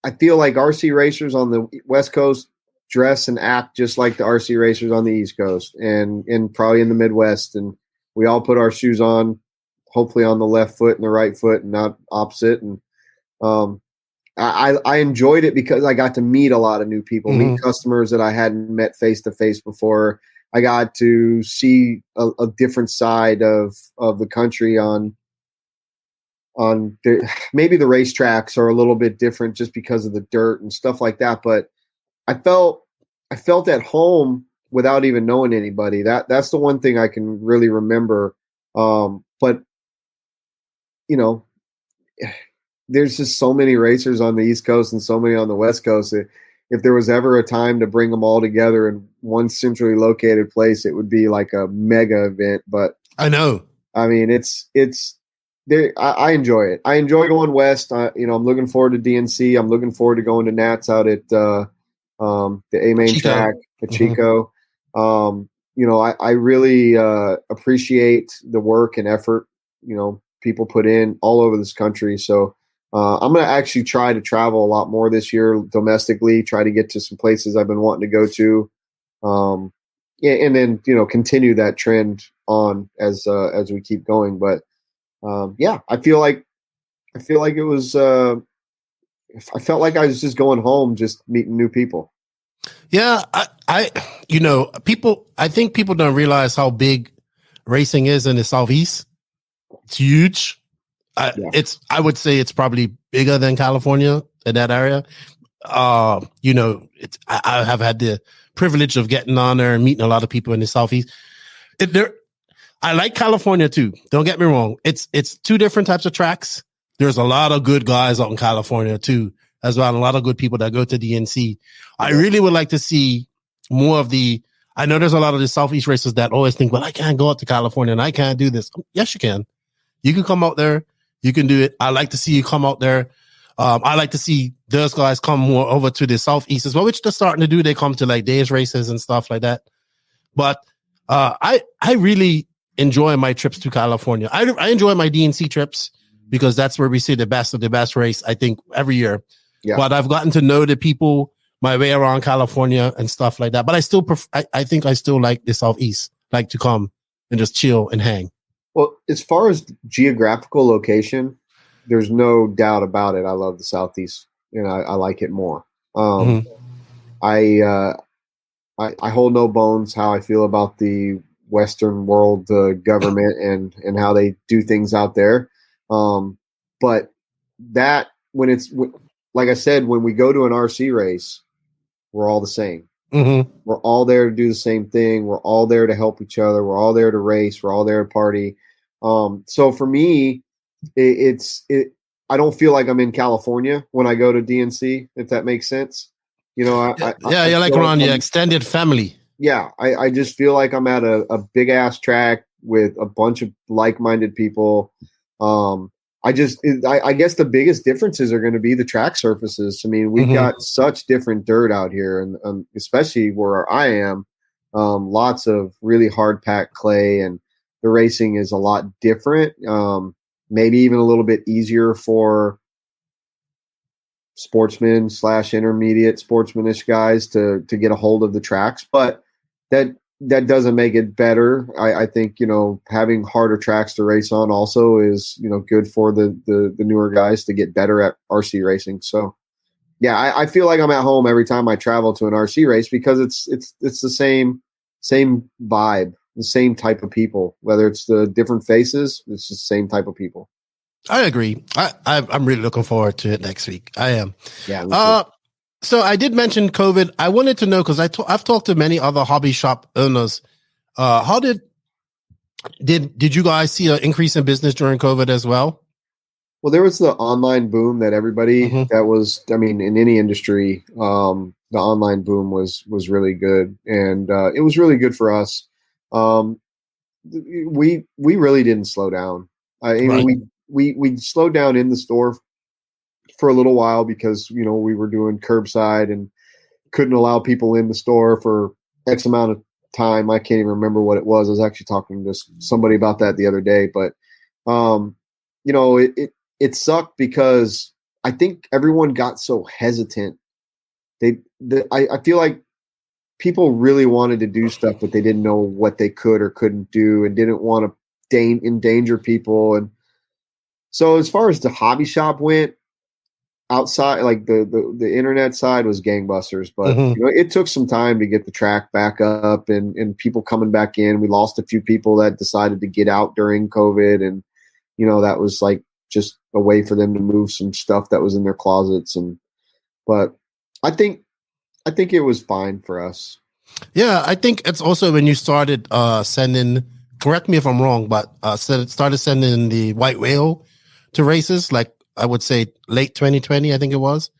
I feel like RC racers on the West Coast dress and act just like the RC racers on the East Coast and probably in the Midwest. And we all put our shoes on, hopefully on the left foot and the right foot and not opposite. And I enjoyed it because I got to meet a lot of new people, meet customers that I hadn't met face to face before. I got to see a different side of the country maybe the racetracks are a little bit different just because of the dirt and stuff like that. But I felt at home without even knowing anybody. That's the one thing I can really remember. But you know, there's just so many racers on the East Coast and so many on the West Coast. If there was ever a time to bring them all together in one centrally located place, it would be like a mega event. But I know. I mean, it's there. I enjoy it. I enjoy going west. I'm looking forward to DNC. I'm looking forward to going to Nats out at the A-Main track at Chico. I really appreciate the work and effort, people put in all over this country. So I'm going to actually try to travel a lot more this year domestically, try to get to some places I've been wanting to go to. And then, continue that trend on as we keep going. But I feel like it was, I felt like I was just going home, just meeting new people. Yeah. I think people don't realize how big racing is in the Southeast. It's huge. I would say it's probably bigger than California in that area. I have had the privilege of getting on there and meeting a lot of people in the Southeast. I like California too. Don't get me wrong. It's two different types of tracks. There's a lot of good guys out in California too, as well. A lot of good people that go to DNC. I really would like to see more of I know there's a lot of the Southeast racers that always think, well, I can't go out to California and I can't do this. Yes, you can. You can come out there. You can do it. I like to see you come out there. I like to see those guys come more over to the Southeast as well, which they're starting to do. They come to like days races and stuff like that. But I really enjoy my trips to California. I enjoy my DNC trips because that's where we see the best of the best race, I think, every year. Yeah. But I've gotten to know the people my way around California and stuff like that. But I still I think I still like the Southeast, like to come and just chill and hang. Well, as far as geographical location, there's no doubt about it. I love the Southeast, and I like it more. I hold no bones how I feel about the Western world government and how they do things out there. But that when it's like I said, when we go to an RC race, we're all the same. We're all there to do the same thing. We're all there to help each other. We're all there to race. We're all there to party. So for me, I don't feel like I'm in California when I go to DNC, if that makes sense. You're like around the extended family. Yeah. I just feel like I'm at a big ass track with a bunch of like-minded people. I guess the biggest differences are going to be the track surfaces. I mean, we've got such different dirt out here, and especially where I am, lots of really hard packed clay, and the racing is a lot different. Maybe even a little bit easier for sportsmen / intermediate sportsmanish guys to get a hold of the tracks, but that doesn't make it better. I think, having harder tracks to race on also is, good for the newer guys to get better at RC racing. So yeah, I feel like I'm at home every time I travel to an RC race because it's the same vibe, the same type of people, whether it's the different faces, it's the same type of people. I agree. I'm really looking forward to it next week. I am. Yeah. So I did mention COVID. I wanted to know, because I've talked to many other hobby shop owners. How did you guys see an increase in business during COVID as well? Well, there was the online boom that everybody that was, in any industry, the online boom was really good. And it was really good for us. we really didn't slow down. We slowed down in the store for a little while because, you know, we were doing curbside and couldn't allow people in the store for X amount of time. I can't even remember what it was. I was actually talking to somebody about that the other day, but you know, it sucked because I think everyone got so hesitant. I feel like people really wanted to do stuff, but they didn't know what they could or couldn't do and didn't want to endanger people. And so as far as the hobby shop went, outside, like the internet side was gangbusters, but you know, it took some time to get the track back up and people coming back in. We lost a few people that decided to get out during COVID, and you know, that was like just a way for them to move some stuff that was in their closets. But I think it was fine for us. Yeah, I think it's also when you started sending, correct me if I'm wrong, but started sending the white whale to races, like I would say late 2020, I think it was.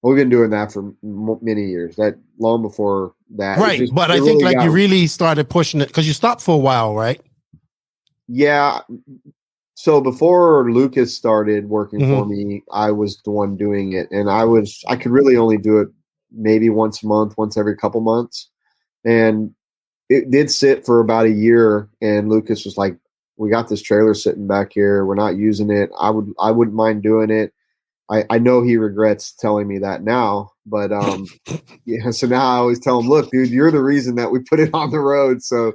We've been doing that for many years, that long before that. Right, but I think like you really started pushing it because you stopped for a while, right? Yeah. So before Lucas started working for me, I was the one doing it, and I could really only do it maybe once a month, once every couple months. And it did sit for about a year, and Lucas was like, we got this trailer sitting back here. We're not using it. I wouldn't mind doing it. I know he regrets telling me that now, but yeah. So now I always tell him, look, dude, you're the reason that we put it on the road. So,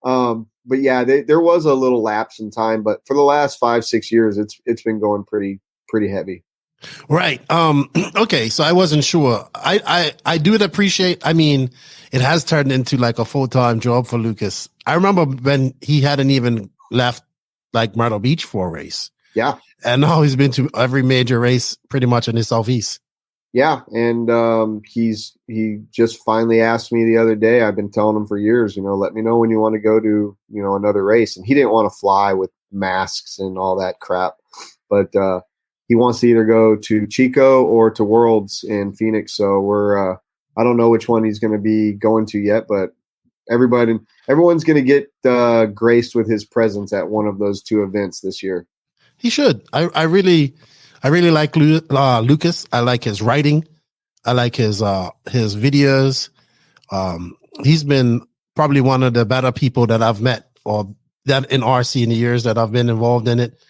but yeah, there was a little lapse in time, but for the last 5-6 years, it's been going pretty heavy. Right. Okay. So I wasn't sure. I do appreciate. I mean, it has turned into like a full-time job for Lucas. I remember when he hadn't even left like Myrtle Beach for a race. Yeah. And now he's been to every major race pretty much in the Southeast. Yeah. And he just finally asked me the other day. I've been telling him for years, you know, let me know when you want to go to, you know, another race. And he didn't want to fly with masks and all that crap. But he wants to either go to Chico or to Worlds in Phoenix. So we're I don't know which one he's going to be going to yet, but everyone's going to get graced with his presence at one of those two events this year. He should. I really like Lucas. I like his writing. I like his videos. He's been probably one of the better people that I've met or that in RC in the years that I've been involved in it.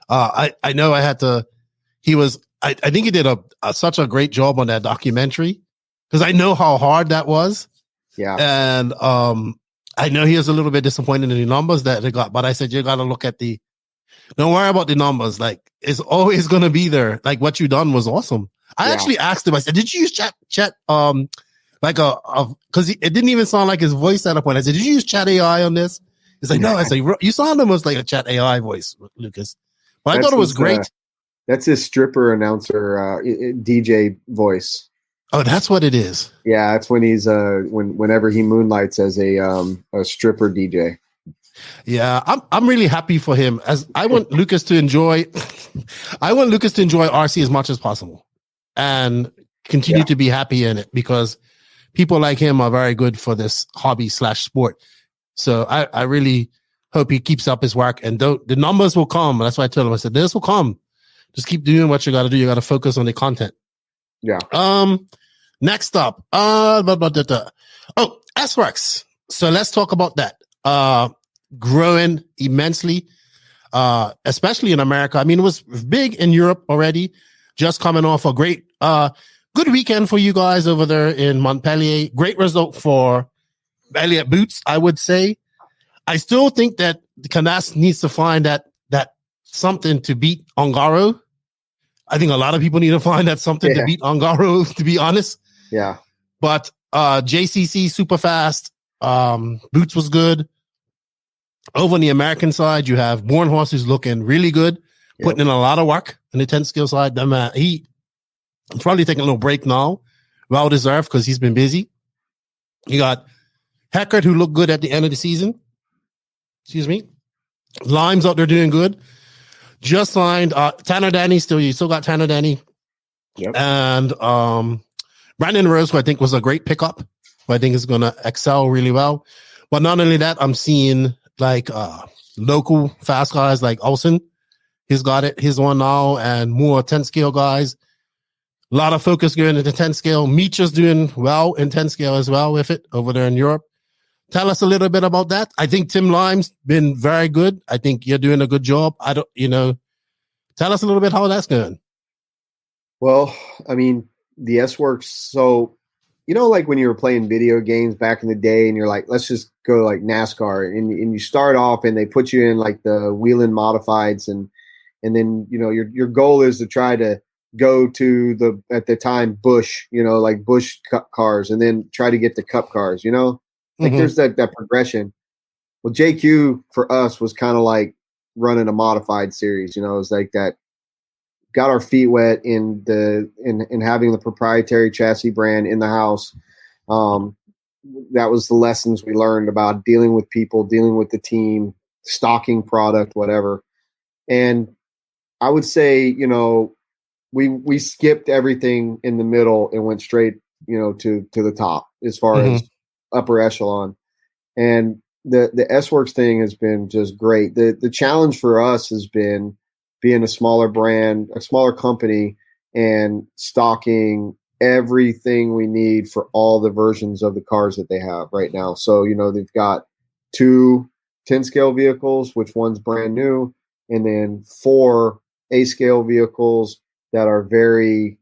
I know I had to. I think he did such a great job on that documentary because I know how hard that was. Yeah. And I know he was a little bit disappointed in the numbers that they got, but I said, you got to look at don't worry about the numbers. Like, it's always going to be there. Like, what you done was awesome. I actually asked him, I said, did you use chat, like because it didn't even sound like his voice at a point. I said, did you use chat AI on this? He's like, no. I said, you sound almost like a chat AI voice, Lucas. But I thought it was great. That's his stripper announcer, DJ voice. Oh, that's what it is. Yeah, that's when he's whenever he moonlights as a stripper DJ. Yeah, I'm really happy for him. As I want Lucas to enjoy RC as much as possible and continue to be happy in it because people like him are very good for this hobby/sport. So I really hope he keeps up his work and the numbers will come. That's why I told him, I said, this will come. Just keep doing what you got to do. You got to focus on the content. Yeah. Next up, S-Works. So let's talk about that. Growing immensely, especially in America. I mean, it was big in Europe already, just coming off a great, good weekend for you guys over there in Montpellier. Great result for Elliott Boots, I would say. I still think that Canas needs to find that something to beat Ongaro. I think a lot of people need to find that something to beat Ongaro, to be honest. Yeah. But JCC super fast. Boots was good. Over on the American side, you have Born Horse who's looking really good, putting in a lot of work on the 10 skill side. He's probably taking a little break now. Well deserved because he's been busy. You got Heckert who looked good at the end of the season. Excuse me. Lime's out there doing good. Just signed Tanner Danny. You still got Tanner Danny. Yep. And Brandon Rose, who I think was a great pickup, who I think is going to excel really well. But not only that, I'm seeing like local fast guys like Olsen. He's got it. He's on now, and more 10 scale guys. A lot of focus going into 10 scale. Meech's doing well in 10 scale as well with it over there in Europe. Tell us a little bit about that. I think Tim Lime's been very good. I think you're doing a good job. Tell us a little bit how that's going. Well, I mean, the S-Works. So, like when you were playing video games back in the day and you're like, let's just go like NASCAR, and you start off and they put you in like the Whelen Modifieds, and then, your goal is to try to go to at the time, Busch, like Busch Cup cars, and then try to get the Cup cars, there's that progression. Well, JQ for us was kind of like running a modified series, it was like that. Got our feet wet in having the proprietary chassis brand in the house. That was the lessons we learned about dealing with people, dealing with the team, stocking product, whatever. And I would say, we skipped everything in the middle and went straight, to the top as far as upper echelon. And the S-Works thing has been just great. The challenge for us has been being a smaller brand, a smaller company, and stocking everything we need for all the versions of the cars that they have right now. So, they've got 2 10-scale vehicles, which one's brand new, and then 4 A-scale vehicles that are very,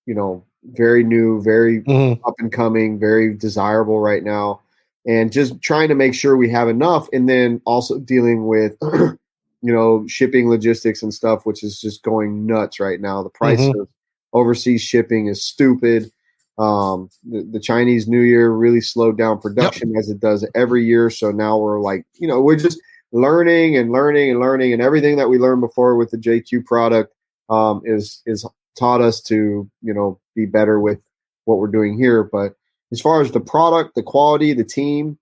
very new, very up and coming, very desirable right now. And just trying to make sure we have enough, and then also dealing with shipping logistics and stuff, which is just going nuts right now. The price of overseas shipping is stupid. The Chinese New Year really slowed down production as it does every year. So now we're like, we're just learning, and everything that we learned before with the JQ product is taught us to, be better with what we're doing here. But as far as the product, the quality, the team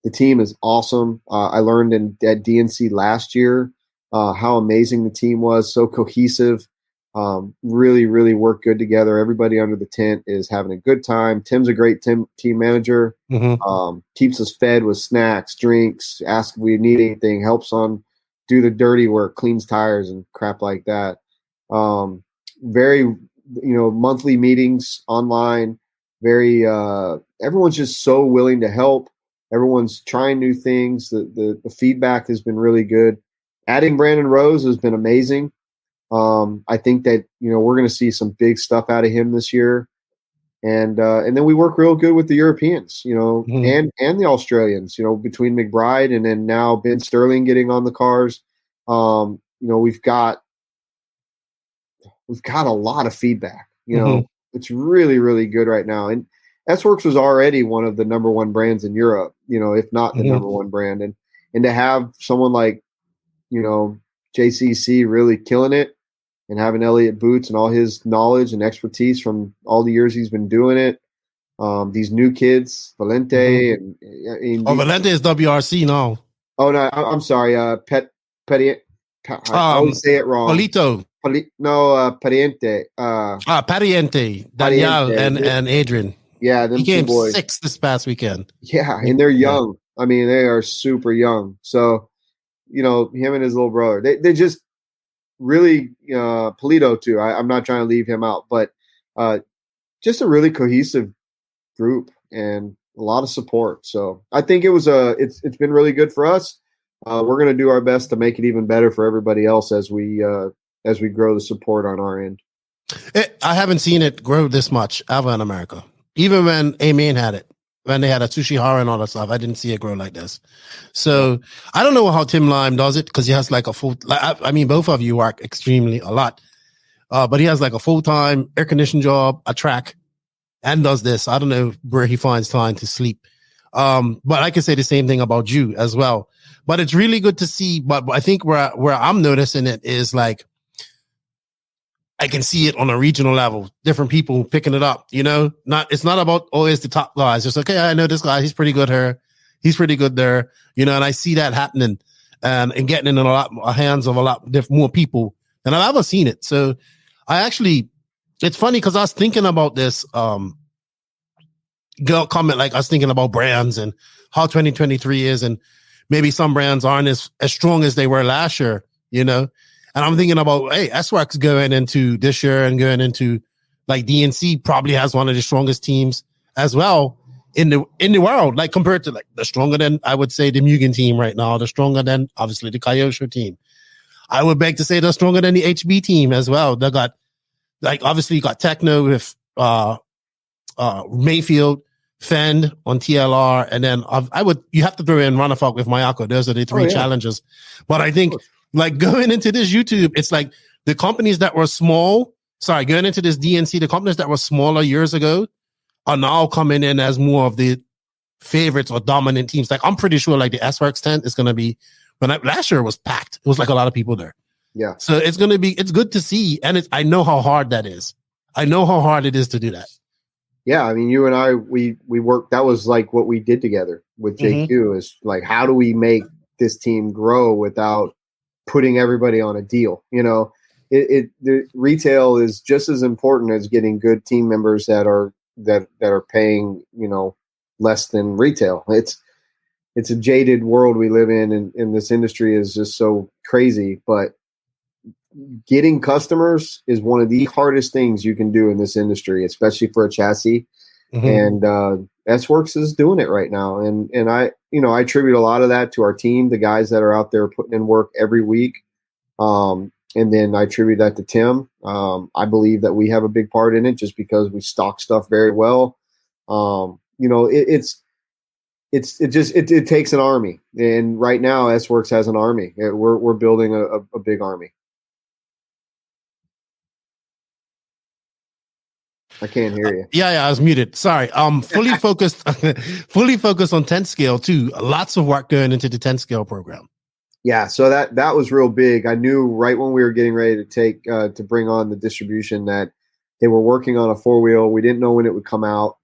is awesome. I learned at DNC last year how amazing the team was, so cohesive, really, really work good together. Everybody under the tent is having a good time. Tim's a great team manager, keeps us fed with snacks, drinks, asks if we need anything, helps on do the dirty work, cleans tires and crap like that. Very, monthly meetings online, very, everyone's just so willing to help. Everyone's trying new things. The feedback has been really good. Adding Brandon Rose has been amazing. I think that, we're going to see some big stuff out of him this year. And then we work real good with the Europeans, and the Australians, between McBride and then now Ben Sterling getting on the cars. We've got a lot of feedback, it's really, really good right now. And S-Works was already one of the number one brands in Europe, if not the number one brand. And to have someone like, JCC really killing it, and having Elliott Boots and all his knowledge and expertise from all the years he's been doing it. These new kids, Valente and Valente is WRC now. Oh no, I'm sorry. I always say it wrong. Polito. Pariente. Pariente. Daniel and Adrian. Yeah, he came 6th this past weekend. Yeah, and they're young. Yeah. I mean, they are super young. So, him and his little brother, they just really, Polito too. I'm not trying to leave him out, but just a really cohesive group and a lot of support. So I think it's been really good for us. We're going to do our best to make it even better for everybody else as we grow the support on our end. I haven't seen it grow this much ever in America. Even when Amen had it, when they had a Tsushihara and all that stuff, I didn't see it grow like this. So I don't know how Tim Lime does it, because he has like a full, I mean, both of you work extremely a lot, but he has like a full-time air conditioned job, a track, and does this. I don't know where he finds time to sleep. But I can say the same thing about you as well. But it's really good to see. But I think where I'm noticing it is like, I can see it on a regional level, different people picking it up, it's not about always the top guys. It's okay. I know this guy, he's pretty good here. He's pretty good there, and I see that happening and getting in hands of a lot more people than I've ever seen it. So it's funny because I was thinking about this, comment like us thinking about brands and how 2023 is, and maybe some brands aren't as strong as they were last year, you know? And I'm thinking about, hey, S-Works going into this year and going into like DNC probably has one of the strongest teams as well in the world, like compared to like the stronger than, I would say, the Mugen team right now, the stronger than obviously the Kyosho team. I would beg to say they're stronger than the HB team as well. They got like, obviously you got Techno with Mayfield, Fend on TLR, and then you have to throw in Runafalk with Mayako. Those are the three challenges. But I think like going into this YouTube, it's like the companies that were going into this DNC, the companies that were smaller years ago are now coming in as more of the favorites or dominant teams. Like I'm pretty sure like the S-Works tent is going to be, last year it was packed. It was like a lot of people there. Yeah. So it's good to see. And I know how hard that is. I know how hard it is to do that. Yeah. I mean, you and I, we worked, that was like what we did together with JQ is like, how do we make this team grow without putting everybody on a deal? You know, the retail is just as important as getting good team members that are paying, you know, less than retail. It's a jaded world we live in, and this industry is just so crazy. But getting customers is one of the hardest things you can do in this industry, especially for a chassis. And S-Works is doing it right now. And I attribute a lot of that to our team, the guys that are out there putting in work every week. And then I attribute that to Tim. I believe that we have a big part in it just because we stock stuff very well. You know, it takes an army, and right now S-Works has an army. We're building a big army. I can't hear you. Yeah, I was muted. Sorry. Fully focused on 10 scale too. Lots of work going into the 10 scale program. Yeah, so that was real big. I knew right when we were getting ready to bring on the distribution that they were working on a 4-wheel. We didn't know when it would come out.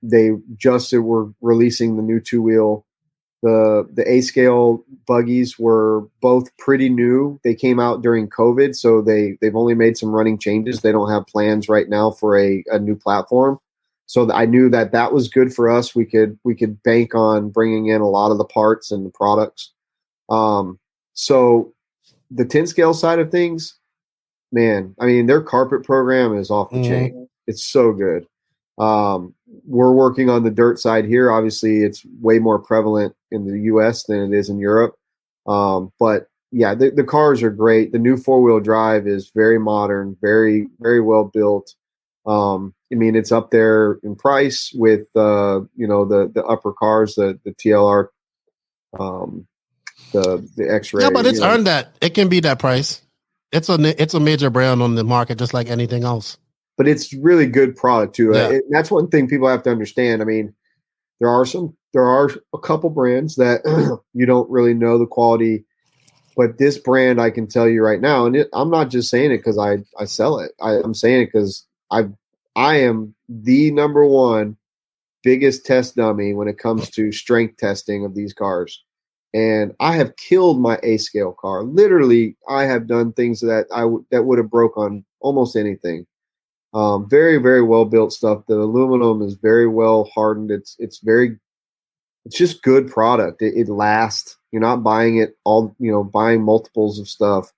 They just were releasing the new 2-wheel. The A-scale buggies were both pretty new. They came out during COVID, so they've only made some running changes. They don't have plans right now for a new platform. So I knew that was good for us. We could bank on bringing in a lot of the parts and the products. So the 10 scale side of things, man, I mean, their carpet program is off the chain. It's so good. We're working on the dirt side here. Obviously it's way more prevalent in the US than it is in Europe. But yeah, the cars are great. The new 4-wheel drive is very modern, very, very well built. I mean, it's up there in price with, the upper cars, the TLR, the X-ray. Yeah, but it's earned that. It can be that price. It's a major brand on the market, just like anything else. But it's really good product too. Yeah. That's one thing people have to understand. I mean, there are a couple brands that you don't really know the quality, but this brand I can tell you right now, and I'm not just saying it because I sell it. I'm saying it because I am the number one biggest test dummy when it comes to strength testing of these cars. And I have killed my A-scale car. Literally, I have done things that would have broke on almost anything. Very, very well built stuff. The aluminum is very well hardened. It's just good product. It lasts. You're not buying it all, buying multiples of stuff.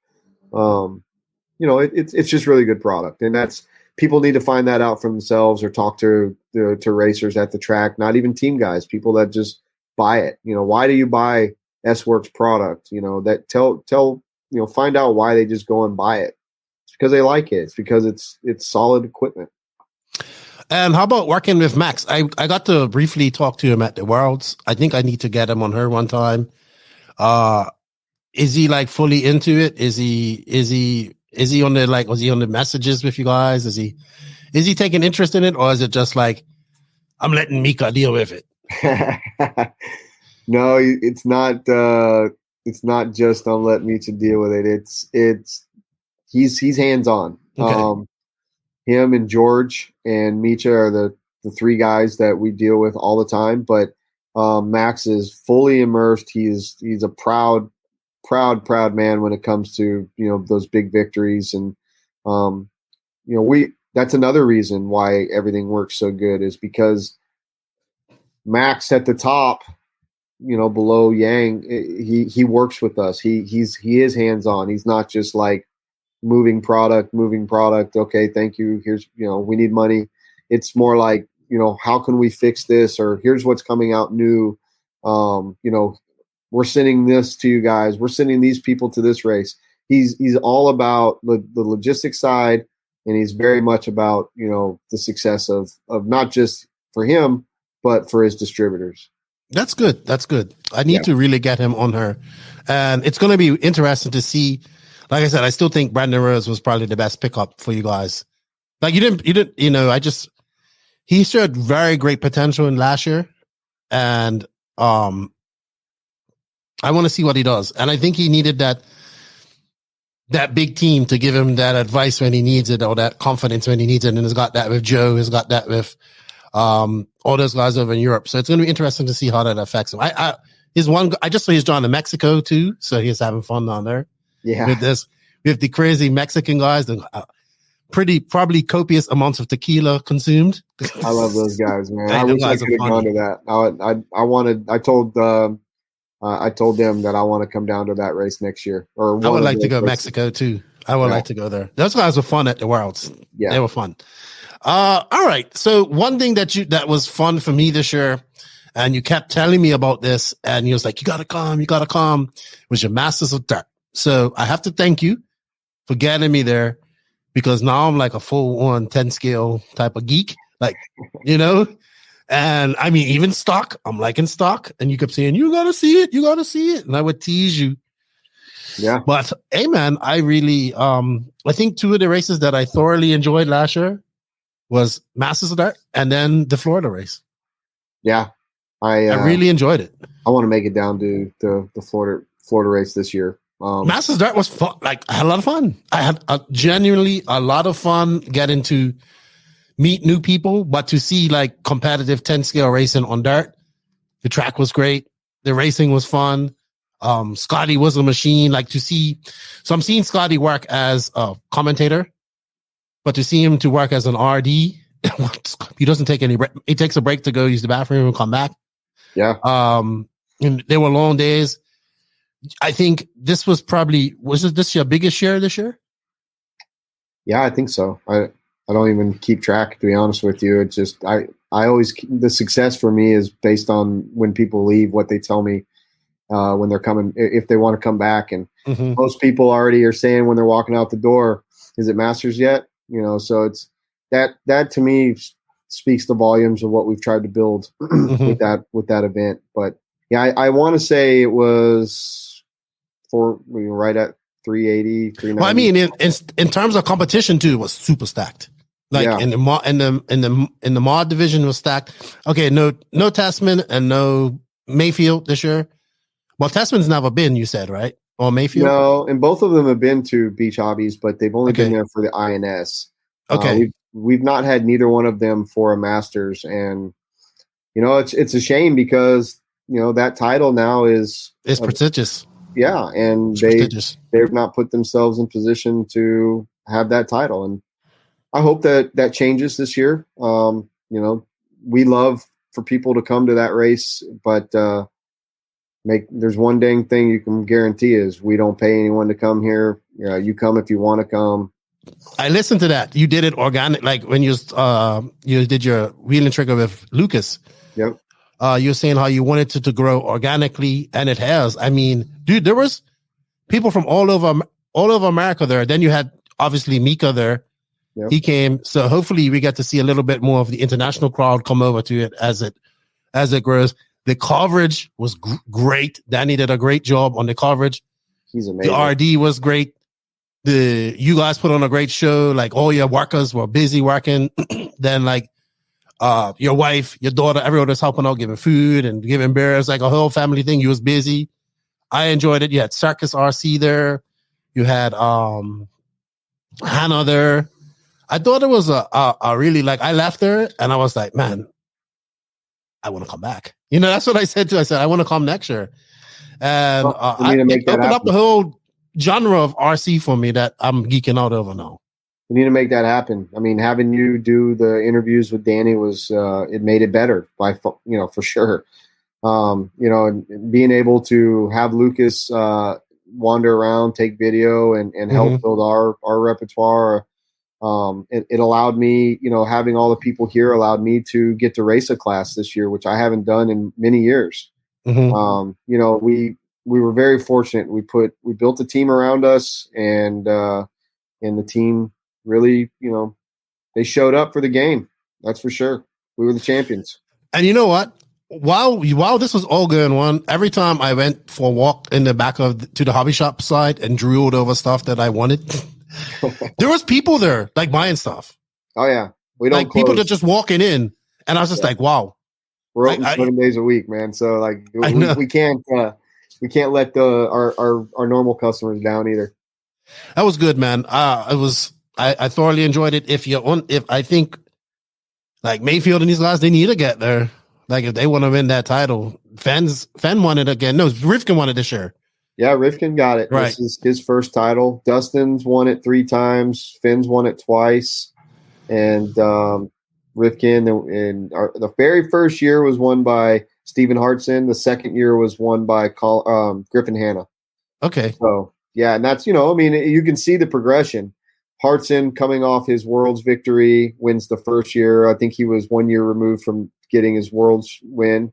It's just really good product. And that's, people need to find that out for themselves or talk to racers at the track, not even team guys, people that just buy it. Why do you buy S-Works product? Find out why they just go and buy it. Because they like it. It's because it's solid equipment. And how about working with Max? I got to briefly talk to him at the Worlds. I think I need to get him on her one time. Is he like fully into it? Is he on the was he on the messages with you guys? Is he taking interest in it, or is it just like I'm letting Mika deal with it? No, it's not. It's not just I'm letting Mika deal with it. He's hands on. Okay. Him and George and Micha are the three guys that we deal with all the time. But Max is fully immersed. He's a proud man when it comes to those big victories. And that's another reason why everything works so good is because Max at the top, below Yang, he works with us. He is hands on. He's not just like moving product. Okay, thank you. Here's we need money. It's more like how can we fix this, or here's what's coming out new. We're sending this to you guys. We're sending these people to this race. He's all about the logistics side, and he's very much about the success of not just for him but for his distributors. That's good. I need to really get him on her, and it's going to be interesting to see. Like I said, I still think Brandon Rose was probably the best pickup for you guys. Like you didn't. He showed very great potential in last year, and I want to see what he does. And I think he needed that big team to give him that advice when he needs it, or that confidence when he needs it. And he's got that with Joe. He's got that with all those guys over in Europe. So it's going to be interesting to see how that affects him. I just saw he's drawn to Mexico too, so he's having fun down there. Yeah, with the crazy Mexican guys, the probably copious amounts of tequila consumed. I love those guys, man. I wish I could have gone to that. I told them that I want to come down to that race next year. Or I would like to go to Mexico too. I would like to go there. Those guys were fun at the Worlds. Yeah, they were fun. All right. So one thing that was fun for me this year, and you kept telling me about this, and you was like, you gotta come, was your Masters of Dirt. So I have to thank you for getting me there, because now I'm like a full-on 10 scale type of geek, like, and I mean, even stock, I'm liking stock, and you kept saying, you gotta see it. And I would tease you. Yeah. But hey man, I really, I think two of the races that I thoroughly enjoyed last year was Masters of Dirt and then the Florida race. Yeah. I really enjoyed it. I want to make it down to the Florida race this year. Masters Dirt was fun. Like, I had a lot of fun. I had genuinely a lot of fun getting to meet new people, but to see like competitive 10 scale racing on dirt, the track was great. The racing was fun. Scotty was a machine. Like to see, so I'm seeing Scotty work as a commentator, but to see him to work as an RD, he doesn't take any break. He takes a break to go use the bathroom and come back. Yeah. And there were long days. I think this was this your biggest share this year? Yeah, I think so. I don't even keep track, to be honest with you. It's just, I always, the success for me is based on when people leave, what they tell me when they're coming, if they want to come back. And most people already are saying when they're walking out the door, is it Masters yet? So it's that to me speaks the volumes of what we've tried to build with that event. But yeah, I want to say it was we were right at 380, 390. Well, I mean, in terms of competition too, it was super stacked. Like in the mod division was stacked. Okay, no Tessman and no Mayfield this year. Well, Tessman's never been, you said, right? Or Mayfield? No, and both of them have been to Beach Hobbies, but they've only been there for the INS. Okay, we've not had neither one of them for a Masters, and it's a shame because that title now is prestigious. Yeah, and they've not put themselves in position to have that title, and I hope that changes this year. We love for people to come to that race, but there's one dang thing you can guarantee is we don't pay anyone to come here. You come if you want to come. I listened to that. You did it organic, like when you did your wheel and trigger with Lucas. Yep. You're saying how you wanted to grow organically, and it has. I mean, dude, there was people from all over America there. Then you had obviously Mika there. Yep. He came, so hopefully we get to see a little bit more of the international crowd come over to it as it grows. The coverage was great. Danny did a great job on the coverage. He's amazing. The RD was great. You guys put on a great show. Like all your workers were busy working. Then like. Your wife, your daughter, everyone was helping out, giving food and giving beers, like a whole family thing. You was busy. I enjoyed it. You had Circus RC there. You had Hannah there. I thought it was a really, like, I left there and I was like, man, I want to come back. That's what I said to her. I said, I want to come next year. And it opened up the whole genre of RC for me that I'm geeking out over now. We need to make that happen. I mean, having you do the interviews with Danny was it made it better for sure. And being able to have Lucas wander around, take video, and help build our repertoire. It allowed me, having all the people here allowed me to get to race a class this year, which I haven't done in many years. We were very fortunate. We built a team around us, and the team really, they showed up for the game. That's for sure. We were the champions. And you know what? While this was all going on, every time I went for a walk in the back to the hobby shop side and drooled over stuff that I wanted, there was people there like buying stuff. Oh yeah, we don't like people that just walking in, and I was just like, wow. We're open 7 days a week, man. So like we can't let our normal customers down either. That was good, man. I thoroughly enjoyed it. If I think like Mayfield and these guys, they need to get there. Like if they want to win that title, Fenn won it again. No, Rivkin won it this year. Yeah, Rivkin got it. Right. This is his first title. Dustin's won it 3 times. Finn's won it twice. And Rivkin, and the very first year was won by Stephen Hartson. The second year was won by Griffin Hanna. Okay. So, yeah, and that's, you can see the progression. Hartson coming off his Worlds victory wins the first year. I think he was 1 year removed from getting his Worlds win.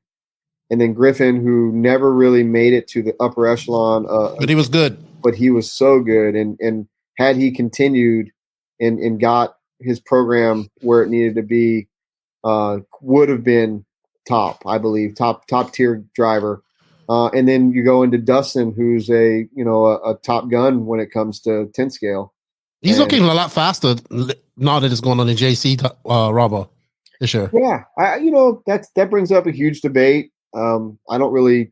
And then Griffin, who never really made it to the upper echelon. But he was good. But he was so good. And had he continued and got his program where it needed to be, would have been top, I believe, top tier driver. And then you go into Dustin, who's a top gun when it comes to 10 scale. He's looking a lot faster now that it's going on the JC rubber this year. Yeah, that brings up a huge debate. I don't really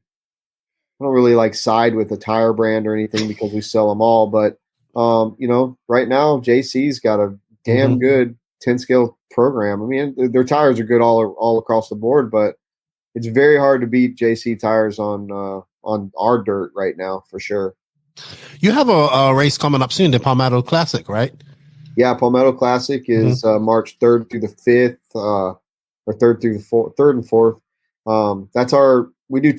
like side with the tire brand or anything because we sell them all. But right now JC's got a damn good 10 scale program. I mean, their tires are good all across the board, but it's very hard to beat JC tires on our dirt right now for sure. You have a race coming up soon, the Palmetto Classic, right? Yeah, Palmetto Classic is March 3rd through the 5th, or 3rd through the 3rd and 4th. That's we do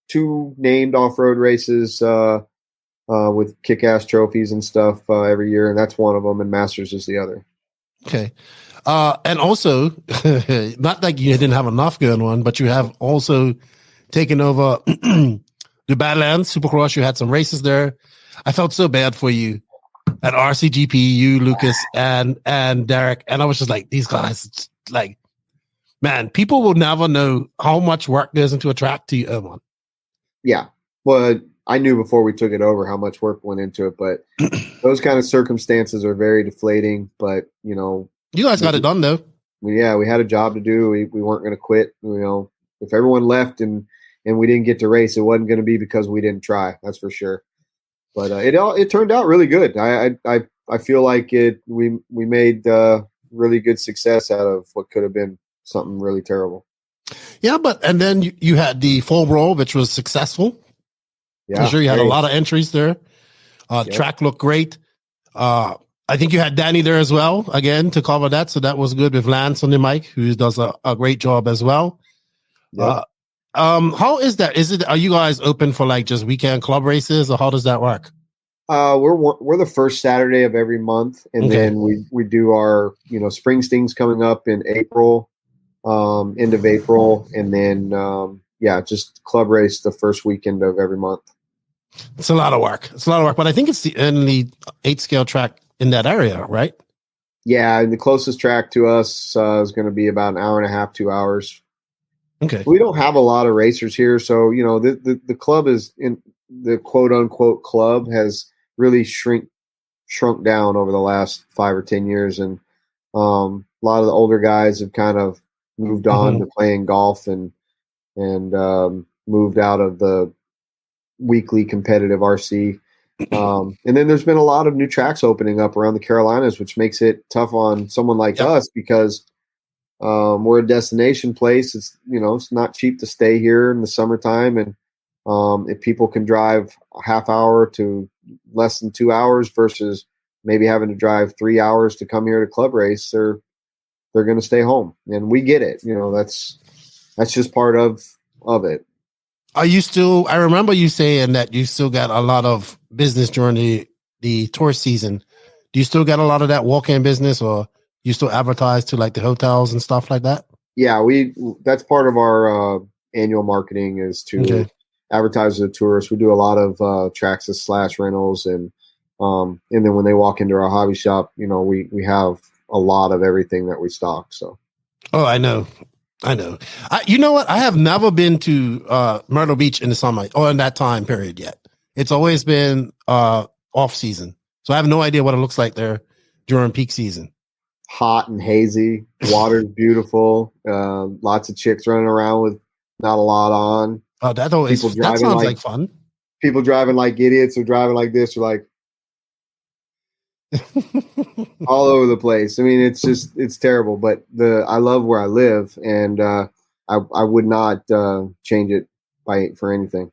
two named off-road races with kick-ass trophies and stuff every year, and that's one of them, and Masters is the other. Okay. And also, not like you didn't have enough going on, but you have also taken over the Badlands Supercross. You had some races there. I felt so bad for you at RCGP, you, Lucas, and Derek. And I was just like, these guys, like, man, people will never know how much work goes into a track to earn one. Yeah. Well, I knew before we took it over how much work went into it, but those kind of circumstances are very deflating. But, you guys got it done, though. We had a job to do. We weren't going to quit. If everyone left and we didn't get to race, it wasn't going to be because we didn't try. That's for sure. But it turned out really good. I feel like we made really good success out of what could have been something really terrible. Yeah, and then you had the full roll, which was successful. Yeah, I'm sure you had a lot of entries there. Track looked great. I think you had Danny there as well, again, to cover that. So that was good with Lance on the mic, who does a great job as well. Yep. How is that? Are you guys open for like just weekend club races, or how does that work? We're the first Saturday of every month, and then we do our Springstings coming up in April, end of April, and then just club race the first weekend of every month. It's a lot of work. But I think it's the only 8 scale track in that area, right? Yeah, and the closest track to us is going to be about an hour and a half, 2 hours. Okay. We don't have a lot of racers here, so the club is in the quote unquote club has really shrunk down over the last 5 or 10 years, and a lot of the older guys have kind of moved on to playing golf and moved out of the weekly competitive RC. And then there's been a lot of new tracks opening up around the Carolinas, which makes it tough on someone like us because we're a destination place. It's it's not cheap to stay here in the summertime, and if people can drive a half hour to less than 2 hours versus maybe having to drive 3 hours to come here to club race, they're going to stay home, and we get it. That's just part of it. Are you still? I remember you saying that you still got a lot of business during the tour season. Do you still get a lot of that walk-in business, or you still advertise to like the hotels and stuff like that? Yeah, that's part of our annual marketing is to advertise to the tourists. We do a lot of Traxxas / rentals, and then when they walk into our hobby shop, we have a lot of everything that we stock. So, I know. You know what? I have never been to Myrtle Beach in the summer or in that time period yet. It's always been off season, so I have no idea what it looks like there during peak season. Hot and hazy, water's beautiful. Lots of chicks running around with not a lot on. Oh, that sounds like fun. People driving like idiots or driving like this or like all over the place. I mean, it's terrible, but I love where I live, and I would not change it for anything.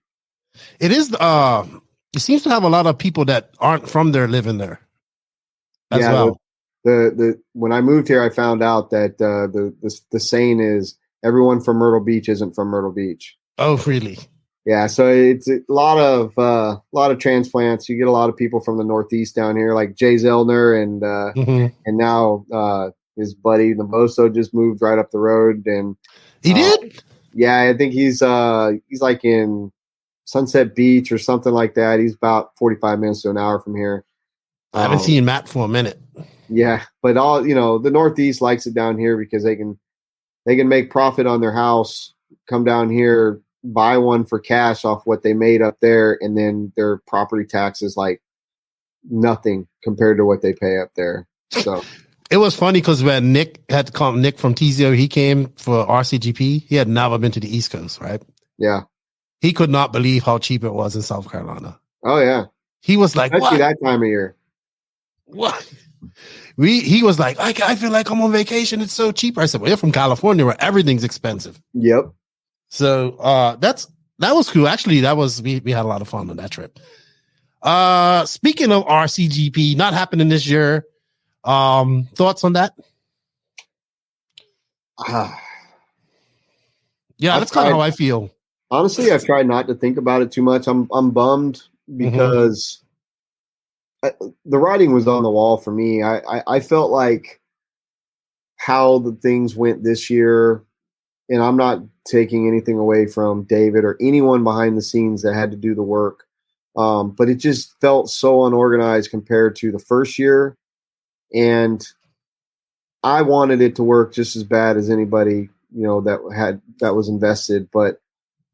It is. It seems to have a lot of people that aren't from there living there as well. When I moved here, I found out that the saying is everyone from Myrtle Beach isn't from Myrtle Beach. Oh, really? Yeah. So it's a lot of transplants. You get a lot of people from the Northeast down here, like Jay Zellner and now his buddy Naboso just moved right up the road, and he did. Yeah, I think he's like in Sunset Beach or something like that. He's about 45 minutes to an hour from here. I haven't seen Matt for a minute. Yeah, but the Northeast likes it down here because they can make profit on their house, come down here, buy one for cash off what they made up there, and then their property tax is like nothing compared to what they pay up there. So it was funny because when Nick had to come, Nick from TZO, he came for RCGP. He had never been to the East Coast, right? Yeah. He could not believe how cheap it was in South Carolina. Oh yeah. He was like, especially that time of year. What? He was like, I feel like I'm on vacation. It's so cheap. I said, well, you're from California where everything's expensive. Yep. So that was cool. Actually, we had a lot of fun on that trip. Speaking of RCGP not happening this year, thoughts on that? Yeah, that's kind of how I feel. Honestly, I've tried not to think about it too much. I'm bummed because the writing was on the wall for me. I felt like how the things went this year, and I'm not taking anything away from David or anyone behind the scenes that had to do the work, but it just felt so unorganized compared to the first year, and I wanted it to work just as bad as anybody that was invested, but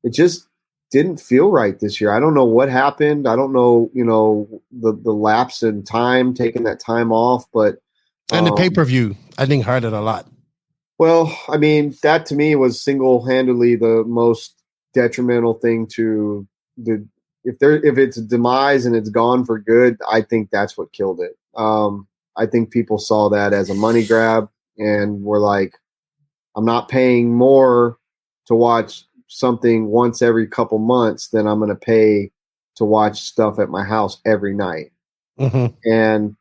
it just didn't feel right this year. I don't know what happened. I don't know, the lapse in time, taking that time off, but and the pay-per-view, I think hurt it a lot. Well, I mean, that to me was single-handedly the most detrimental thing to if it's a demise and it's gone for good, I think that's what killed it. I think people saw that as a money grab and were like, I'm not paying more to watch something once every couple months than I'm going to pay to watch stuff at my house every night. Mm-hmm. And,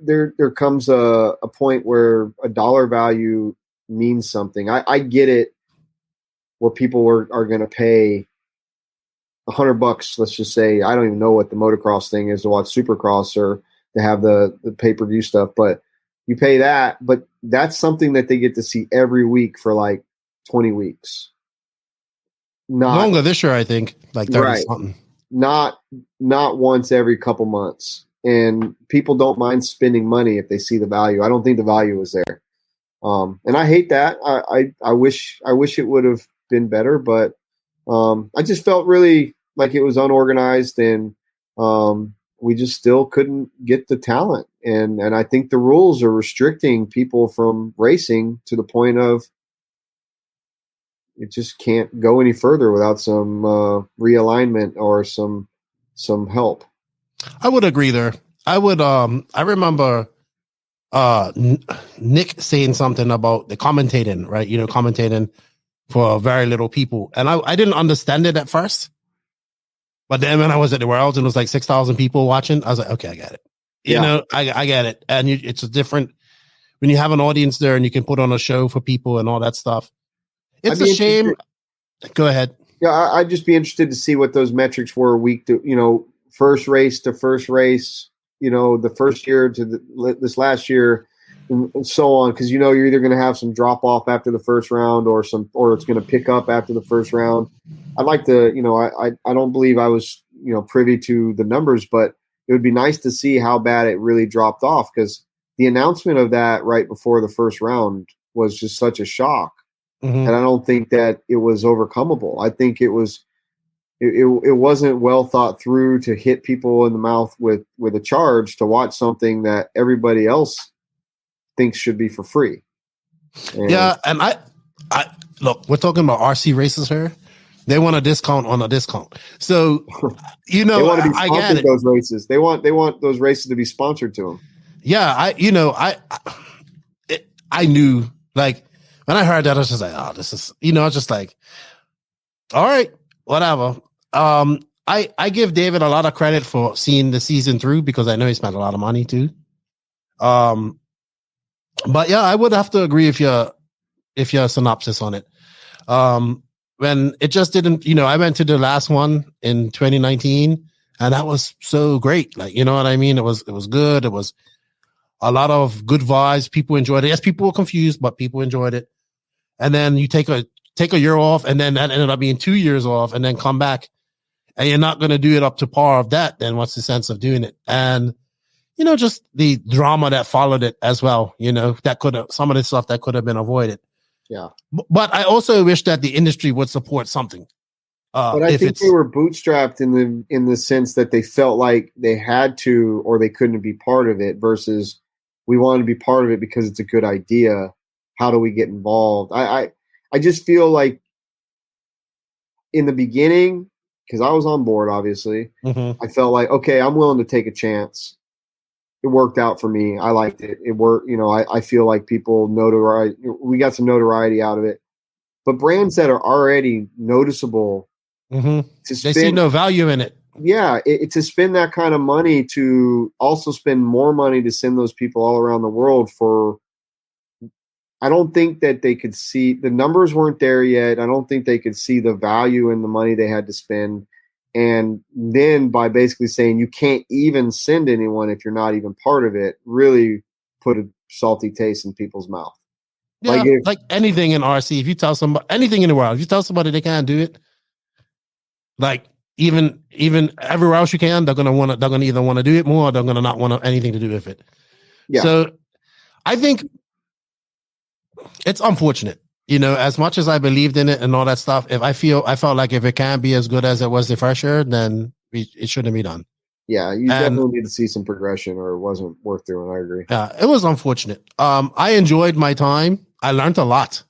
there comes a point where a dollar value means something. I get it where people are going to pay $100, let's just say. I don't even know what the motocross thing is to watch Supercross or to have the pay-per-view stuff, but you pay that, but that's something that they get to see every week for like 20 weeks. Not longer this year, I think, like 30 something. Not once every couple months. And people don't mind spending money if they see the value. I don't think the value is there. And I hate that. I wish it would have been better, but I just felt really like it was unorganized, and we just still couldn't get the talent. And I think the rules are restricting people from racing to the point of it just can't go any further without some realignment or some help. I would agree there. I would. I remember Nick saying something about the commentating, right? Commentating for very little people, and I didn't understand it at first. But then when I was at the Worlds and it was like 6,000 people watching, I was like, okay, I got it. You know, I get it. And it's a different, when you have an audience there and you can put on a show for people and all that stuff. It's a shame. Go ahead. Yeah, I'd just be interested to see what those metrics were week to, first race to first race, the first year to this last year and so on. Because, you're either going to have some drop off after the first round or it's going to pick up after the first round. I'd like to, I don't believe I was, privy to the numbers, but it would be nice to see how bad it really dropped off, because the announcement of that right before the first round was just such a shock. Mm-hmm. And I don't think that it was overcomable. I think it wasn't well thought through to hit people in the mouth with a charge to watch something that everybody else thinks should be for free. And I look, we're talking about RC races here. They want a discount on a discount. So, they want to be sponsored those races. They want those races to be sponsored to them. Yeah, I knew, like, when I heard that, I was just like, oh, this is, I was just like, all right, whatever. I give David a lot of credit for seeing the season through, because I know he spent a lot of money too. But yeah, I would have to agree if your synopsis on it. When it just didn't, I went to the last one in 2019 and that was so great. Like, you know what I mean? It was good. It was a lot of good vibes. People enjoyed it. Yes, people were confused, but people enjoyed it. And then you take a year off, and then that ended up being 2 years off, and then come back and you're not going to do it up to par of that. Then what's the sense of doing it? And, just the drama that followed it as well, that some of the stuff that could have been avoided. Yeah. But I also wish that the industry would support something. But I think they were bootstrapped in the sense that they felt like they had to, or they couldn't be part of it, versus we want to be part of it because it's a good idea. How do we get involved? I just feel like in the beginning, because I was on board, obviously, mm-hmm. I felt like, okay, I'm willing to take a chance. It worked out for me. I liked it. It worked. I feel like people we got some notoriety out of it. But brands that are already noticeable, mm-hmm. They see no value in it. Yeah, to spend that kind of money, to also spend more money to send those people all around the world for, I don't think that they could see, the numbers weren't there yet. I don't think they could see the value in the money they had to spend. And then by basically saying you can't even send anyone if you're not even part of it, really put a salty taste in people's mouth. Yeah, like anything in RC, if you tell somebody, anything in the world, if you tell somebody they can't do it, like even everywhere else you can, they're gonna either want to do it more, or they're gonna not want anything to do with it. Yeah. So I think it's unfortunate, as much as I believed in it and all that stuff. I felt like if it can't be as good as it was the first year, then it shouldn't be done. Yeah, you definitely need to see some progression, or it wasn't worth doing. I agree. Yeah, it was unfortunate. I enjoyed my time. I learned a lot,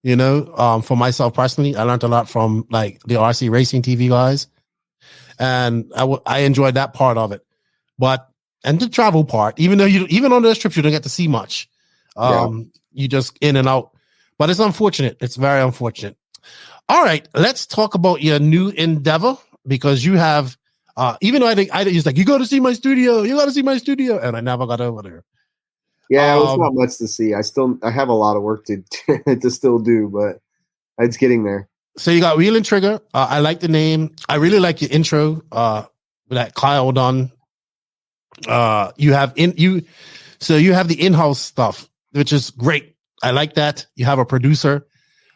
for myself personally. I learned a lot from like the RC Racing TV guys, and I enjoyed that part of it. And the travel part, even though even on those trips you don't get to see much. You just in and out. But it's unfortunate. It's very unfortunate. All right, let's talk about your new endeavor, because you have, even though I think he's like, you got to see my studio, and I never got over there. Yeah, it's not much to see. I have a lot of work to still do, but it's getting there. So you got Wheel and Trigger. I like the name. I really like your intro that Kyle done. You have the in-house stuff, which is great. I like that. You have a producer.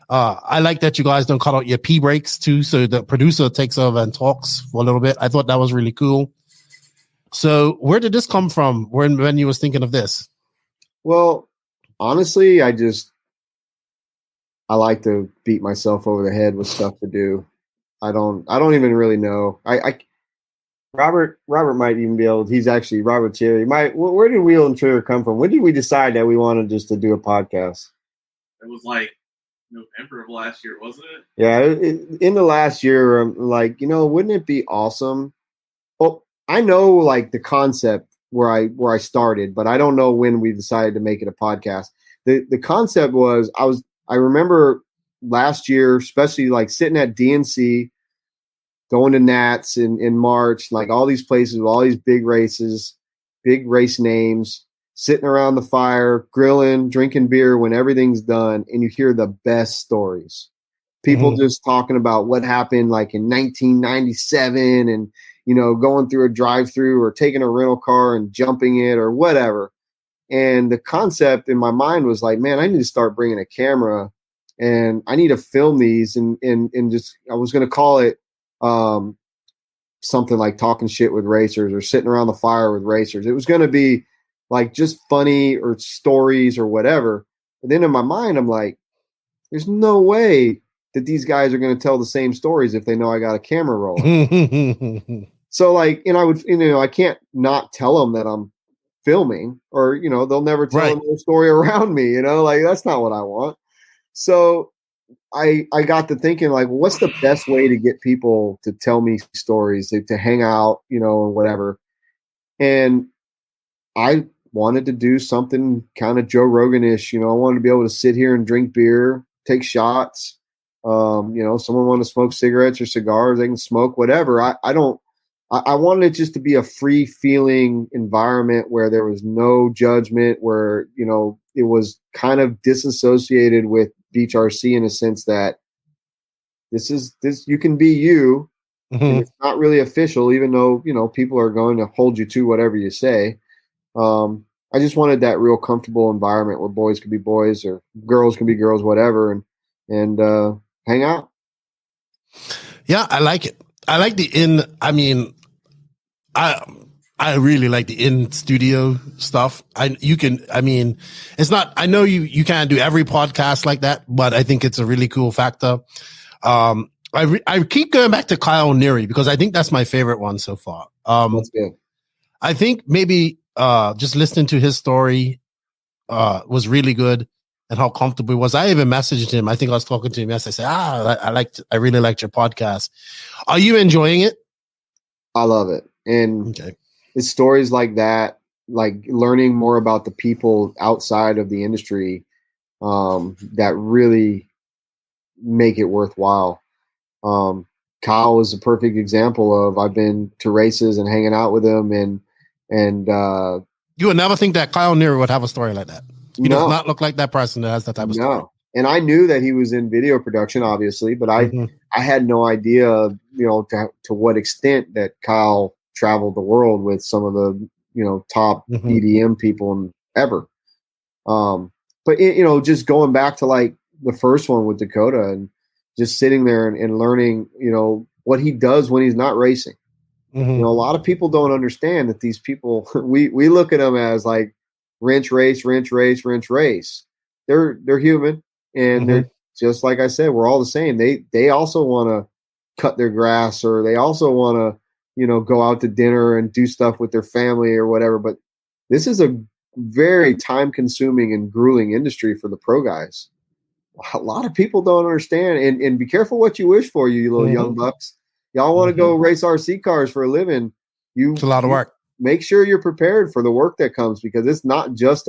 I like that you guys don't cut out your pee breaks too, so the producer takes over and talks for a little bit. I thought that was really cool. So where did this come from when you was thinking of this? Well, honestly, I like to beat myself over the head with stuff to do. I don't even really know. Robert might even be able. He's actually Robert Cherry. Where did Wheel and Trigger come from? When did we decide that we wanted just to do a podcast? It was like November of last year, wasn't it? Yeah, in the last year, I'm like, wouldn't it be awesome? Well, I know like the concept where I started, but I don't know when we decided to make it a podcast. The concept was I remember last year, especially like sitting at DNC, going to Nats in March, like all these places with all these big races. big race names sitting around the fire, grilling, drinking beer when everything's done, and you hear the best stories. People just talking about what happened like in 1997 and, going through a drive-through or taking a rental car and jumping it or whatever. And the concept in my mind was like, man, I need to start bringing a camera and I need to film these and just, I was going to call it something like Talking Shit with Racers or Sitting Around the Fire with Racers. It was going to be like just funny or stories or whatever. But then in my mind, I'm like, there's no way that these guys are going to tell the same stories if they know I got a camera rolling. So like, and I would, I can't not tell them that I'm filming or, they'll never tell their story around me, like that's not what I want. So I got to thinking like, what's the best way to get people to tell me stories, to hang out, and whatever. And I wanted to do something kind of Joe Rogan-ish, I wanted to be able to sit here and drink beer, take shots. Someone want to smoke cigarettes or cigars, they can smoke whatever. I wanted it just to be a free feeling environment where there was no judgment, where, it was kind of disassociated with Beach RC in a sense that this you can be you. And it's not really official, even though, people are going to hold you to whatever you say. I just wanted that real comfortable environment where boys could be boys or girls can be girls, whatever. And hang out. Yeah, I like it. I like I really like the in studio stuff. It's not, I know you can't do every podcast like that, but I think it's a really cool factor. I keep going back to Kyle Neary because I think that's my favorite one so far. That's good. I think maybe, just listening to his story, was really good. And how comfortable he was. I even messaged him. I think I was talking to him yesterday. I said, I really liked your podcast. Are you enjoying it? I love it. And it's stories like that, like learning more about the people outside of the industry, that really make it worthwhile. Kyle is a perfect example of, I've been to races and hanging out with him and you would never think that Kyle Neary would have a story like that. He does not look like that person that has that type of story. And I knew that he was in video production, obviously, but I had no idea, to what extent that Kyle traveled the world with some of the, top EDM people ever. But just going back to like the first one with Dakota and just sitting there and learning, what he does when he's not racing. A lot of people don't understand that these people, we look at them as like, wrench race. They're human, and they're just like I said, we're all the same. They also want to cut their grass, or they also want to, go out to dinner and do stuff with their family or whatever. But this is a very time consuming and grueling industry for the pro guys. A lot of people don't understand, and be careful what you wish for, you little young bucks. Y'all want to go race RC cars for a living. It's a lot of work. Make sure you're prepared for the work that comes, because it's not just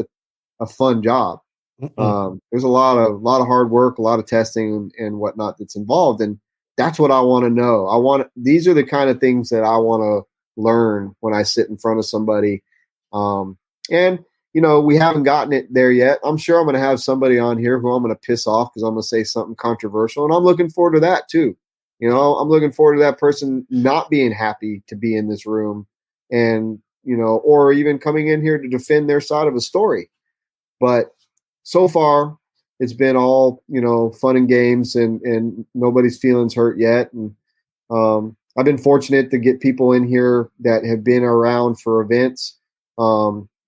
a fun job. There's a lot of hard work, a lot of testing and whatnot that's involved. And that's what I want to know. These are the kind of things that I want to learn when I sit in front of somebody. And we haven't gotten it there yet. I'm sure I'm going to have somebody on here who I'm going to piss off because I'm going to say something controversial. And I'm looking forward to that too. I'm looking forward to that person not being happy to be in this room and, or even coming in here to defend their side of a story. But so far it's been all, fun and games and nobody's feelings hurt yet. And I've been fortunate to get people in here that have been around for events.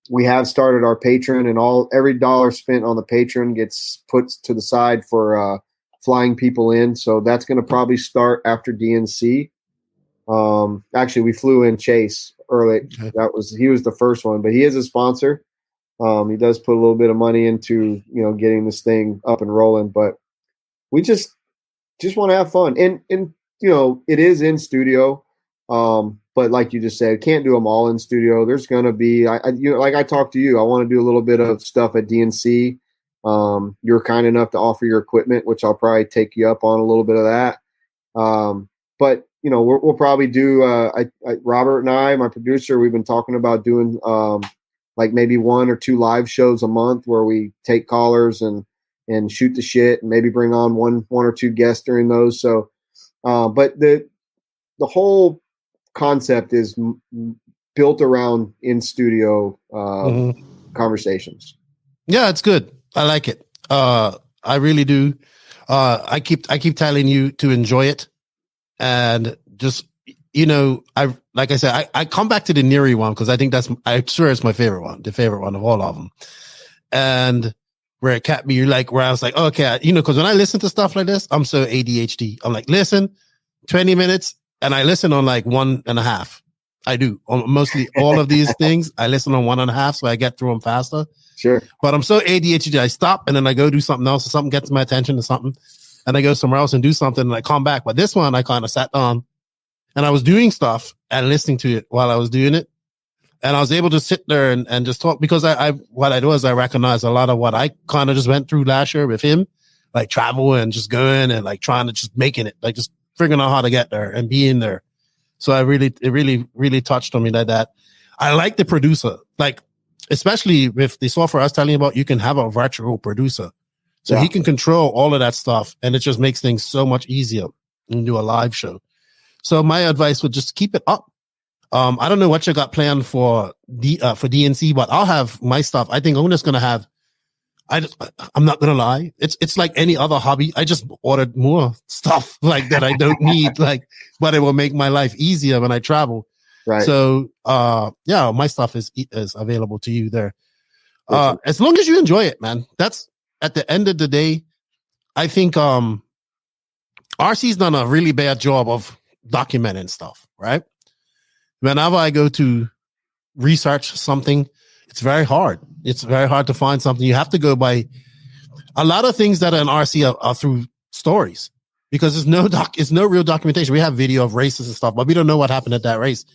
We have started our Patreon, and every dollar spent on the Patreon gets put to the side for flying people in. So that's going to probably start after DNC. Actually, we flew in Chase early. He was the first one, but he is a sponsor. He does put a little bit of money into, getting this thing up and rolling, but we just want to have fun. And it is in studio. But like you just said, can't do them all in studio. There's going to be, like I talked to you, I want to do a little bit of stuff at DNC. You're kind enough to offer your equipment, which I'll probably take you up on a little bit of that. But we'll probably do. Robert and I, my producer, we've been talking about doing like maybe 1 or 2 live shows a month where we take callers and shoot the shit, and maybe bring on one or 2 guests during those. So, but the whole concept is built around in studio conversations. Yeah, it's good. I like it. I really do. I keep telling you to enjoy it, and just I come back to the Neary one because I think I swear it's my favorite one, the favorite one of all of them, and where it kept me where I was like, okay, because when I listen to stuff like this, I'm so ADHD. I'm like, listen, 20 minutes, and I listen on like 1.5. I do mostly all of these things. I listen on 1.5, so I get through them faster. Sure. But I'm so ADHD. I stop and then I go do something else. Or something gets my attention to something, and I go somewhere else and do something, and I come back. But this one, I kind of sat down and I was doing stuff and listening to it while I was doing it, and I was able to sit there and just talk, because what I do is I recognize a lot of what I kind of just went through last year with him, like travel and just going and like trying to just making it, like just figuring out how to get there and being there. So it really touched on me like that. I like the producer, like, especially with the software I was telling you about, you can have a virtual producer. So he can control all of that stuff, and it just makes things so much easier when you do a live show. So my advice would just keep it up. I don't know what you got planned for DNC, but I'll have my stuff. I think I'm just going to have, I'm not going to lie. It's like any other hobby. I just ordered more stuff like that I don't need, but it will make my life easier when I travel. Right. So, my stuff is available to you there. As long as you enjoy it, man. That's at the end of the day. I think, RC's done a really bad job of documenting stuff, right? Whenever I go to research something, it's very hard. It's very hard to find something. You have to go by a lot of things that are in RC are through stories, because it's no real documentation. We have video of races and stuff, but we don't know what happened at that race.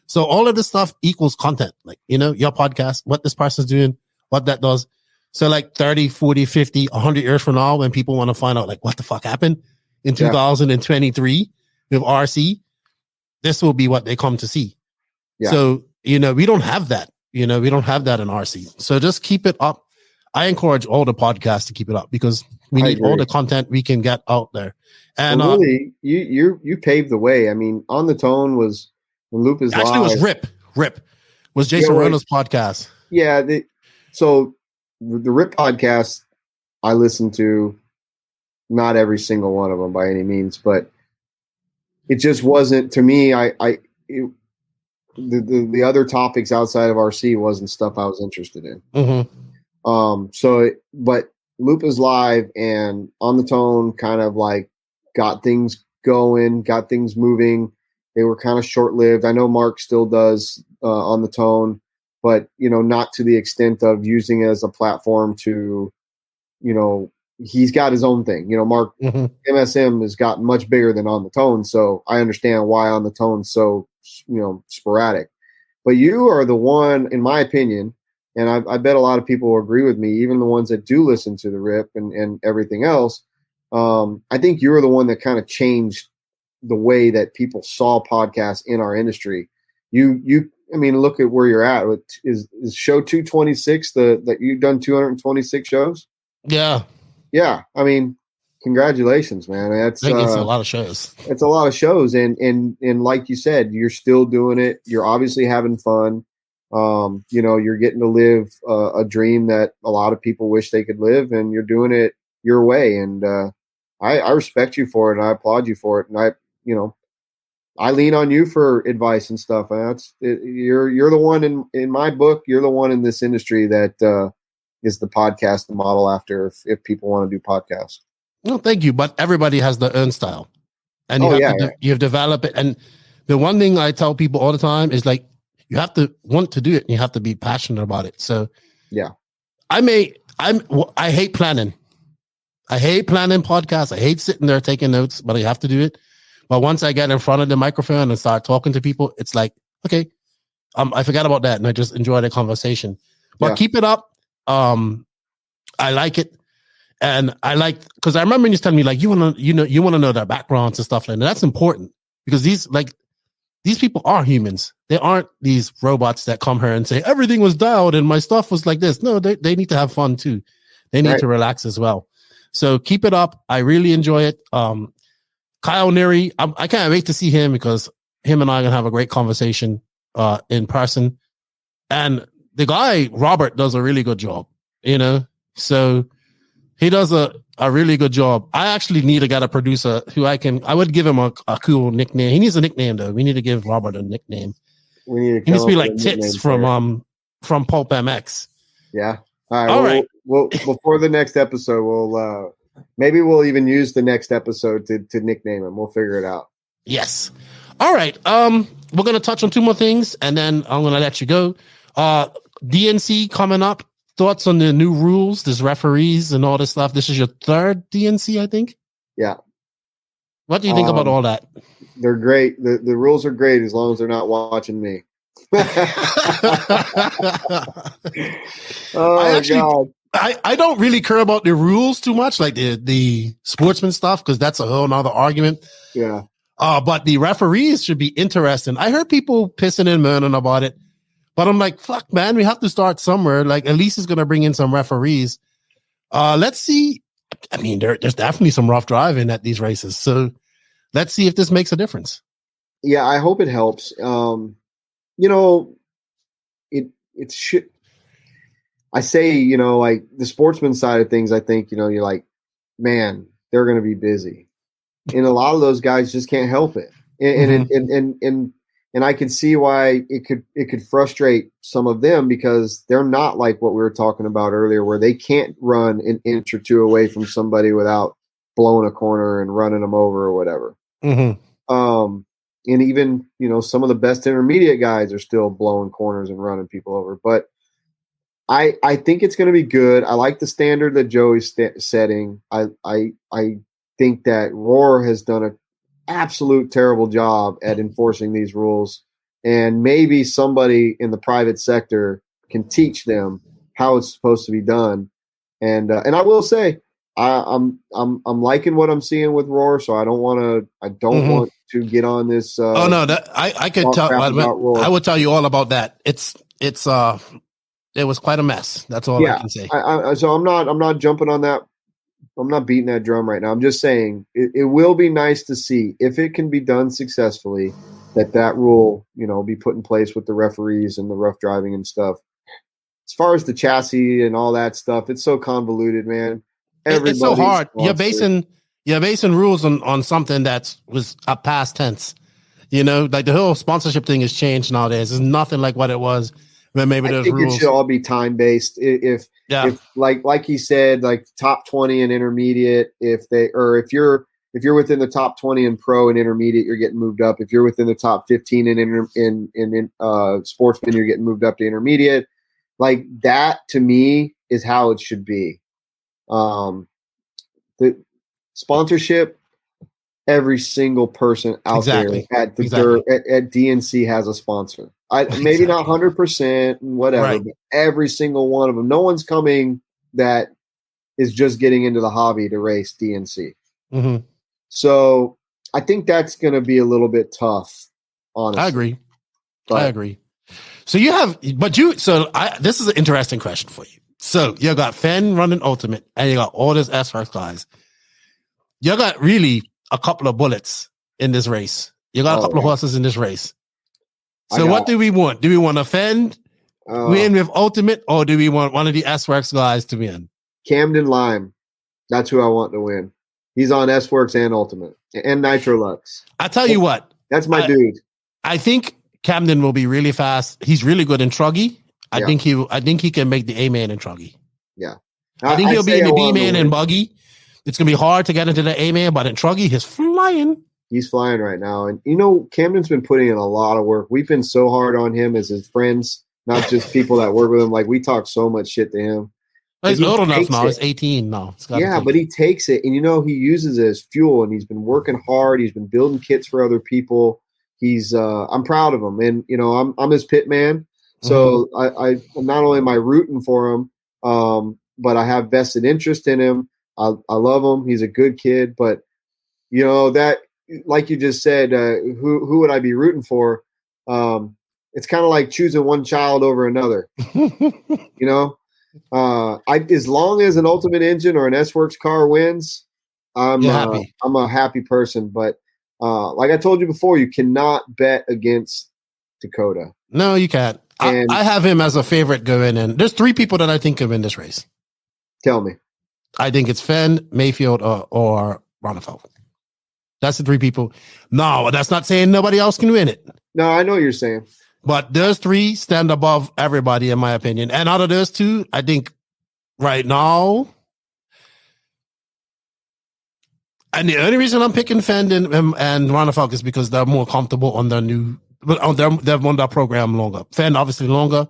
So all of this stuff equals content, like, your podcast, what this person's doing, what that does. So like 30, 40, 50, 100 years from now, when people want to find out like what the fuck happened in 2023 with RC, this will be what they come to see. Yeah. So, we don't have that. We don't have that in RC. So just keep it up. I encourage all the podcasts to keep it up, because we need all the content we can get out there. And really, you paved the way. I mean, On the Tone was when Loop is actually live. Was Rip was Jason Rona's podcast. Yeah. So the Rip podcast, I listened to not every single one of them by any means, but it just wasn't, to me, the other topics outside of RC wasn't stuff I was interested in. Mm-hmm. But Loop is live and On the Tone kind of like got things going, got things moving. They were kind of short-lived. I know Mark still does On the Tone, but, not to the extent of using it as a platform to, he's got his own thing. Mark, MSM has gotten much bigger than On the Tone, so I understand why On the Tone's so, sporadic. But you are the one, in my opinion, and I bet a lot of people will agree with me, even the ones that do listen to the Rip and everything else. I think you're the one that kind of changed the way that people saw podcasts in our industry. I mean, look at where you're at. Is show 226 that you've done 226 shows? Yeah. Yeah. I mean, congratulations, man. It's a lot of shows. It's a lot of shows. And like you said, you're still doing it. You're obviously having fun. You're getting to live a dream that a lot of people wish they could live, and you're doing it your way. And I respect you for it, and I applaud you for it. And I lean on you for advice and stuff. And you're the one in my book. You're the one in this industry that is the podcast to model after if people want to do podcasts. No, thank you. But everybody has their own style, and you've developed it. And the one thing I tell people all the time is like, you have to want to do it, and you have to be passionate about it. So yeah, I hate planning. I hate planning podcasts. I hate sitting there taking notes, but I have to do it. But once I get in front of the microphone and start talking to people, it's like, okay, I forgot about that, and I just enjoy the conversation. But keep it up. I like it, and I like, because I remember you telling me like you want to know their backgrounds and stuff like that. That's important, because these people are humans. They aren't these robots that come here and say everything was dialed and my stuff was like this. No, they need to have fun too. They need to relax as well. So keep it up. I really enjoy it. Kyle Neary, I can't wait to see him because him and I are going to have a great conversation in person. And the guy, Robert, does a really good job, so he does a really good job. I actually need to get a producer who I would give him a cool nickname. He needs a nickname though. We need to give Robert a nickname. He needs to be like Tits from Pulp MX. Yeah. All right. Well, before the next episode, we'll even use the next episode to nickname him. We'll figure it out. Yes. All right. We're gonna touch on two more things, and then I'm gonna let you go. DNC coming up. Thoughts on the new rules? There's referees and all this stuff. This is your third DNC, I think. Yeah. What do you think about all that? They're great. The rules are great as long as they're not watching me. God. I don't really care about the rules too much, like the sportsman stuff, because that's a whole nother argument. Yeah. But the referees should be interesting. I heard people pissing and moaning about it, but I'm like, fuck, man, we have to start somewhere. Like, Elise is going to bring in some referees. Let's see. I mean, there's definitely some rough driving at these races. So let's see if this makes a difference. Yeah, I hope it helps. It should. I say, like the sportsman side of things, I think, you're like, man, they're going to be busy. And a lot of those guys just can't help it. And I can see why it could frustrate some of them because they're not like what we were talking about earlier, where they can't run an inch or two away from somebody without blowing a corner and running them over or whatever. And even, some of the best intermediate guys are still blowing corners and running people over. But I think it's going to be good. I like the standard that Joey's setting. I think that Roar has done an absolute terrible job at enforcing these rules, and maybe somebody in the private sector can teach them how it's supposed to be done. And I will say, I'm liking what I'm seeing with Roar, so I don't want to get on this. I could tell. I would tell you all about that. It was quite a mess. That's all I can say. So I'm not jumping on that. I'm not beating that drum right now. I'm just saying it will be nice to see if it can be done successfully, that rule, be put in place with the referees and the rough driving and stuff. As far as the chassis and all that stuff, it's so convoluted, man. It's so hard. You're basing rules on something that was a past tense. Like the whole sponsorship thing has changed nowadays. It's nothing like what it was. Maybe I think rules. It should all be time based. If like he said, like top 20 and intermediate, if you're within the top 20 in pro and intermediate, you're getting moved up. If you're within the top 15 in sportsman, you're getting moved up to intermediate. Like that to me is how it should be. The sponsorship, every single person out there at DNC has a sponsor. Maybe not 100%, whatever, but every single one of them. No one's coming that is just getting into the hobby to race DNC. So I think that's going to be a little bit tough, honestly. I agree. So this is an interesting question for you. So you got Fenn running Ultimate, and you got all these S-Works guys. You got really a couple of bullets in this race. You got a couple of horses in this race. So what do we want? Do we want to Fenn win with Ultimate, or do we want one of the S-Works guys to win? Camden Lime. That's who I want to win. He's on S-Works and Ultimate and Nitro Lux. I tell you what. That's my dude. I think Camden will be really fast. He's really good in Truggy. I think he can make the A-Man in Truggy. Yeah. I think he'll be in the B-Man and Buggy. It's going to be hard to get into the A-Man, but in Truggy, he's flying. He's flying right now. And, Camden's been putting in a lot of work. We've been so hard on him as his friends, not just people that work with him. Like, we talk so much shit to him. He's old enough now. He's 18 now. But he takes it. And, he uses it as fuel. And he's been working hard. He's been building kits for other people. He's I'm proud of him. And, I'm his pit man. So I not only am I rooting for him, but I have vested interest in him. I love him. He's a good kid. But, that like you just said, who would I be rooting for? It's kind of like choosing one child over another. As long as an Ultimate Engine or an S-Works car wins, I'm happy. I'm a happy person. But like I told you before, you cannot bet against Dakota. No, you can't. I have him as a favorite going in. There's 3 people that I think can win this race. Tell me. I think it's Fenn, Mayfield, or Ronefeld. That's the 3 people. No, that's not saying nobody else can win it. No, I know what you're saying. But those 3 stand above everybody, in my opinion. And out of those 2, I think right now, and the only reason I'm picking Fenn and Ronefeld is because they're more comfortable on their new, they've won that program longer. Fenn obviously longer,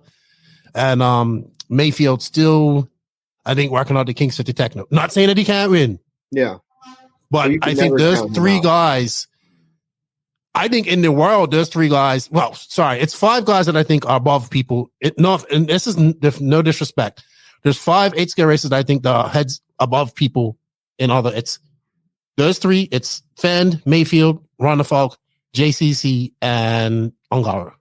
and Mayfield still, I think, working out the King City Techno. Not saying that he can't win. Yeah. But I think there's 3 guys. I think in the world, there's 3 guys. Well, sorry, it's 5 guys that I think are above people. And this is no disrespect. There's 5 8-scale races that I think the heads above people in other. It's those 3. It's Fenn, Mayfield, Ronefalk, JCC, and Ongaro.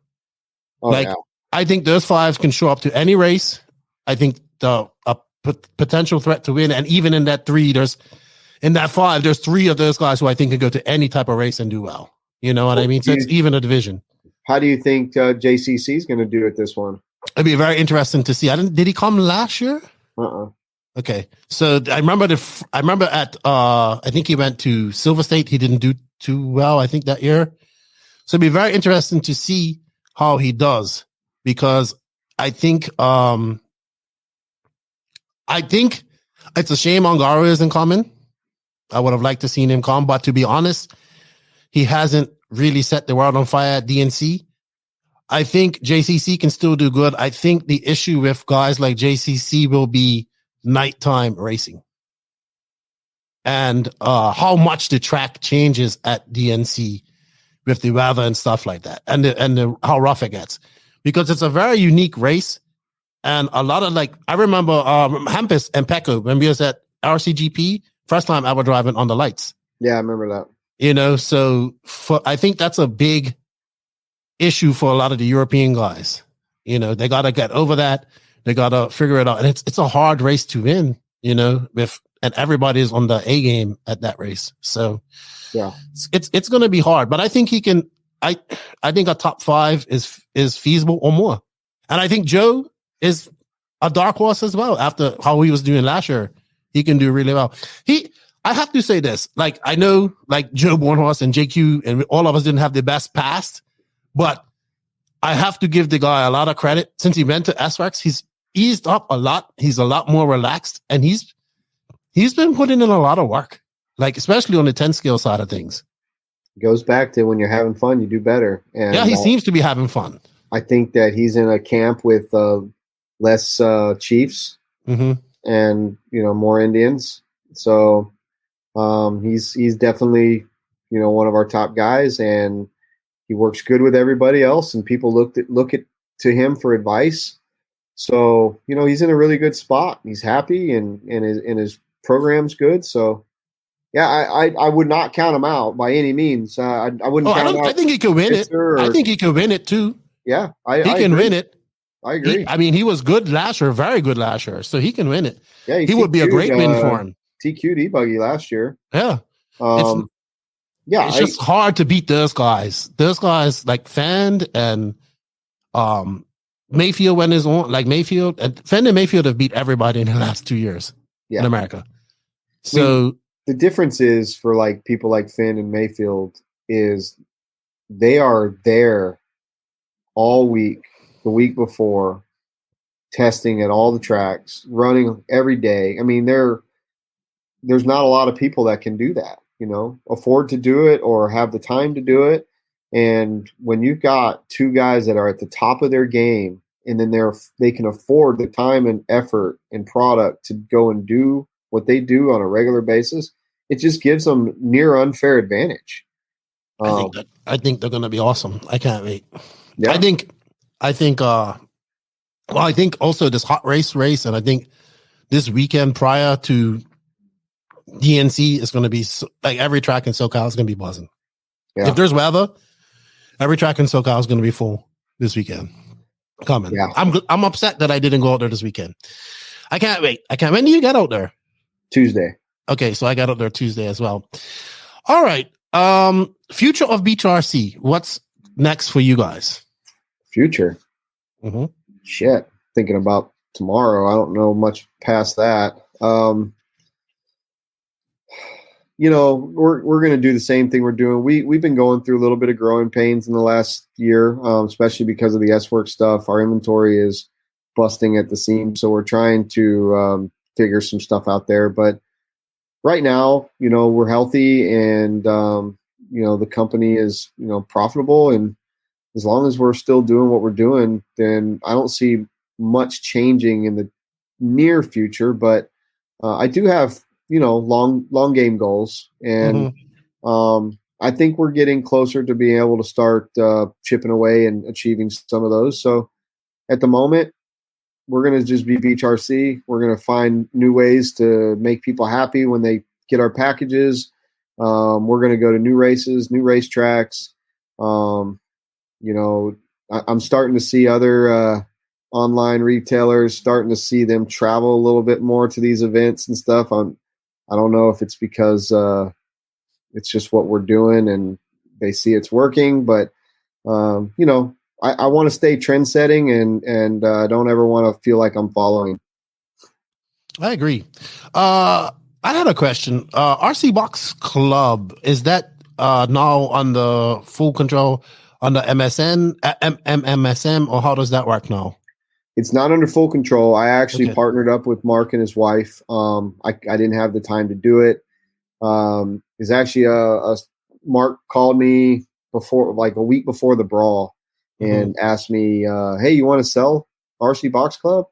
I think those 5 can show up to any race. I think a potential threat to win. And even in that 3, in that 5, there's 3 of those guys who I think can go to any type of race and do well. You know what I mean? So it's even a division. How do you think JCC is going to do at this one? It'd be very interesting to see. Did he come last year? Okay. So I remember at I think he went to Silver State. He didn't do too well, I think, that year. So it'd be very interesting to see how he does, because I think it's a shame Ongaro isn't coming. I would have liked to seen him come, but to be honest, he hasn't really set the world on fire at DNC. I think JCC can still do good. I think the issue with guys like JCC will be nighttime racing and how much the track changes at DNC with the weather and stuff like that, and how rough it gets, because it's a very unique race. And a lot of, like, I remember Hampus and Pecco when we was at RCGP, first time ever driving on the lights. Yeah, I remember that. So I think that's a big issue for a lot of the European guys. They got to get over that. They got to figure it out. And it's a hard race to win, and everybody's on the A game at that race. So yeah, it's going to be hard, but I think he can, I think a top 5 is feasible or more. And I think Joe is a dark horse as well. After how he was doing last year, he can do really well. I have to say this, like, I know, like, Joe Bornhorst and JQ and all of us didn't have the best past, but I have to give the guy a lot of credit. Since he went to S-Rex, he's eased up a lot. He's a lot more relaxed, and he's been putting in a lot of work, like, especially on the 10 scale side of things. It goes back to when you're having fun, you do better. And yeah, he seems to be having fun. I think that he's in a camp with less Chiefs and, more Indians. So he's definitely, one of our top guys, and he works good with everybody else, and people look to him for advice. So, he's in a really good spot. He's happy, and his program's good. So, yeah, I would not count him out by any means. I wouldn't count him out. I think he could win it. I think he could win it too. Yeah, he can win it. I agree. He was good last year, very good last year, so he can win it. Yeah, he would be a great win for him. TQ'd E-Buggy last year. Yeah. It's just hard to beat those guys. Those guys like Fenn and Mayfield when is on, like Mayfield and Fenn and Mayfield have beat everybody in the last 2 years in America. So the difference is for, like, people like Fenn and Mayfield is they are there all week, the week before, testing at all the tracks, running every day. I mean, there's not a lot of people that can do that, afford to do it or have the time to do it. And when you've got 2 guys that are at the top of their game, and then they can afford the time and effort and product to go and do what they do on a regular basis, it just gives them near unfair advantage. I think they're going to be awesome. I can't wait. Yeah. I think also this hot race, and I think this weekend prior to DNC is going to be like every track in SoCal is going to be buzzing. If there's weather, every track in SoCal is going to be full this weekend. Coming. Yeah. I'm upset that I didn't go out there this weekend. I can't wait. When do you get out there? Tuesday. Okay, so I got out there Tuesday as well. All right. Future of Beach RC. What's next for you guys? Future. Mm-hmm. Shit. Thinking about tomorrow. I don't know much past that. We're going to do the same thing we're doing. We've been going through a little bit of growing pains in the last year, especially because of the S-Work stuff. Our inventory is busting at the seams, so we're trying to figure some stuff out there. But right now, we're healthy, and the company is profitable, and as long as we're still doing what we're doing, then I don't see much changing in the near future. But I do have long game goals, and I think we're getting closer to being able to start chipping away and achieving some of those. So at the moment, we're going to just be Beach RC. We're going to find new ways to make people happy when they get our packages. We're going to go to new races, new racetracks. I'm starting to see other online retailers starting to see them travel a little bit more to these events and stuff. I don't know if it's because it's just what we're doing and they see it's working, but I want to stay trend setting and don't ever want to feel like I'm following. I agree. I had a question. RC Box Club, is that now under full control under MSM, or how does that work now? It's not under full control. I actually partnered up with Mark and his wife. I didn't have the time to do it. It's actually Mark called me before, like a week before the brawl, and asked me, "Hey, you want to sell RC Box Club?"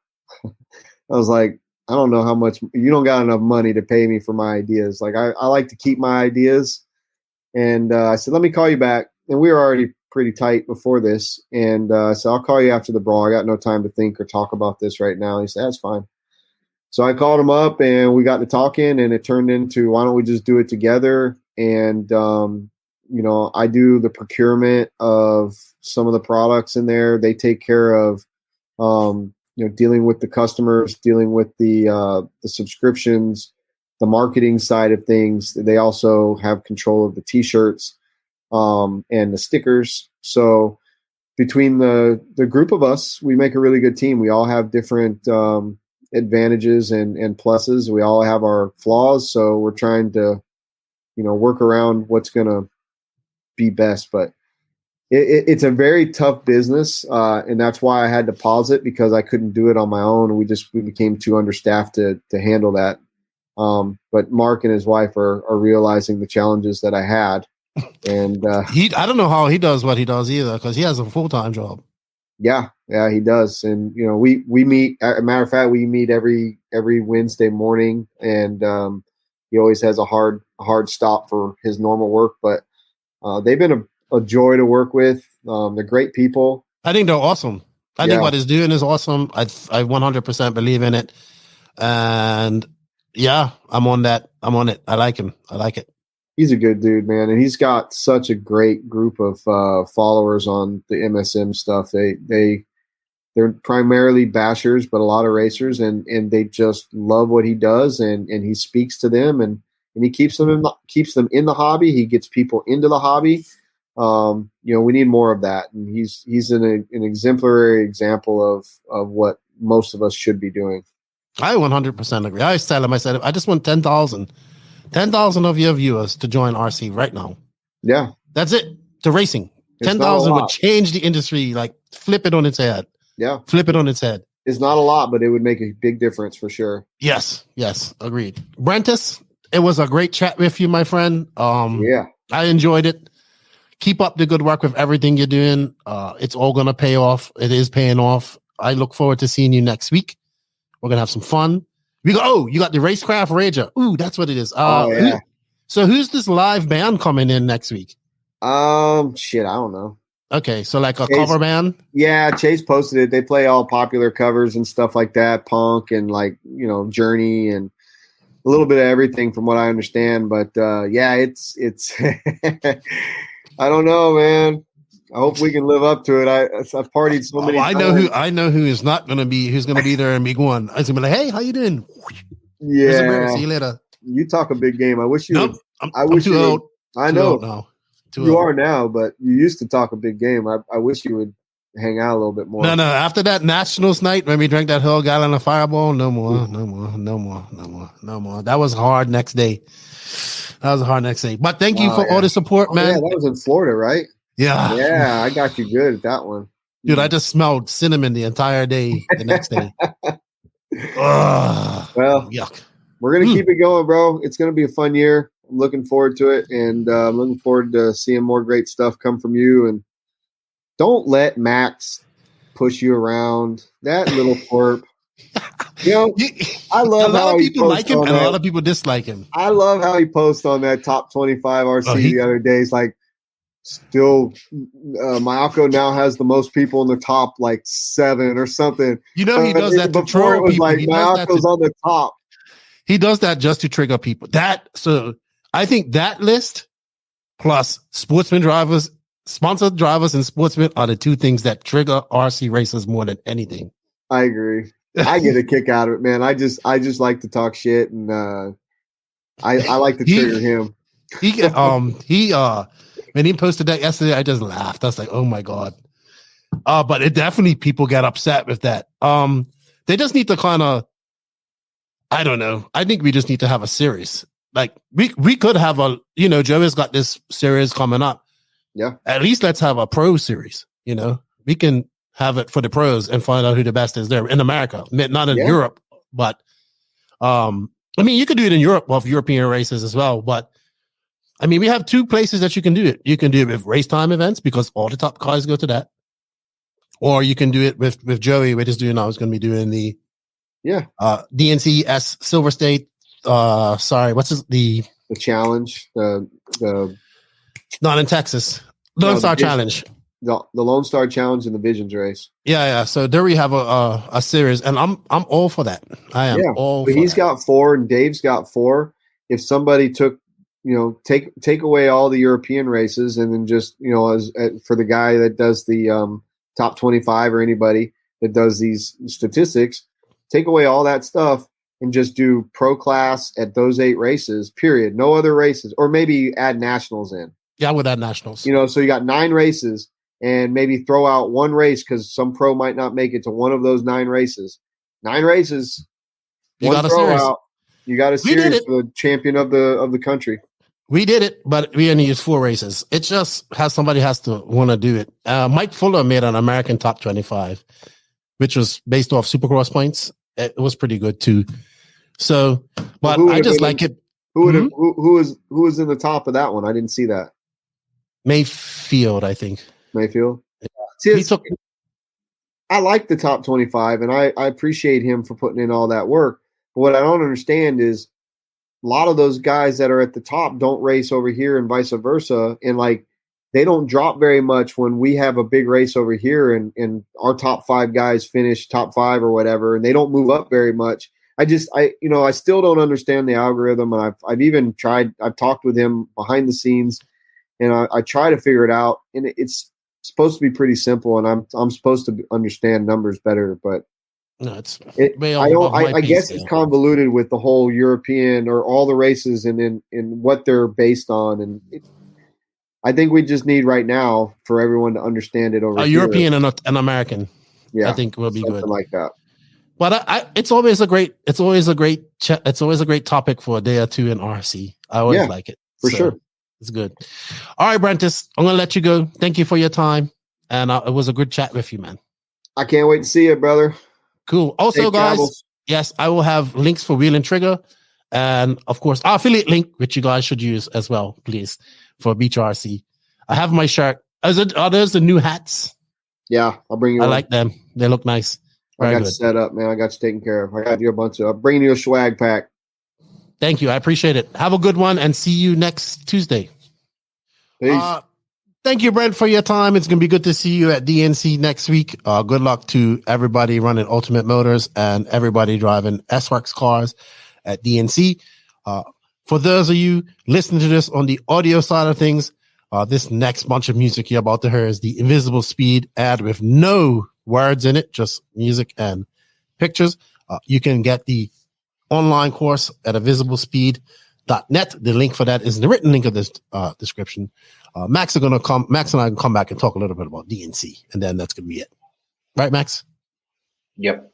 I was like, "I don't know how much. You don't got enough money to pay me for my ideas. Like I like to keep my ideas." And I said, "Let me call you back." And we were already pretty tight before this, and so I'll call you after the brawl. I got no time to think or talk about this right now. He said, "That's fine." So I called him up, and we got to talking, and it turned into, why don't we just do it together? And I do the procurement of some of the products in there. They take care of dealing with the customers, dealing with the subscriptions, the marketing side of things. They also have control of the T-shirts and the stickers. So between the group of us, we make a really good team. We all have different advantages and pluses. We all have our flaws. So we're trying to, work around what's going to be best. But it's a very tough business. And that's why I had to pause it, because I couldn't do it on my own. We became too understaffed to handle that. But Mark and his wife are realizing the challenges that I had. And I don't know how he does what he does either, because he has a full-time job. Yeah, he does. And we meet. As a matter of fact, we meet every Wednesday morning, and he always has a hard stop for his normal work. But they've been a joy to work with. They're great people. I think they're awesome. I think what he's doing is awesome. I 100% believe in it. And yeah, I'm on that. I'm on it. I like him. I like it. He's a good dude, man. And he's got such a great group of followers on the MSM stuff. They're primarily bashers, but a lot of racers, and they just love what he does, and he speaks to them, and he keeps them in the hobby. He gets people into the hobby. We need more of that. And he's an exemplary example of what most of us should be doing. I 100% agree. I tell him, I said, I just want 10,000 of your viewers to join RC right now. Yeah. That's it. To racing. 10,000 would change the industry, like flip it on its head. Yeah. Flip it on its head. It's not a lot, but it would make a big difference for sure. Yes. Agreed. Brentus, it was a great chat with you, my friend. Yeah. I enjoyed it. Keep up the good work with everything you're doing. It's all going to pay off. It is paying off. I look forward to seeing you next week. We're going to have some fun. You got the Racecraft Rager. Ooh, that's what it is. Yeah. So who's this live band coming in next week? Shit, I don't know. Okay, so like a cover band? Yeah, Chase posted it. They play all popular covers and stuff like that, punk and Journey and a little bit of everything from what I understand. But yeah, it's I don't know, man. I hope we can live up to it. I've partied so many times. I know who is not going to be. Who's going to be there in Big One? I was going to be like, hey, how you doing? Yeah. See you later. You talk a big game. I wish you. Nope. I'm too old. I know. You are now, but you used to talk a big game. I wish you would hang out a little bit more. No. After that Nationals night, when we drank that whole gallon of Fireball, no more. That was hard next day. But thank you for all the support, man. Yeah, that was in Florida, right? Yeah. Yeah, I got you good at that one. Dude, I just smelled cinnamon the entire day the next day. Well, yuck. We're going to keep it going, bro. It's going to be a fun year. I'm looking forward to it, and I'm looking forward to seeing more great stuff come from you. And don't let Max push you around. That little twerp. You know, I love how a lot of people like him and that. a lot of people dislike him. I love how he posts on that top 25 RC the other day. He's like, still, Mayako now has the most people in the top, like 7 or something. You know, he does that to troll it was people. like Mayako's on the top. He does that just to trigger people. So I think that list plus sportsman drivers, sponsored drivers, and sportsmen are the two things that trigger RC racers more than anything. I agree. I get a kick out of it, man. I just like to talk shit, and I like to trigger him. When he posted that yesterday, I just laughed. I was like, oh my God. But it definitely, people get upset with that. They just need to kind of, I don't know. I think we just need to have a series. Like we could have Joey's got this series coming up. Yeah. At least let's have a pro series. We can have it for the pros and find out who the best is there in America, not in Europe. But you could do it in Europe of European races as well. But we have 2 places that you can do it. You can do it with race time events because all the top cars go to that, or you can do it with Joey. We're just doing. I was going to be doing the DNCS Silver State. What's the challenge? The not in Texas. Lone Star Challenge. The Lone Star Challenge and the Visions race. Yeah. So there we have a series, and I'm all for that. I am all. But he's got 4, and Dave's got 4. If somebody took, take away all the European races, and then just as for the guy that does the top 25 or anybody that does these statistics, take away all that stuff and just do pro class at those 8 races. Period. No other races, or maybe add nationals in. Yeah, with that nationals. So you got 9 races. And maybe throw out 1 race because some pro might not make it to one of those 9 races. 9 races. You got a series. You got a series for the champion of the country. We did it, but we only used 4 races. It just somebody has to want to do it. Mike Fuller made an American top 25, which was based off Supercross points. It was pretty good too. So, but I just like it. Who was in the top of that one? I didn't see that. Mayfield, I think. Mayfield. See, I like the top 25, and I appreciate him for putting in all that work. But what I don't understand is a lot of those guys that are at the top don't race over here and vice versa. And they don't drop very much when we have a big race over here and our top 5 guys finish top 5 or whatever, and they don't move up very much. I still don't understand the algorithm. And I've even tried, I've talked with him behind the scenes, and I try to figure it out, and it's supposed to be pretty simple, and I'm supposed to understand numbers better, but no, I guess it's convoluted with the whole European or all the races and in what they're based on, and I think we just need right now for everyone to understand it over a here. European and an American. Yeah, I think will be good like that. But it's always a great topic for a day or two in RC. I always like it for sure. It's good. All right, Brentis, I'm going to let you go. Thank you for your time. And it was a good chat with you, man. I can't wait to see you, brother. Cool. Also, Safe guys, travels. yes, I will have links for Wheel and Trigger. And, of course, our affiliate link, which you guys should use as well, please, for Beach RC. I have my shirt. Are those the new hats? Yeah, I'll bring you I like them. They look nice. I got you set up, man. I got you taken care of. I got you a bunch of. I'm bringing you a swag pack. Thank you. I appreciate it. Have a good one and see you next Tuesday. Peace. Thank you, Brent, for your time. It's going to be good to see you at DNC next week. Good luck to everybody running Ultimate Motors and everybody driving S-Works cars at DNC. For those of you listening to this on the audio side of things, This next bunch of music you're about to hear is the Invisible Speed ad with no words in it, just music and pictures. You can get the online course at invisiblespeed.net. The link for that is in the written link of this description. Max and I can come back and talk a little bit about DNC, and then that's going to be it. Right, Max? Yep.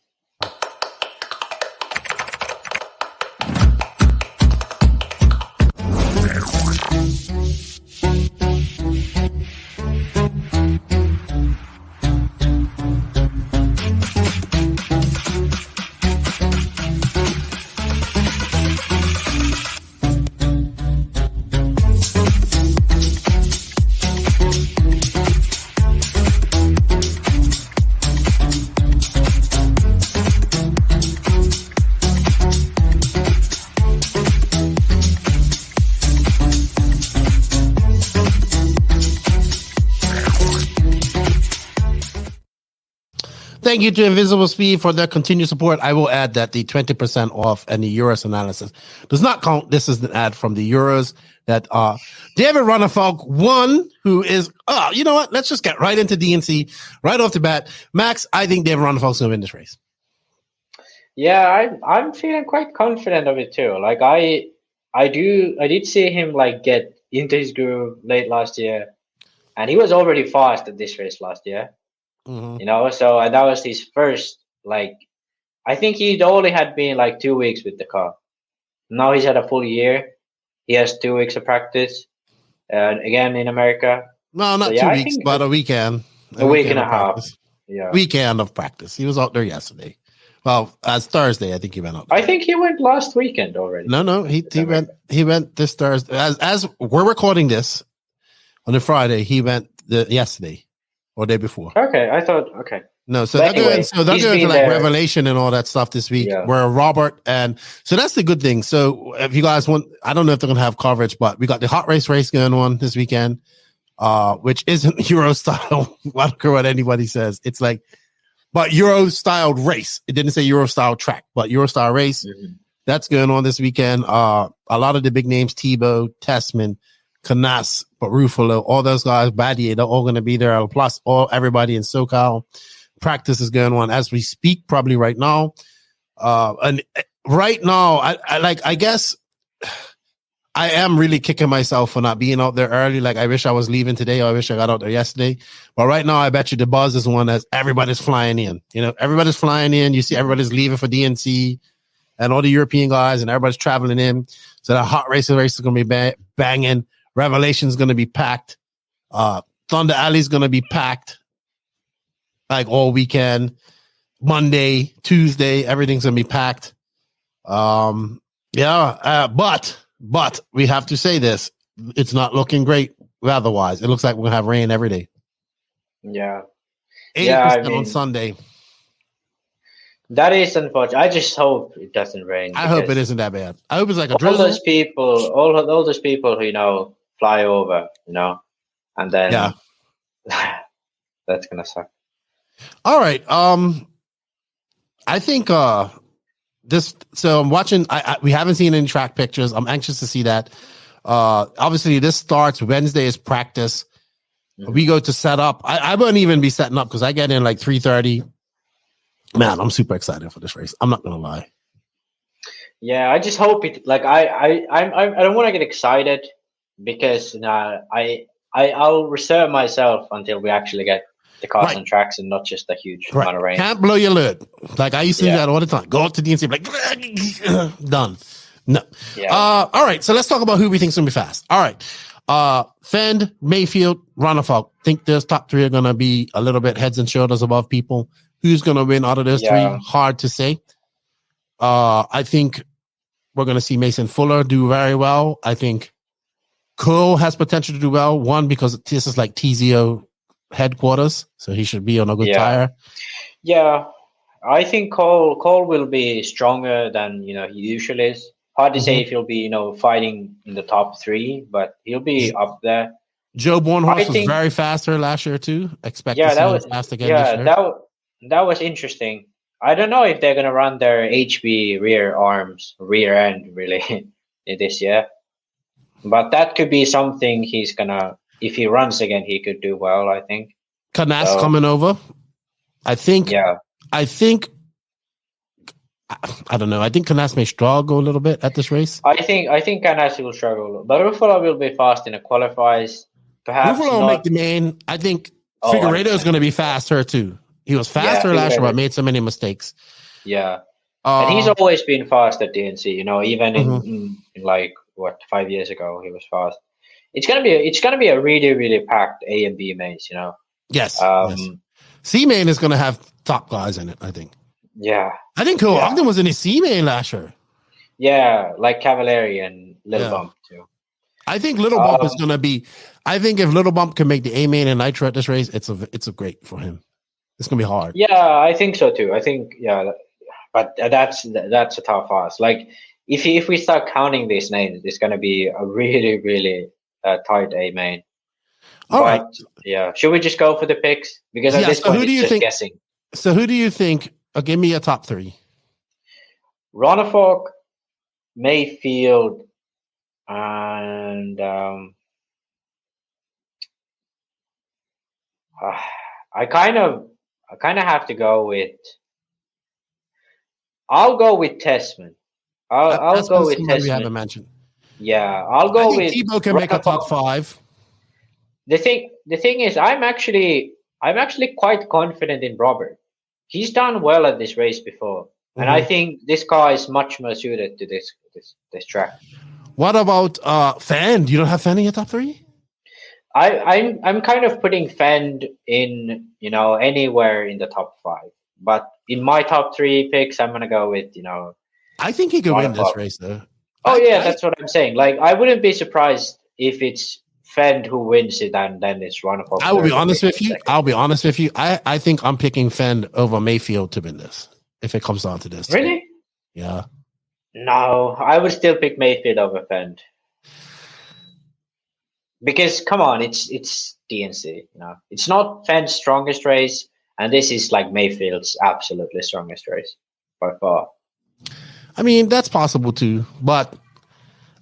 Thank you to Invisible Speed for their continued support. I will add that the 20% off and the Euros analysis does not count. This is an ad from the Euros that David Ronnefalk won, who is, you know what? Let's just get right into DNC right off the bat. Max, I think David Ronnefalk's going to win this race. Yeah, I'm feeling quite confident of it too. Like I did see him like get into his groove late last year, and he was already fast at this race last year. Mm-hmm. You know, so that was his first, like, I think he'd only had been like 2 weeks with the car. Now he's had a full year. He has 2 weeks of practice. Again in America. No, not 2 weeks, but a weekend. A week and a half. Yeah. Weekend of practice. He was out there yesterday. Well, as Thursday, I think he went out there. I think he went last weekend already. No, he went this Thursday. As we're recording this on a Friday, he went yesterday. Or day before. Okay, I thought, okay. No, so they're going to like Revelation and all that stuff this week, where Robert, and so that's the good thing. So if you guys want, I don't know if they're going to have coverage, but we got the hot race going on this weekend, which isn't Euro style. I don't care what anybody says. It's like, but Euro styled race. It didn't say Euro style track, but Euro style race. Mm-hmm. That's going on this weekend. A lot of the big names, Tebow, Tessman, Canas, but Ruffalo, all those guys, Badier, they're all going to be there. Plus, everybody in SoCal. Practice is going on as we speak, probably right now. And right now, I guess I am really kicking myself for not being out there early. Like, I wish I was leaving today, or I wish I got out there yesterday. But right now, I bet you the buzz is one as everybody's flying in. You know, everybody's flying in. You see everybody's leaving for DNC and all the European guys, and everybody's traveling in. So the hot race is going to be banging. Revelation's going to be packed. Thunder Alley's going to be packed like all weekend. Monday, Tuesday, everything's going to be packed. But we have to say this. It's not looking great weather-wise. It looks like we're going to have rain every day. Yeah. 80% on Sunday. That is unfortunate. I just hope it doesn't rain. I hope it isn't that bad. I hope it's like a drizzle. All those people who, you know, fly over, you know, and then that's gonna suck. All right. I think this. So I'm watching. We haven't seen any track pictures. I'm anxious to see that. Obviously, this starts Wednesday is practice. Mm-hmm. We go to set up. I wouldn't even be setting up because I get in like 3:30. Man, I'm super excited for this race. I'm not gonna lie. Yeah, I just hope it. Like I don't want to get excited because I'll reserve myself until we actually get the cars and tracks and not just a huge amount of rain. Can't blow your lid. Like I used to do that all the time. Go up to DNC, like done. No. Yeah. All right. So let's talk about who we think is gonna be fast. All right. Fend, Mayfield, Ronnefalk. Think those top three are gonna be a little bit heads and shoulders above people. Who's going to win out of those three? Hard to say. I think we're going to see Mason Fuller do very well. I think Cole has potential to do well. One, because this is like TZO headquarters, so he should be on a good tire. Yeah, I think Cole will be stronger than, you know, he usually is. Hard to say if he'll be, you know, fighting in the top three, but he'll be up there. Joe Bornhorst was very fast here last year too. Expect to see him fast again this year. That was interesting. I don't know if they're gonna run their HB rear end really this year, but that could be something he's gonna if he runs again, he could do well, I think. Canas coming over. I think. Yeah. I don't know. I think Canas may struggle a little bit at this race. I think Canas will struggle, but Ruffalo will be fast in the qualifiers. Perhaps Ruffalo will make the main. I think Figueiredo is going to be faster too. He was faster last year, but made so many mistakes. Yeah, and he's always been fast at DNC. You know, even in like 5 years ago, he was fast. It's gonna be a really, really packed A and B mains. You know. Yes. C main is going to have top guys in it, I think. Yeah. I think Cole Ogden was in his C main last year. Yeah, like Cavalieri and Little Bump too. I think Little Bump is going to be. I think if Little Bump can make the A main and Nitro at this race, it's a great for him. It's going to be hard. Yeah, I think so too. I think but that's a tough ask. Like if we start counting these names, it's going to be a really, really tight A main. All right. Yeah. Should we just go for the picks? Because at this point, it's just guessing. So who do you think? Give me a top three. Ronnefalk, Mayfield, and I kind of have to go with. I'll go with Tessman. I'll go with Tessman. We haven't mentioned. Yeah, I'll go with. Tebow can make a top 5. The thing is, I'm actually quite confident in Robert. He's done well at this race before, and I think this car is much more suited to this track. What about Fend? You don't have Fend in your top 3? I'm kind of putting Fend in, anywhere in the top 5, but in my top 3 picks, I'm gonna go with, I think he could win this race though. Oh that's what I'm saying. Like, I wouldn't be surprised if it's Fend who wins it, and then it's Ronnefalk. I will be honest with you. I'll be honest with you. I think I'm picking Fend over Mayfield to win this if it comes down to this. Really? Yeah. No, I would still pick Mayfield over Fend. Because come on, it's DNC. It's not Fend's strongest race, and this is like Mayfield's absolutely strongest race by far. I mean, that's possible too, but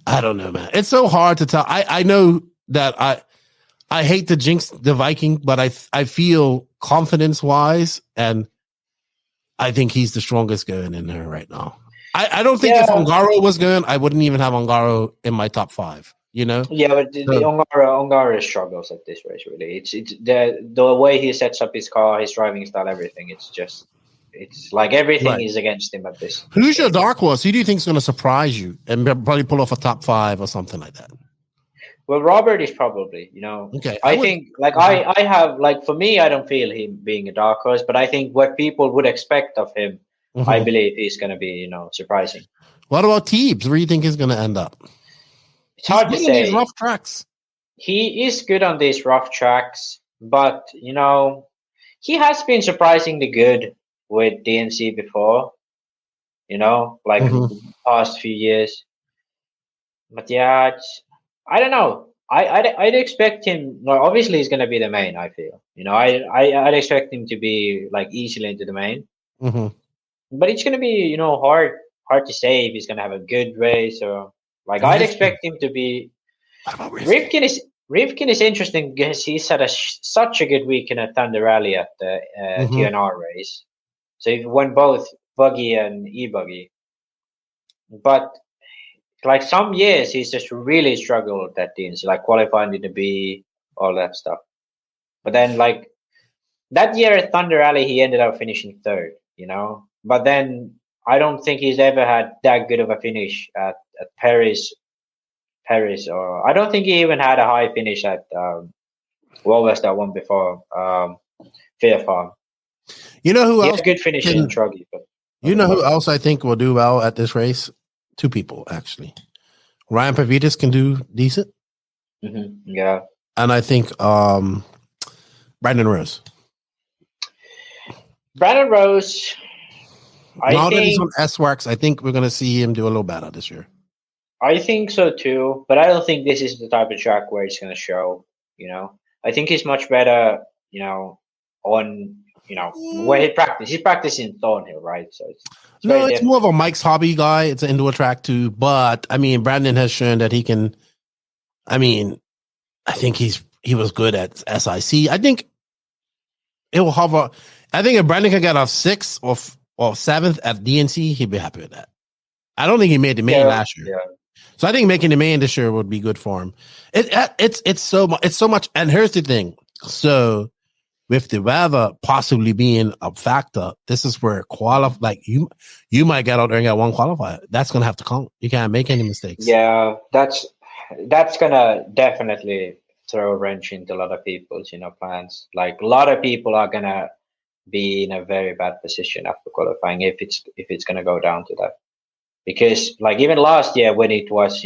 I don't know, man. It's so hard to tell. I know that I hate to jinx the Viking, but I feel confidence wise, and I think he's the strongest going in there right now. I don't think if Ongaro was going, I wouldn't even have Ongaro in my top 5. Yeah, but the Ongaro struggles at this race. Really, it's the way he sets up his car, his driving style, everything. It's like everything is against him at this. Who's your dark horse? Who do you think is going to surprise you and probably pull off a top 5 or something like that? Well, Robert is probably, Okay. I think, like, I have, like, for me, I don't feel him being a dark horse, but I think what people would expect of him, I believe he's going to be, surprising. What about Teebs? Where do you think he's going to end up? It's hard to say. These rough tracks. He is good on these rough tracks, but, he has been surprisingly good with DNC before, the past few years. But yeah, I don't know. I'd expect him. No, obviously he's going to be the main. I feel. I'd expect him to be like easily into the main. But it's going to be hard to say if he's going to have a good race or like. I'd expect him to be. Rivkin is interesting because he's had such a good weekend at Thunder Rally at the TNR race. So he won both buggy and e-buggy. But like some years, he's just really struggled at DNC, like qualifying in the B, all that stuff. But then like that year at Thunder Rally, he ended up finishing 3rd, But then I don't think he's ever had that good of a finish at Paris, or I don't think he even had a high finish at what was that one before Fair Farm. You know who else? He had a good finish in Truggy. But you know who else I think will do well at this race? 2 people, actually. Ryan Pavidis can do decent. Yeah. And I think Brandon Rose. Brandon Rose, now that he's on S-Works, I think we're going to see him do a little better this year. I think so too, but I don't think this is the type of track where it's going to show, I think he's much better, on, where he practices. He's practicing Thornhill, right? So it's more of a Mike's Hobby guy. It's an indoor track too, but I mean, Brandon has shown that he can. I mean, I think he's He was good at SIC. I think it will hover. I think if Brandon can get a 6th or 7th at DNC, he'd be happy with that. I don't think he made the main last year. Yeah. So I think making the main this year would be good for him. It's so much. And here's the thing. So with the weather possibly being a factor, this is where you might get out there and get one qualifier. That's gonna have to count. You can't make any mistakes. Yeah, that's gonna definitely throw a wrench into a lot of people's plans. Like a lot of people are gonna be in a very bad position after qualifying if it's gonna go down to that. Because like even last year when it was,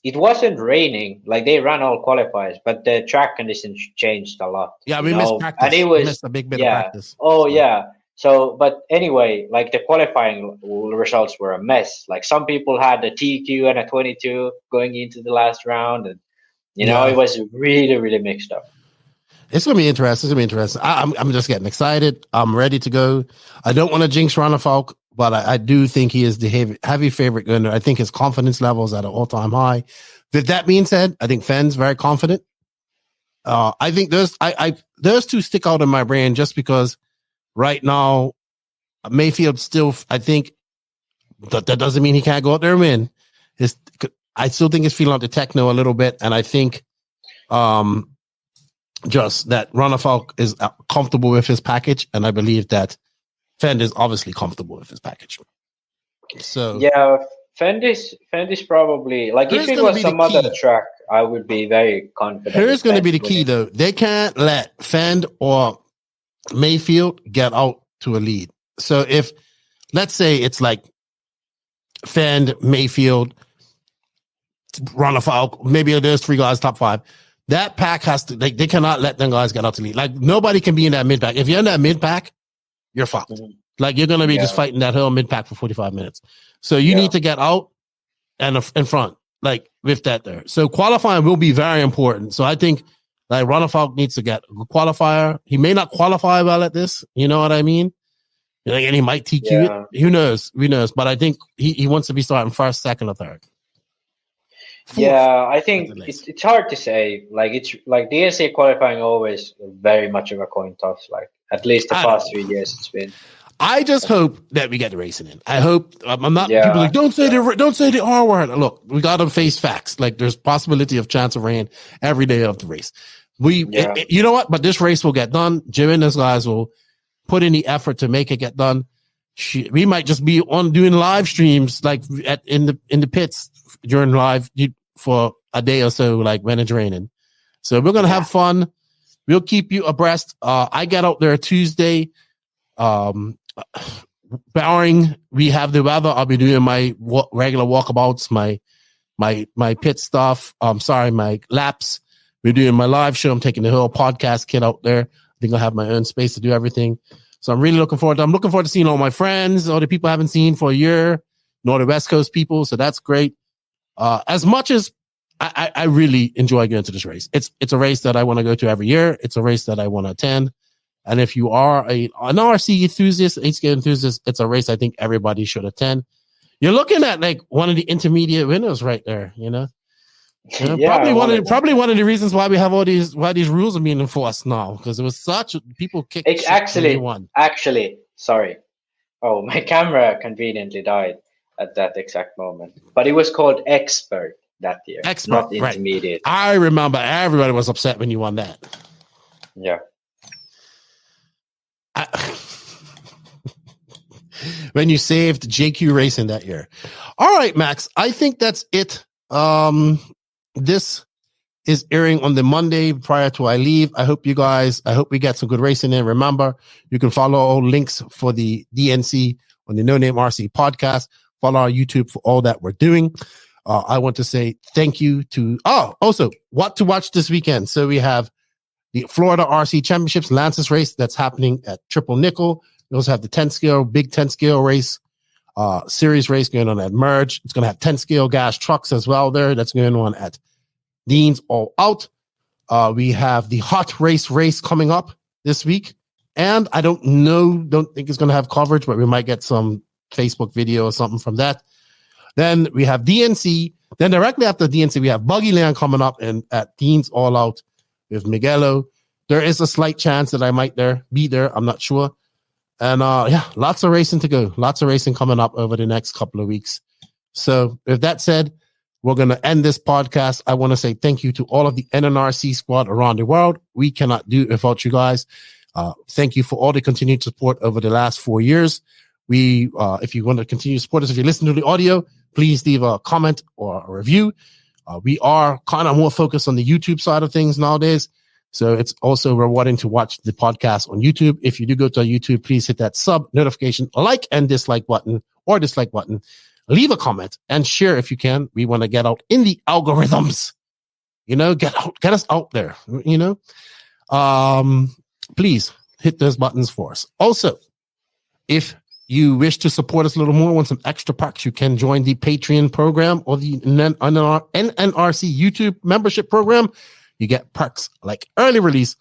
it wasn't raining, like they ran all qualifiers, but the track conditions changed a lot. Yeah, we missed practice. And we missed a big bit of practice. Oh yeah. So, but anyway, like the qualifying results were a mess. Like some people had a TQ and a 22 going into the last round, and it was really, really mixed up. It's gonna be interesting. I'm just getting excited. I'm ready to go. I don't want to jinx Ronnefalk, but I do think he is the heavy favorite gunner. I think his confidence level is at an all-time high. With that being said, I think Fenn's very confident. I think those two stick out in my brain just because right now Mayfield still. I think that doesn't mean he can't go out there and win. I still think he's feeling out the techno a little bit, and I think just that Ronnefalk is comfortable with his package, and I believe that Fend is obviously comfortable with his package. So yeah, Fend is probably like if it was some other track, I would be very confident. Here's going to be the key, though. They can't let Fend or Mayfield get out to a lead. So if, let's say it's like Fend, Mayfield, Ronnefalk, maybe there's 3 guys top 5. That pack has to, they cannot let them guys get out to lead. Like nobody can be in that mid pack. If you're in that mid pack, you're fucked. Mm-hmm. Like you're going to be just fighting that whole mid pack for 45 minutes. So you need to get out and in front, like with that there. So qualifying will be very important. So I think like Ronnefalk needs to get a qualifier. He may not qualify well at this. You know what I mean? Like, and he might TQ it. Who knows? But I think he wants to be starting first, second, or third. Yeah, I think it's hard to say. Like it's like DNC qualifying always very much of a coin toss. Like at least the past 3 years it's been. I just hope that we get the racing in. I hope I'm not people like don't say the R word. Look, we got to face facts. Like there's possibility of chance of rain every day of the race. You know what? But this race will get done. Jim and his guys will put in the effort to make it get done. We might just be on doing live streams like in the pits during live for a day or so, like when it's raining. So we're gonna have fun. We'll keep you abreast. I get out there Tuesday. Barring we have the weather, I'll be doing my regular walkabouts, my pit stuff. My laps. We're doing my live show. I'm taking the whole podcast kit out there. I think I'll have my own space to do everything. So I'm really looking forward to seeing all my friends, all the people I haven't seen for a year, all the West Coast people. So that's great. As much as I really enjoy going to this race. It's a race that I want to go to every year. It's a race that I want to attend. And if you are an RC enthusiast, HK enthusiast, it's a race I think everybody should attend. You're looking at like one of the intermediate winners right there, probably one of the reasons why we have why these rules are being enforced now, because it was people kicked. Actually, sorry. Oh, my camera conveniently died at that exact moment. But it was called Expert that year, not intermediate. Right. I remember everybody was upset when you won that. Yeah. When you saved JQ Racing that year. All right, Max. I think that's it. This is airing on the Monday prior to I leave. I hope we get some good racing in. Remember, you can follow all links for the DNC on the No Name RC podcast. Follow our YouTube for all that we're doing. I want to say thank you to, also what to watch this weekend. So we have the Florida RC Championships Lances race that's happening at Triple Nickel. We also have the big 10 scale race, series race going on at Merge. It's going to have 10 scale gas trucks as well there. That's going on at Dean's All Out. We have the Hot Race coming up this week. And I don't think it's going to have coverage, but we might get some Facebook video or something from that. Then we have DNC, Then directly after DNC, we have Buggy Land coming up and at Dean's All Out with Miguelo. There is a slight chance that I might be there. I'm not sure. And lots of racing to go. Lots of racing coming up over the next couple of weeks. So with that said, we're going to end this podcast. I want to say thank you to all of the NNRC squad around the world. We cannot do it without you guys. Thank you for all the continued support over the last 4 years. If you want to continue to support us, if you listen to the audio, please leave a comment or a review. We are kind of more focused on the YouTube side of things nowadays. So it's also rewarding to watch the podcast on YouTube. If you do go to YouTube, please hit that sub notification, like and dislike button or dislike button. Leave a comment and share if you can. We want to get out in the algorithms, get us out there, please hit those buttons for us. Also, if you wish to support us a little more, want some extra perks, you can join the Patreon program or the NNRC YouTube membership program. You get perks like early release,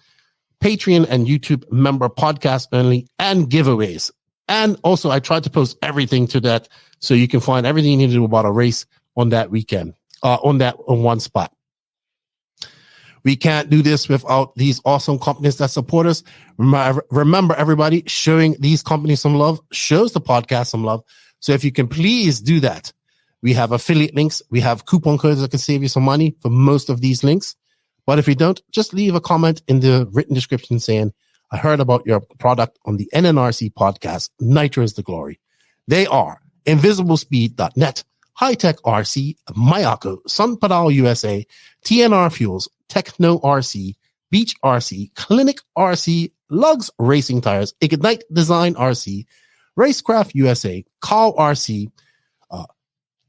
Patreon and YouTube member podcast only, and giveaways. And also, I tried to post everything to that so you can find everything you need to do about a race on that weekend, on one spot. We can't do this without these awesome companies that support us. Remember, everybody, showing these companies some love shows the podcast some love. So if you can please do that. We have affiliate links. We have coupon codes that can save you some money for most of these links. But if you don't, just leave a comment in the written description saying, I heard about your product on the NNRC podcast. Nitro is the glory. They are invisiblespeed.net, High-Tech RC, Mayako, Sunpadal USA, TNR Fuels, Techno RC, Beach RC, Clinic RC, Lugs Racing Tires, Ignite Design RC, Racecraft USA, Carl RC,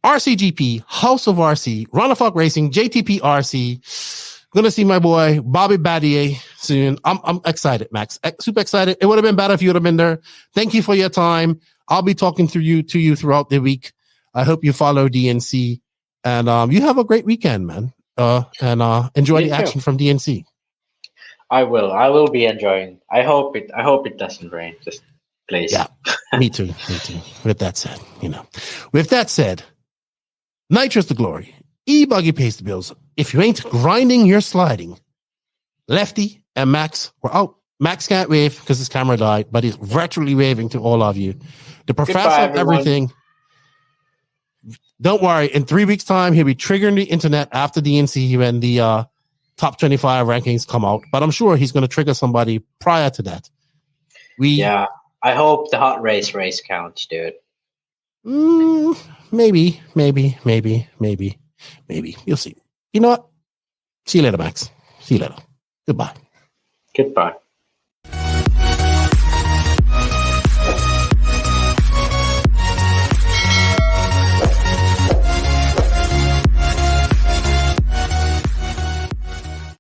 RCGP, House of RC, Runafuck Racing, JTP RC. Gonna see my boy Bobby Badier soon. I'm excited, Max. Super excited. It would have been better if you would have been there. Thank you for your time. I'll be talking to you throughout the week. I hope you follow DNC and you have a great weekend, man. And enjoy the action from DNC. I will. I will be enjoying. I hope it doesn't rain. Just please. Yeah, me too. With that said, Nitro's the glory. E-Buggy pays the bills. If you ain't grinding, you're sliding. Lefty and Max were out. Max can't wave because his camera died, but he's virtually waving to all of you. The professor of everything. Don't worry. In 3 weeks' time, he'll be triggering the internet after DNC when the top 25 rankings come out. But I'm sure he's going to trigger somebody prior to that. I hope the hot race counts, dude. Maybe. You'll see. You know what? See you later, Max. See you later. Goodbye.